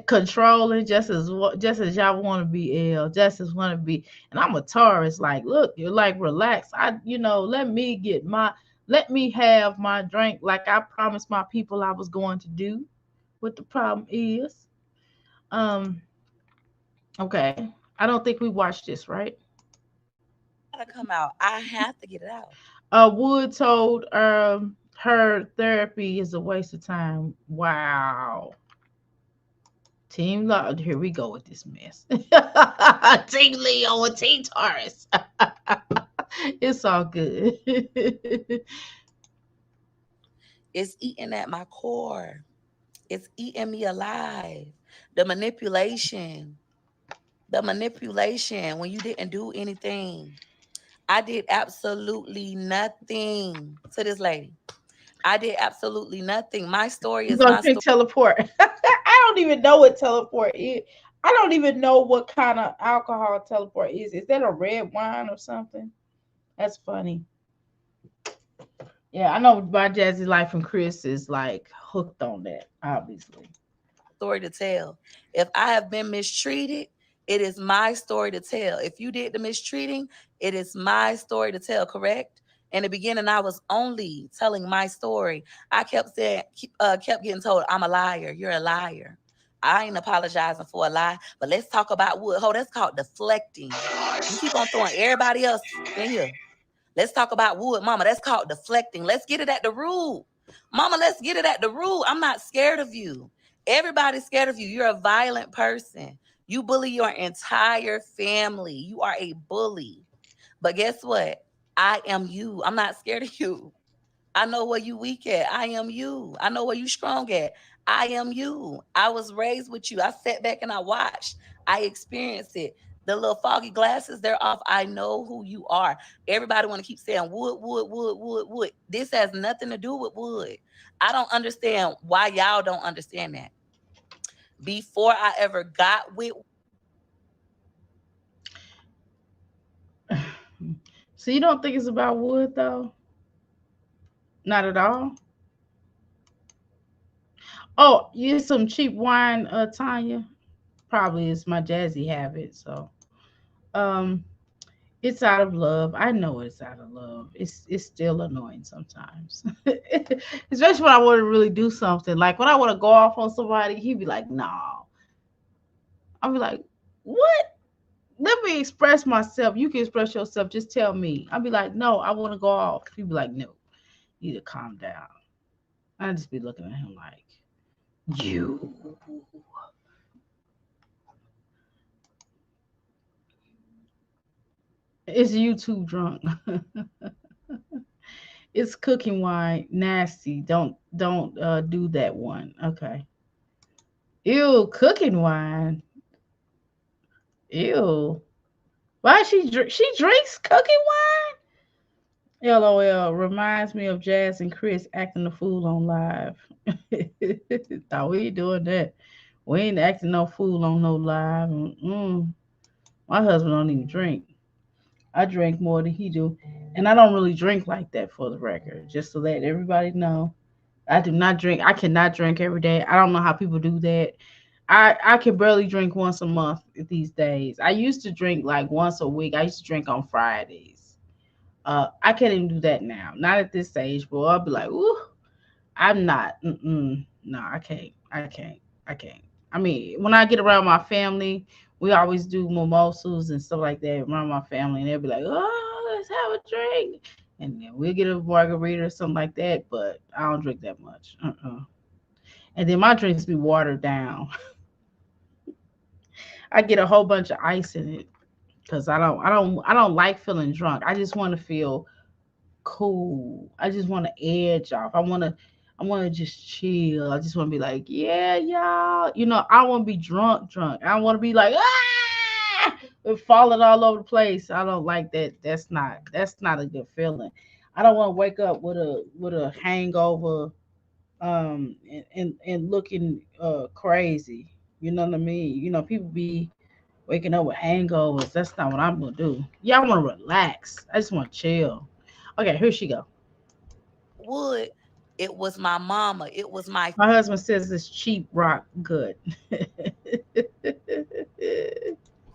Controlling just as y'all want to be just as want to be. And I'm a Taurus, like, look, you're like relax. Let me have my drink like I promised my people I was going to do. What the problem is. Okay. I don't think we watched this, right? Gotta come out. I have to get it out. Wood told her therapy is a waste of time. Wow. Team Leo, here we go with this mess. Team Leo and Team Taurus. It's all good. It's eating at my core. It's eating me alive. The manipulation. When you didn't do anything. I did absolutely nothing to this lady. I did absolutely nothing. My story You're is gonna my drink story. teleport. I don't even know what teleport is. I don't even know what kind of alcohol teleport is. Is that a red wine or something? That's funny. Yeah, I know my Jazzy Life and Chris is like hooked on that, obviously. Story to tell. If I have been mistreated, it is my story to tell. If you did the mistreating, it is my story to tell, correct? In the beginning, I was only telling my story. I kept saying, kept getting told, I'm a liar. You're a liar. I ain't apologizing for a lie, but let's talk about what. Oh, that's called deflecting. You keep on throwing everybody else in here. Let's talk about wood, mama. That's called deflecting. Let's get it at the root. Mama, let's get it at the root. I'm not scared of you. Everybody's scared of you. You're a violent person. You bully your entire family. You are a bully. But guess what? I am you. I'm not scared of you. I know where you weak at. I am you. I know where you strong at. I am you. I was raised with you. I sat back and I watched. I experienced it. The little foggy glasses, they're off. I know who you are. Everybody want to keep saying wood, wood, wood, wood, wood. This has nothing to do with wood. I don't understand why y'all don't understand that. Before I ever got with. So you don't think it's about wood though? Not at all. Oh, you some cheap wine, Tanya. Probably is my Jazzy habit. So, um, it's out of love. I know it's out of love. It's still annoying sometimes, especially when I want to really do something. Like when I want to go off on somebody, he'd be like, "No, I'll be like, what? Let me express myself. You can express yourself. Just tell me. I'll be like, no, I want to go off. He'd be like, no, you need to calm down. I just be looking at him like, you. It's YouTube drunk. It's cooking wine. Nasty. Don't do that one. Okay. Ew, cooking wine. Ew. Why she drink? She drinks cooking wine. LOL reminds me of Jazz and Chris acting the fool on live. Thought we ain't doing that. We ain't acting no fool on no live. Mm-mm. My husband don't even drink. I drink more than he do, and I don't really drink like that for the record. Just to let everybody know, I do not drink. I cannot drink every day. I don't know how people do that. I can barely drink once a month these days. I used to drink like once a week. I used to drink on Fridays. I can't even do that now. Not at this age, but I'll be like, ooh, I'm not. No, I can't. I can't. I can't. I mean, when I get around my family, we always do mimosas and stuff like that around my family, and they'll be like, "Oh, let's have a drink," and then we'll get a margarita or something like that. But I don't drink that much. And then my drinks be watered down. I get a whole bunch of ice in it because I don't like feeling drunk. I just want to feel cool. I just want to edge off. I want to just chill. I just want to be like, yeah, y'all. I want to be drunk. I want to be like, falling all over the place. I don't like that. That's not a good feeling. I don't want to wake up with a hangover, and looking crazy. You know what I mean? People be waking up with hangovers. That's not what I'm gonna do. Yeah, I want to relax. I just want to chill. Okay, here she go. Wood. It was my mama. It was my My husband says it's cheap rock good.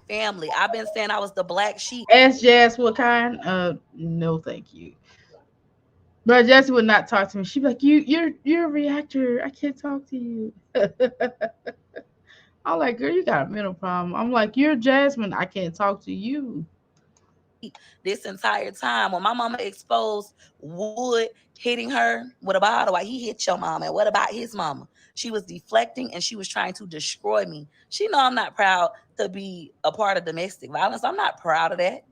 family. I've been saying I was the black sheep. Ask Jazz what kind. No, thank you. But Jazz would not talk to me. She'd be like, you're a reactor. I can't talk to you. I'm like, girl, you got a mental problem. I'm like, you're Jasmine. I can't talk to you. This entire time when my mama exposed Wood hitting her with a bottle. Why he hit your mama? And what about his mama? She was deflecting and she was trying to destroy me. She know I'm not proud to be a part of domestic violence. I'm not proud of that.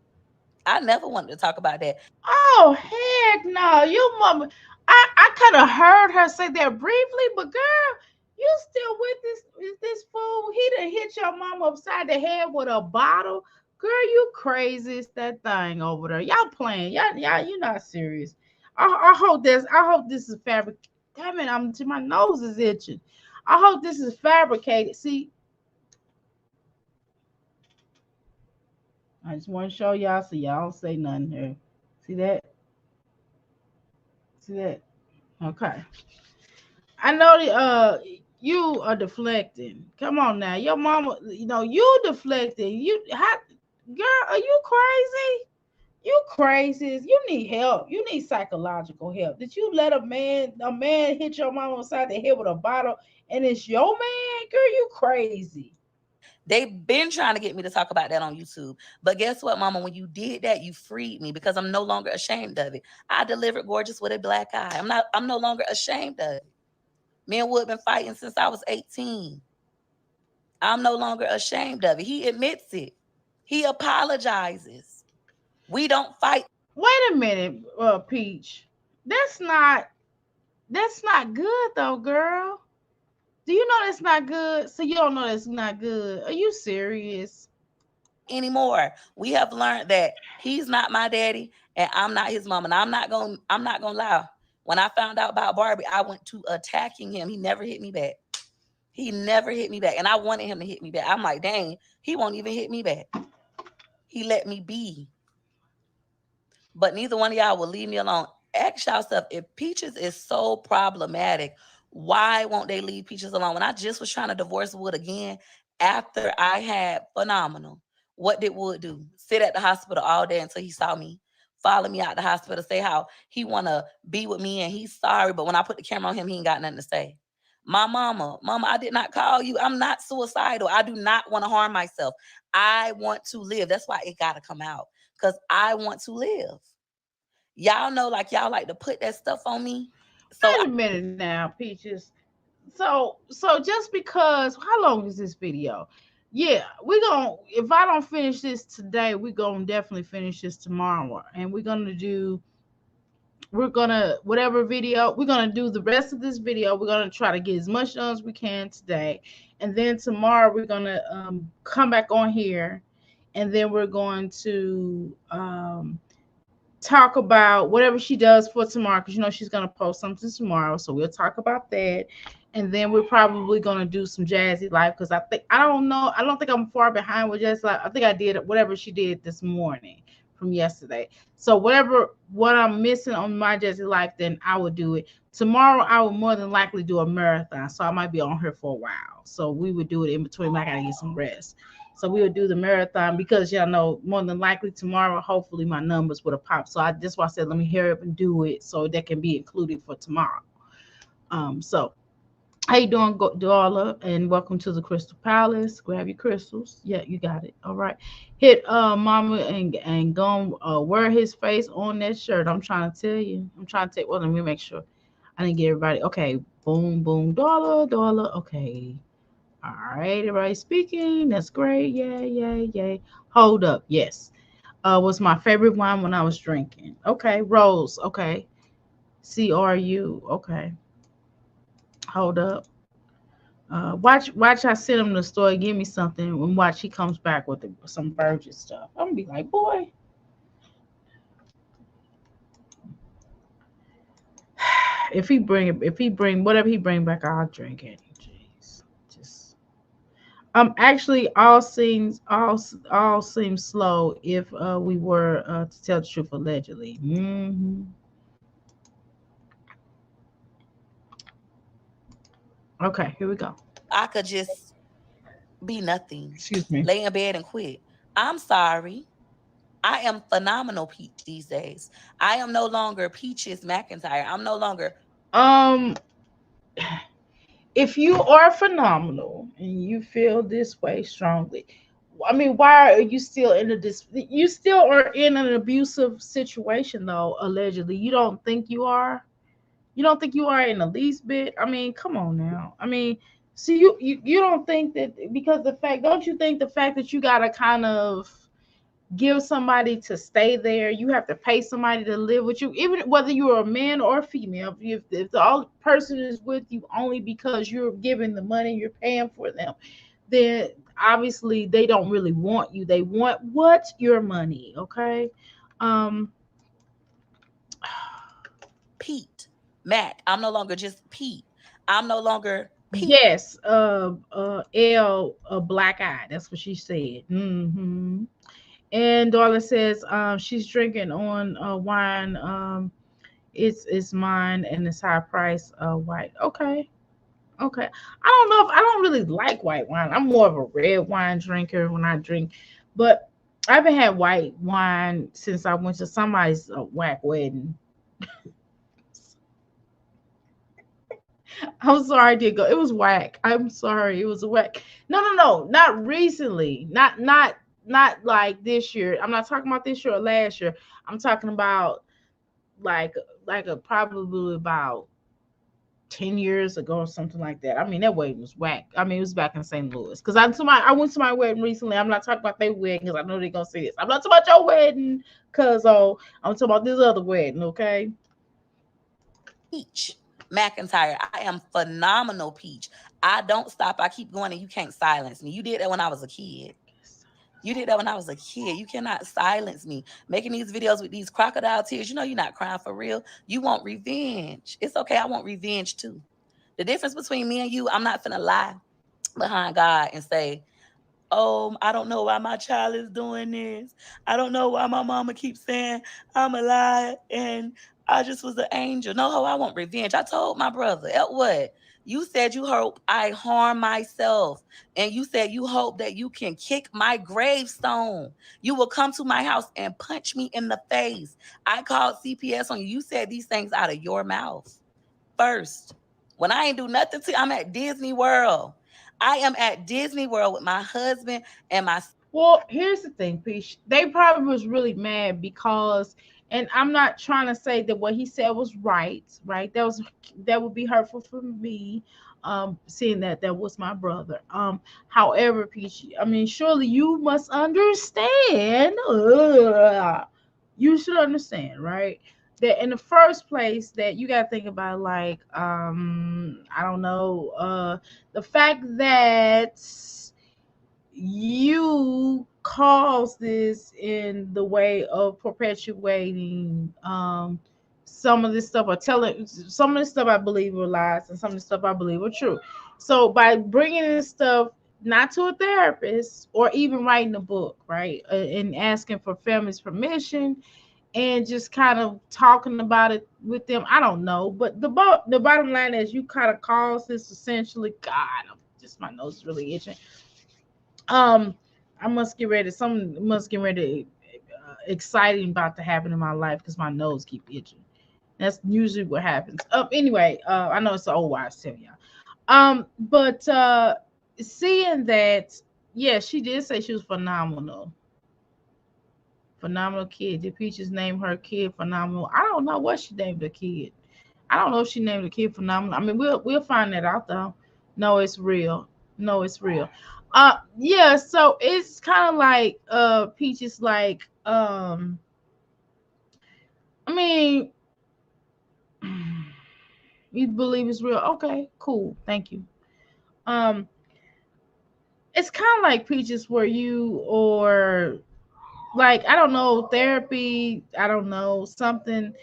I never wanted to talk about that. Oh heck no, your mama. I kind of heard her say that briefly, but girl, you still with this fool? He done hit your mama upside the head with a bottle. Girl, you crazy. It's that thing over there. Y'all playing. Y'all, you not serious. I hope this is fabric. Damn it, my nose is itching. I hope this is fabricated. See, I just want to show y'all so y'all don't say nothing here. See that? See that? Okay. I know you are deflecting. Come on now. Your mama, you deflecting. Girl, are you crazy? You crazy. You need help. You need psychological help. Did you let a man hit your mama upside the head with a bottle and it's your man? Girl, you crazy. They've been trying to get me to talk about that on YouTube. But guess what, mama? When you did that, you freed me because I'm no longer ashamed of it. I delivered gorgeous with a black eye. I'm no longer ashamed of it. Me and Wood been fighting since I was 18. I'm no longer ashamed of it. He admits it. He apologizes. We don't fight. Wait a minute, Peach. That's not good though, girl. Do you know that's not good? So you don't know that's not good. Are you serious? Anymore. We have learned that he's not my daddy and I'm not his mom. And I'm not gonna lie. When I found out about Barbie, I went to attacking him. He never hit me back. He never hit me back. And I wanted him to hit me back. I'm like, dang, he won't even hit me back. He let me be. But neither one of y'all will leave me alone. Ask yourself, if Peaches is so problematic, why won't they leave Peaches alone? When I just was trying to divorce Wood again after I had Phenomenal, what did Wood do? Sit at the hospital all day until he saw me, follow me out the hospital, say how he want to be with me and he's sorry. But when I put the camera on him, he ain't got nothing to say. My mama, I did not call you. I'm not suicidal. I do not want to harm myself. I want to live. That's why it got to come out, because I want to live. Y'all know, like, y'all like to put that stuff on me. So Wait a minute now, Peaches. So just because, how long is this video? Yeah, we gonna, if I don't finish this today, we gonna definitely finish this tomorrow, and we're gonna, whatever video we're gonna do, the rest of this video we're gonna try to get as much done as we can today, and then tomorrow we're gonna come back on here, and then we're going to talk about whatever she does for tomorrow, because she's going to post something tomorrow, so we'll talk about that. And then we're probably going to do some Jazzy Life, because I don't think I'm far behind with Jazzy Life. I think I did whatever she did this morning from yesterday. So what I'm missing on my Jazzy Life, then I will do it tomorrow. I will more than likely do a marathon, so I might be on here for a while, so we would do it in between. I gotta get some rest. So we would do the marathon, because y'all know more than likely tomorrow, hopefully my numbers would have popped. So that's why I said let me hurry up and do it, so that can be included for tomorrow. So how you doing, Darla? And welcome to the Crystal Palace. Grab your crystals. Yeah, you got it. All right. Hit mama and go wear his face on that shirt. I'm trying to tell you. I'm trying to take, well, let me make sure I didn't get everybody. Okay. Boom, boom, Darla. Okay. All right, everybody speaking. That's great. Yay. Hold up. Yes. Was my favorite wine when I was drinking. Okay. Rose. Okay. CRU. Okay. Hold up. Watch. I send him to the store, give me something, and watch he comes back with some virgin stuff. I'm gonna be like, boy. If he bring whatever he bring back, I'll drink it. Jeez. Just actually, all seems slow if we were to tell the truth, allegedly. Okay, here we go. I could just be nothing, Excuse me. lay in bed and quit. I'm sorry. I am phenomenal Peach these days. I am no longer Peaches McIntyre. I'm no longer. Um, if you are phenomenal and you feel this way strongly, I mean, why are you still in you still are in an abusive situation, though, allegedly? You don't think you are? You don't think you are in the least bit? I mean, come on now. I mean, so you don't think that, because don't you think the fact that you gotta kind of give somebody to stay there, you have to pay somebody to live with you, even whether you're a man or a female, if the all person is with you only because you're giving the money, you're paying for them, then obviously they don't really want you. They want what? Your money. Okay. um Pete Mac. I'm no longer just Pete. I'm no longer Pete. yes. L, black eye, that's what she said. And Darla says she's drinking on wine. It's mine, and it's high price white. Okay. I don't know, if I don't really like white wine. I'm more of a red wine drinker when I drink, but I haven't had white wine since I went to somebody's whack wedding. I'm sorry, I did go. It was whack. I'm sorry, it was a whack. No, not recently. Not like this year. I'm not talking about this year or last year. I'm talking about like a probably about 10 years ago or something like that. I mean, that wedding was whack. I mean, it was back in St. Louis. Because I went to my wedding recently. I'm not talking about their wedding because I know they're gonna see this. I'm not talking about your wedding, cause I'm talking about this other wedding, okay? Peach McIntyre. I am phenomenal Peach. I don't stop. I keep going, and you can't silence me. You did that when I was a kid. You cannot silence me. Making these videos with these crocodile tears. You know you're not crying for real. You want revenge. It's okay. I want revenge too. The difference between me and you, I'm not finna lie behind God and say, oh, I don't know why my child is doing this. I don't know why my mama keeps saying I'm a liar and I just was an angel. No, I want revenge. I told my brother, what? You said you hope I harm myself. And you said you hope that you can kick my gravestone. You will come to my house and punch me in the face. I called CPS on you. You said these things out of your mouth first. When I ain't do nothing to, I'm at Disney World. I am at Disney World with my husband and my. Well, here's the thing, Peach. They probably was really mad because, and I'm not trying to say that what he said was right, right? That would be hurtful for me, seeing that that was my brother. However, Peach, I mean, surely you must understand. You should understand, right? That in the first place, that you gotta think about, like, I don't know, the fact that you cause this in the way of perpetuating some of this stuff, or telling some of this stuff I believe are lies and some of the stuff I believe are true. So by bringing this stuff not to a therapist or even writing a book, right, and asking for family's permission and just kind of talking about it with them, I don't know, but the bottom line is you kind of cause this essentially. God, just my nose is really itching. um, I must get ready. Something must get ready. Exciting about to happen in my life because my nose keep itching. That's usually what happens. Anyway, I know it's an old wives' tale, y'all. But seeing that, yeah, she did say she was phenomenal. Phenomenal kid. Did Peaches name her kid phenomenal? I don't know what she named the kid. I don't know if she named the kid phenomenal. I mean, we'll find that out though. No, it's real. No, it's real. Yeah, so it's kind of like Peaches like I mean, you believe it's real. Okay, cool. Thank you. Um it's kind of like Peaches where you or like I don't know therapy, I don't know something.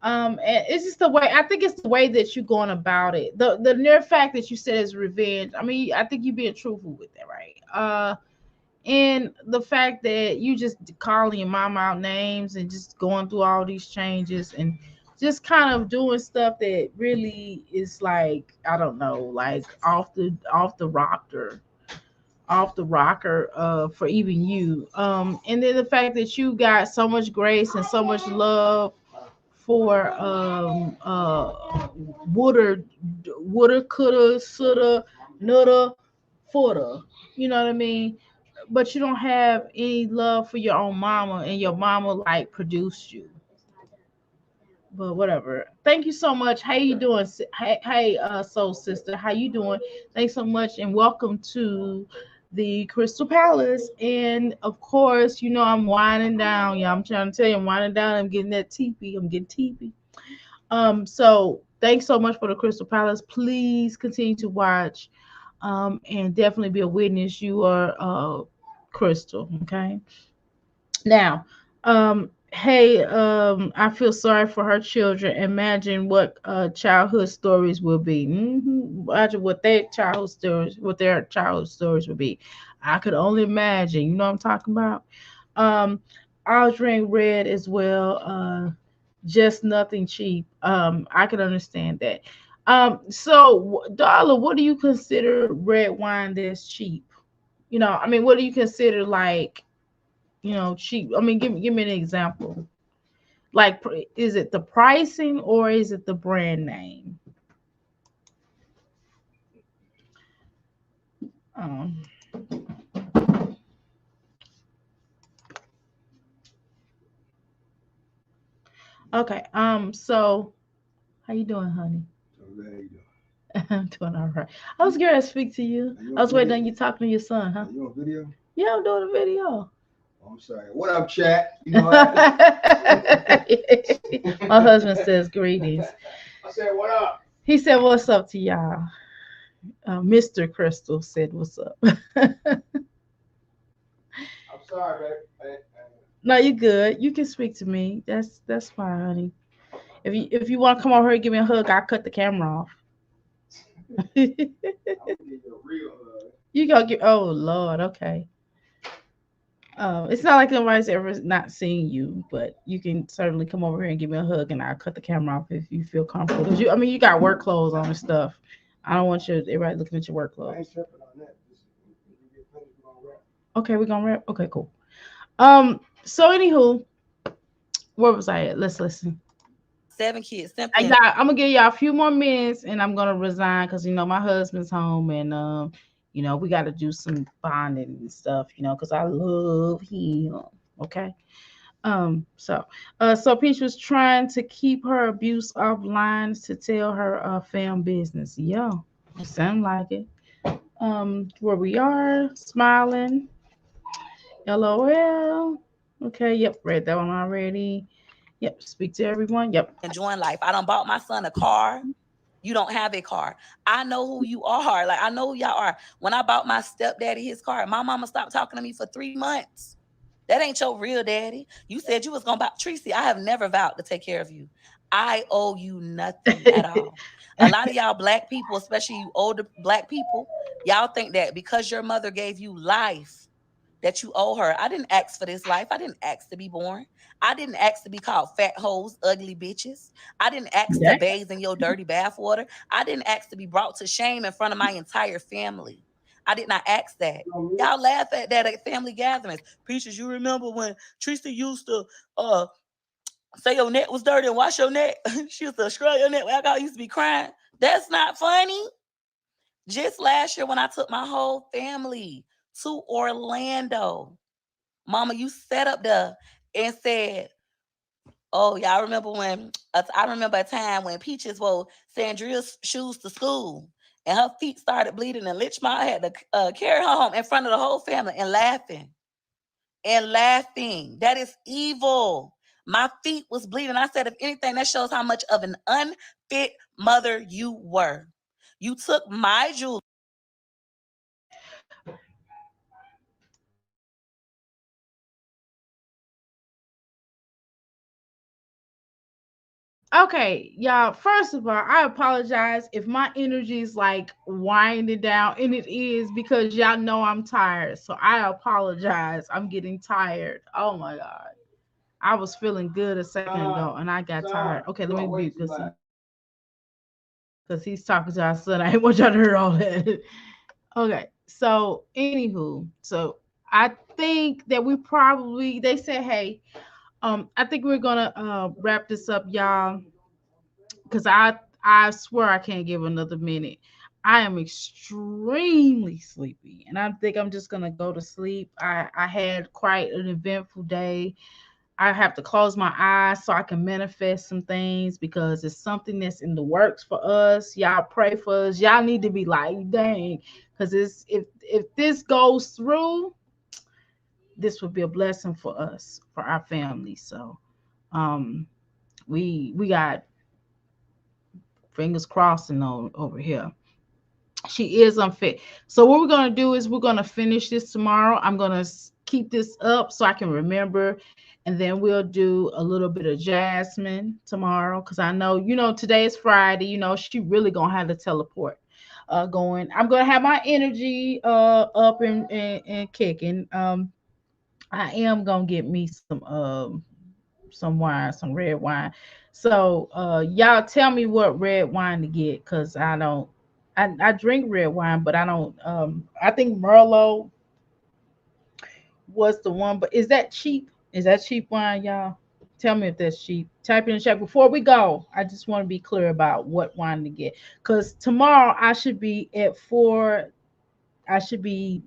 And it's just the way I think it's the way that you're going about it. The mere fact that you said it's revenge. I mean, I think you're being truthful with that, right? And the fact that you just calling your mom out names and just going through all these changes and just kind of doing stuff that really is like I don't know, like off the rocker for even you. And then the fact that you got so much grace and so much love for woulda coulda shoulda nulda fooda, you know what I mean, but you don't have any love for your own mama, and your mama like produced you. But whatever. Thank you so much. How you doing? Hey, soul sister. How you doing? Thanks so much, and welcome to the Crystal Palace. And of course, you know I'm winding down. Yeah, I'm trying to tell you, I'm winding down. I'm getting that teepee. I'm getting teepee. So thanks so much for the Crystal Palace. Please continue to watch, and definitely be a witness. You are Crystal. Okay. Now, hey, I feel sorry for her children. Imagine what childhood stories will be. Imagine what their childhood stories would be. I could only imagine. You know what I'm talking about? Um, I was drink red as well. Just nothing cheap. I can understand that. So, Darla, what do you consider red wine that's cheap? You know, I mean, what do you consider like? Cheap. I mean, give me an example. Like, is it the pricing or is it the brand name? Um, okay. So how you doing, honey? I'm doing all right. I was going to speak to you. I was waiting on you talking to your son, huh? You on video? Yeah, I'm doing a video. Oh, I'm sorry. What up, chat? My husband says greetings. I said, what up? He said, "What's up to y'all?" Mr. Crystal said, "What's up?" I'm sorry, babe. No, you good. You can speak to me. That's fine, honey. If you want to come over here and give me a hug, I'll cut the camera off. I'm gonna give you a real hug. You gonna get? Oh Lord, okay. It's not like nobody's ever not seen you, but you can certainly come over here and give me a hug, and I'll cut the camera off if you feel comfortable. Cause I mean, you got work clothes on and stuff. I don't want everybody looking at your work I ain't clothes. tripping on that. Just, when you get finished, we're gonna wrap. Okay, we're gonna wrap. Okay, cool. So anywho, where was I at? Let's listen. 7 kids. I Simply got. I'm gonna give y'all a few more minutes, and I'm gonna resign because my husband's home, and we got to do some bonding and stuff, because I love him. Okay. So Peach was trying to keep her abuse offline to tell her fam business. Yeah, it sound like it. Where we are, smiling. LOL. Okay. Yep. Read that one already. Yep. Speak to everyone. Yep. enjoying life. I done bought my son a car. You don't have a car. I know who you are. Like, I know who y'all are. When I bought my stepdaddy his car, my mama stopped talking to me for 3 months. That ain't your real daddy. You said you was gonna buy Tracy. I have never vowed to take care of you. I owe you nothing at all. A lot of y'all black people, especially you older black people, y'all think that because your mother gave you life, that you owe her. I didn't ask for this life. I didn't ask to be born. I didn't ask to be called fat hoes, ugly bitches. I didn't ask to That- bathe in your dirty bathwater. I didn't ask to be brought to shame in front of my entire family. I did not ask that. Y'all laugh at that at family gatherings. Peaches, you remember when Teresa used to say your neck was dirty and wash your neck? She used to scrub your neck. I used to be crying. That's not funny. Just last year when I took my whole family to Orlando, Mama, you sat up there and said, "Oh, y'all remember when?" I remember a time when Peaches wore Sandria's shoes to school, and her feet started bleeding, and Litchma had to carry her home in front of the whole family and laughing. That is evil. My feet was bleeding. I said, if anything, that shows how much of an unfit mother you were. You took my jewelry. Okay, y'all. First of all, I apologize if my energy is like winding down, and it is because y'all know I'm tired. So I apologize. I'm getting tired. Oh my god, I was feeling good a second ago, and I got tired. Okay, let me mute because he's talking to our son. I didn't want y'all to hear all that. Okay, so anywho, so I think that they said, hey, I think we're gonna wrap this up, y'all, because I swear I can't give another minute. I am extremely sleepy, and I think I'm just gonna go to sleep. I had quite an eventful day. I have to close my eyes so I can manifest some things because it's something that's in the works for us. Y'all pray for us. Y'all need to be like, dang, because it's if this goes through, this would be a blessing for us, for our family. So um we got fingers crossing on over here. She is unfit. So what we're gonna do is we're gonna finish this tomorrow. I'm gonna keep this up so I can remember, and then we'll do a little bit of Jasmine tomorrow because I know today is Friday. She really gonna have to teleport. Going. I'm gonna have my energy up and kicking. I am gonna get me some wine, some red wine. So y'all tell me what red wine to get because I don't I drink red wine, but I don't I think Merlot was the one, but is that cheap? Is that cheap wine, y'all? Tell me if that's cheap. Type in the chat before we go. I just want to be clear about what wine to get. Because tomorrow I should be at I should be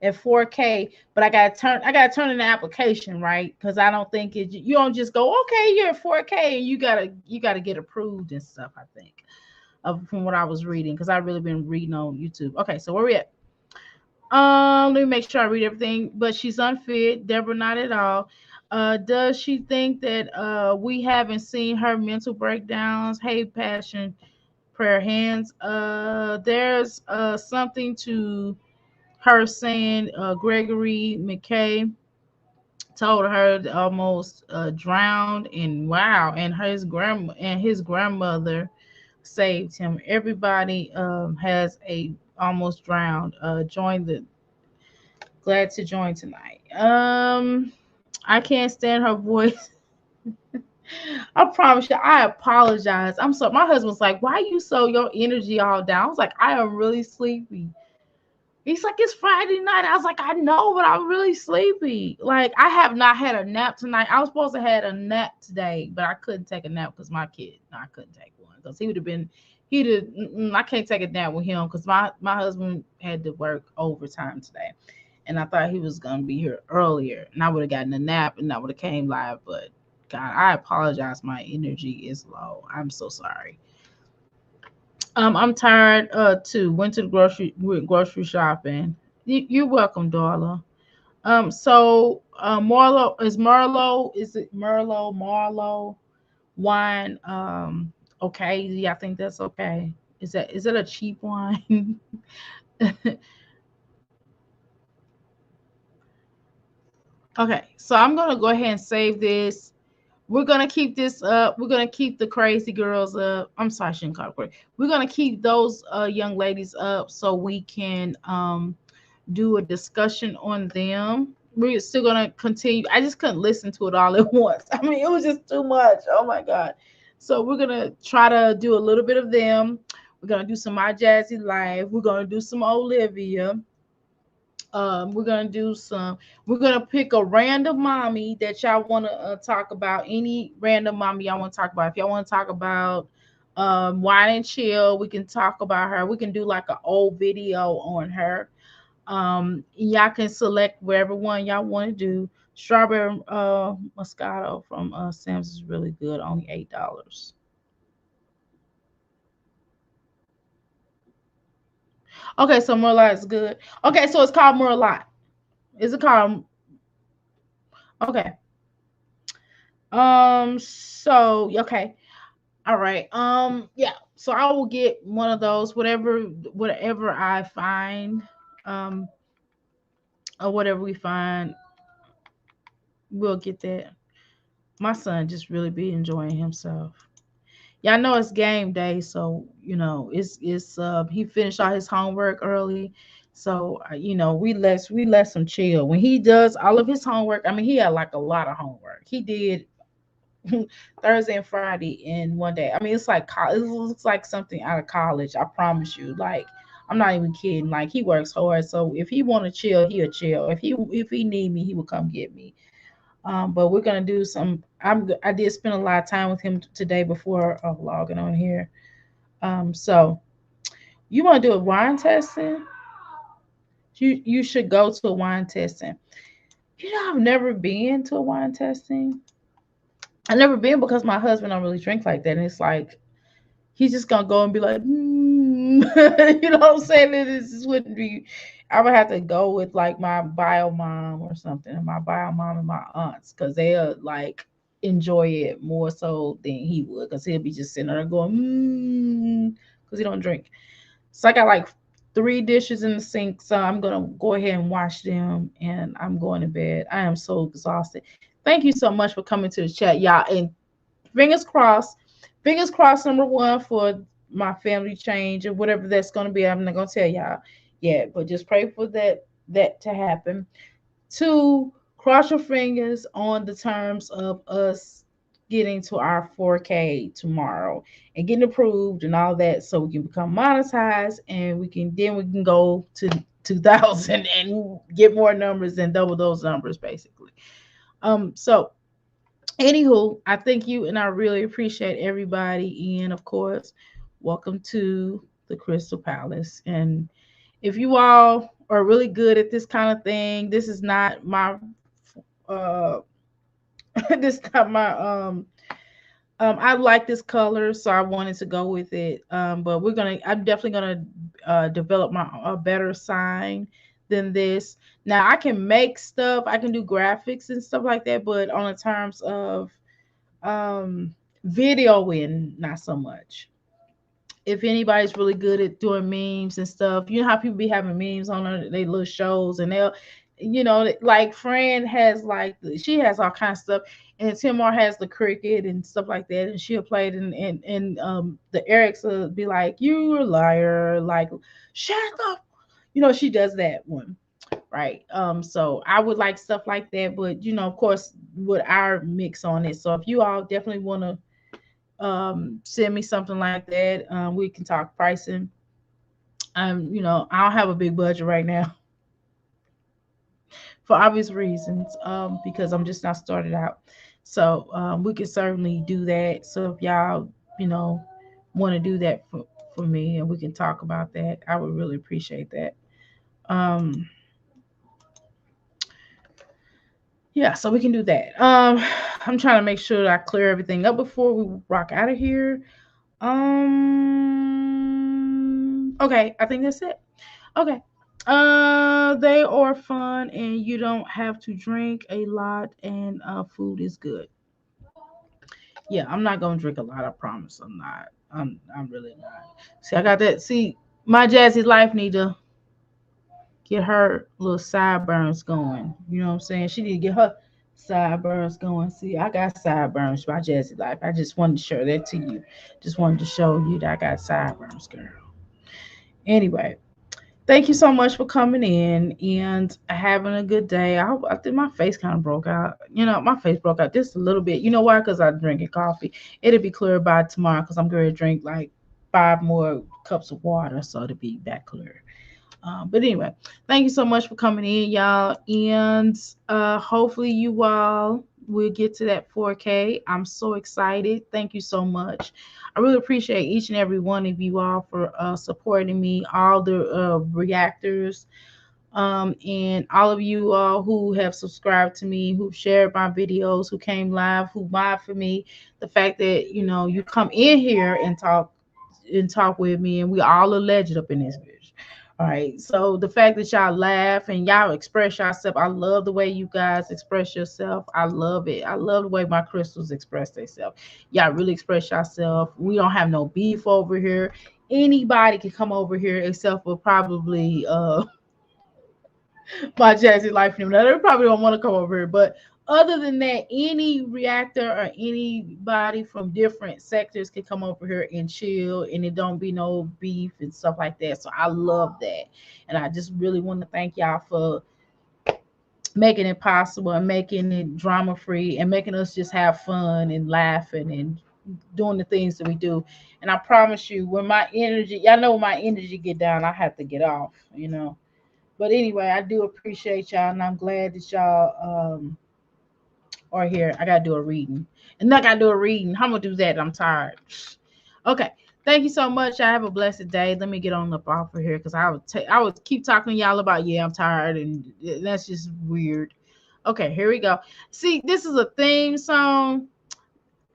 at 4K, but I gotta turn in the application, right? Because I don't think you don't just go, okay, you're at 4K and you gotta get approved and stuff, I think. From what I was reading, because I've really been reading on YouTube. Okay, so where we at? Let me make sure I read everything. But she's unfit. Deborah, not at all. Does she think that we haven't seen her mental breakdowns? Hey, passion, prayer hands. There's something to her saying Gregory McKay told her to almost drowned, and wow, and his grandmother saved him. Everybody has a almost drowned. Join the Glad to join tonight. I can't stand her voice. I promise you, I apologize. I'm so My husband's like, why you so your energy all down? I was like, I am really sleepy. He's like, it's Friday night. I was like, I know, but I'm really sleepy. Like, I have not had a nap tonight. I was supposed to have a nap today, but I couldn't take a nap because my kid. No, I couldn't take one because he would have been. He'd have. I can't take a nap with him because my husband had to work overtime today, and I thought he was gonna be here earlier, and I would have gotten a nap and I would have came live. But God, I apologize. My energy is low. I'm so sorry. I'm tired too. Went to the grocery shopping. You're welcome, Darla. So Marlo, is it Marlo wine? Okay, yeah, I think that's okay. Is it a cheap wine? Okay, so I'm gonna go ahead and save this. We're gonna keep this up. We're gonna keep the crazy girls up. I'm sorry, I shouldn't call it crazy. We're gonna keep those young ladies up so we can do a discussion on them. We're still gonna continue. I just couldn't listen to it all at once. I mean, it was just too much. Oh my god. So we're gonna try to do a little bit of them. We're gonna do some My Jazzy Life. We're gonna do some Olivia. We're gonna do some. We're gonna pick a random mommy that y'all want to talk about. Any random mommy y'all want to talk about. If y'all want to talk about Wine and Chill, we can talk about her. We can do like an old video on her. Y'all can select wherever one y'all want to do. Strawberry Moscato from Sam's is really good, only $8. Okay, so Merlot is good. Okay, so it's called Merlot. Is it called? Okay. So okay. All right. Yeah. So I will get one of those, whatever I find, um, or whatever we find, we'll get that. My son just really be enjoying himself. Yeah, I know it's game day, so it's he finished all his homework early. So we let him chill. When he does all of his homework, I mean he had like a lot of homework. He did Thursday and Friday in one day. I mean, it's like it looks like something out of college. I promise you. Like, I'm not even kidding. Like, he works hard. So if he want to chill, he'll chill. If he need me, he will come get me. But we're gonna do some. I did spend a lot of time with him today before logging on here. So you want to do a wine testing? You should go to a wine testing. I've never been to a wine testing. I've never been because my husband don't really drink like that, and it's like he's just gonna go and be like, you know what I'm saying? This just wouldn't be. I would have to go with like my bio mom or something, and my bio mom and my aunts, because they'll like enjoy it more so than he would, because he'll be just sitting there going, because he don't drink. So I got like 3 dishes in the sink, so I'm gonna go ahead and wash them, and I'm going to bed. I am so exhausted. Thank you so much for coming to the chat, y'all, and fingers crossed. Fingers crossed, number one, for my family change or whatever that's gonna be. I'm not gonna tell y'all yet, but just pray for that to happen. Two, cross your fingers on the terms of us getting to our 4K tomorrow and getting approved and all that, so we can become monetized, and we can go to 2,000 and get more numbers and double those numbers basically. So anywho, I thank you and I really appreciate everybody. And of course, welcome to the Crystal Palace. And if you all are really good at this kind of thing, this is not my uh this is not my I like this color, so I wanted to go with it. But I'm definitely gonna develop my a better sign than this. Now I can make stuff, I can do graphics and stuff like that, but on the terms of videoing, not so much. If anybody's really good at doing memes and stuff, you know how people be having memes on their little shows, and they'll, like Fran has like she has all kinds of stuff, and Timor has the cricket and stuff like that, and she'll play it, and the Erics will be like, "You a liar!" Like, shut up. She does that one, right? So I would like stuff like that, but of course, with our mix on it. So if you all definitely want to send me something like that, we can talk pricing. I don't have a big budget right now for obvious reasons, because I'm just not started out. So we can certainly do that. So if y'all, you know, want to do that for me, and we can talk about that, I would really appreciate that. Um, yeah, so we can do that. I'm trying to make sure that I clear everything up before we rock out of here. Okay, I think that's it. Okay. They are fun and you don't have to drink a lot, and food is good. Yeah, I'm not gonna drink a lot, I promise. I'm not. I'm really not. See, I got that. See, my Jazzy life need to get her little sideburns going. You know what I'm saying? She need to get her sideburns going. See, I got sideburns by Jazzy life. I just wanted to show that to you. Just wanted to show you that I got sideburns, girl. Anyway, thank you so much for coming in and having a good day. I think my face kind of broke out. My face broke out just a little bit. You know why? Because I'm drinking coffee. It'll be clear by tomorrow because I'm going to drink like 5 more cups of water, so it'll be back clear. But anyway, thank you so much for coming in, y'all. And hopefully you all will get to that 4K. I'm so excited. Thank you so much. I really appreciate each and every one of you all for supporting me, all the reactors, and all of you all who have subscribed to me, who shared my videos, who came live, who mod for me. The fact that you come in here and talk with me, and we all alleged up in this bitch. All right. So the fact that y'all laugh and y'all express yourself, I love the way you guys express yourself. I love it. I love the way my crystals express themselves. Y'all really express yourself. We don't have no beef over here. Anybody can come over here except for probably my Jazzy Life. Now, they probably don't want to come over here, but other than that, any reactor or anybody from different sectors can come over here and chill, and it don't be no beef and stuff like that. So I love that, and I just really want to thank y'all for making it possible and making it drama free and making us just have fun and laughing and doing the things that we do. And I promise you, when my energy, y'all know, when my energy get down, I have to get off. But anyway, I do appreciate y'all, and I'm glad that y'all are here. I gotta do a reading, and I gotta do a reading. How am I gonna do that? I'm tired. Okay, thank you so much. I have a blessed day. Let me get on up off of here because I would keep talking to y'all about I'm tired, and that's just weird. Okay, here we go. See, this is a theme song.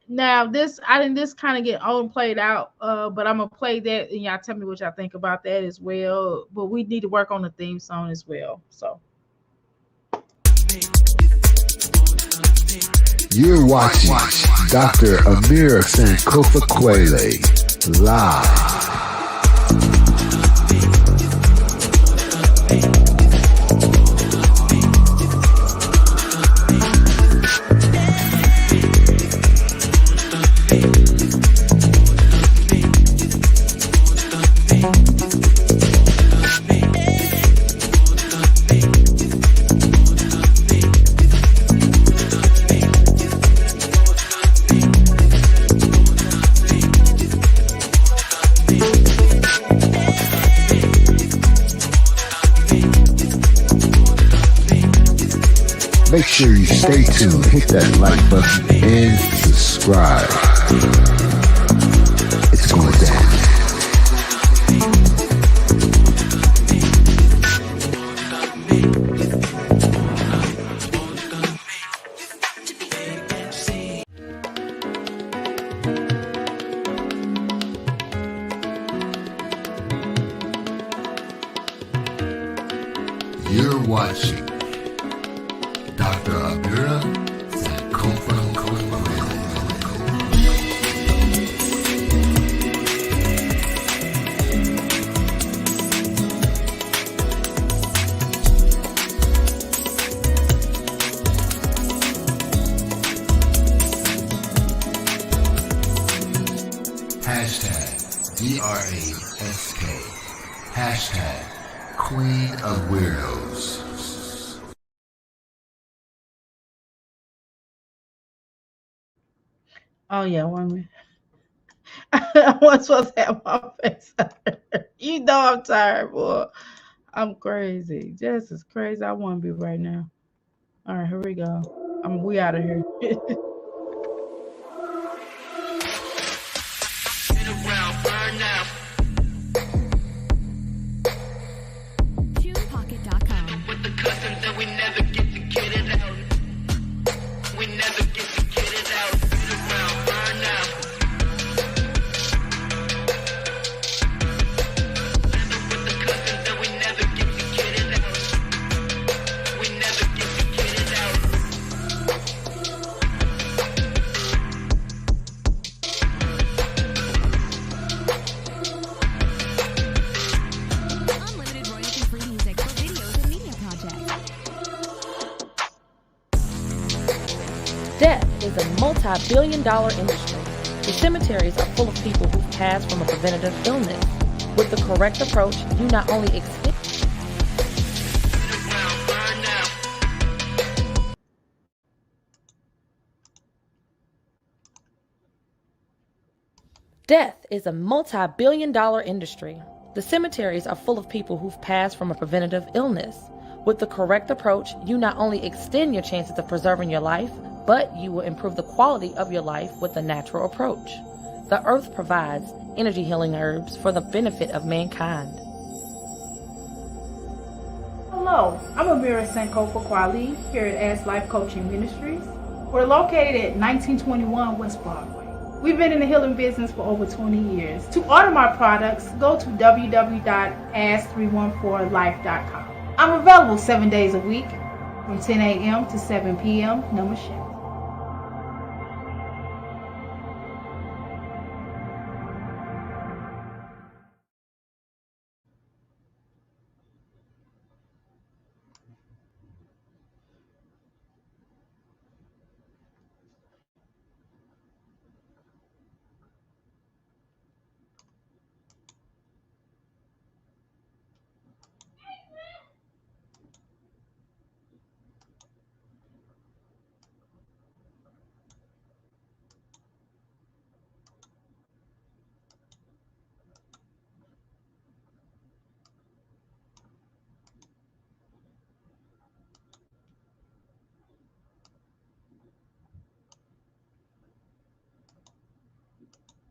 Now this kind of get old and played out, but I'm gonna play that and y'all tell me what y'all think about that as well. But we need to work on the theme song as well. So you're watching Dr. Amira Sankofa Kwele live. Make sure you stay tuned, hit that like button, and subscribe. It's going down. You're watching Dr. Amira Sankofa Kwele. Hashtag DRASK. Hashtag Queen of Weirdos. oh yeah, 1 minute. I wasn't supposed to have my face hurt. You know I'm tired, boy. I'm crazy. Just as crazy I want to be right now. All right, here we go. We out of here. TunePocket.com. With the customs that we never get to get it out. We never get to get it out. Around, burn out. With the customs that we never get to get it out. We never get to get it out. Unlimited royalty-free music for videos and media projects. Death is a multi-billion-dollar industry. The cemeteries are full of people who've passed from a preventative illness. With the correct approach, you not only extend Around, burn out. Death is a multi-billion-dollar industry. The cemeteries are full of people who've passed from a preventative illness. With the correct approach, you not only extend your chances of preserving your life, but you will improve the quality of your life with a natural approach. The earth provides energy healing herbs for the benefit of mankind. Hello, I'm Amira Senko for Kwali here at Ask Life Coaching Ministries. We're located at 1921 West Broadway. We've been in the healing business for over 20 years. To order my products, go to www.ask314life.com. I'm available 7 days a week from 10 a.m. to 7 p.m. Namaste.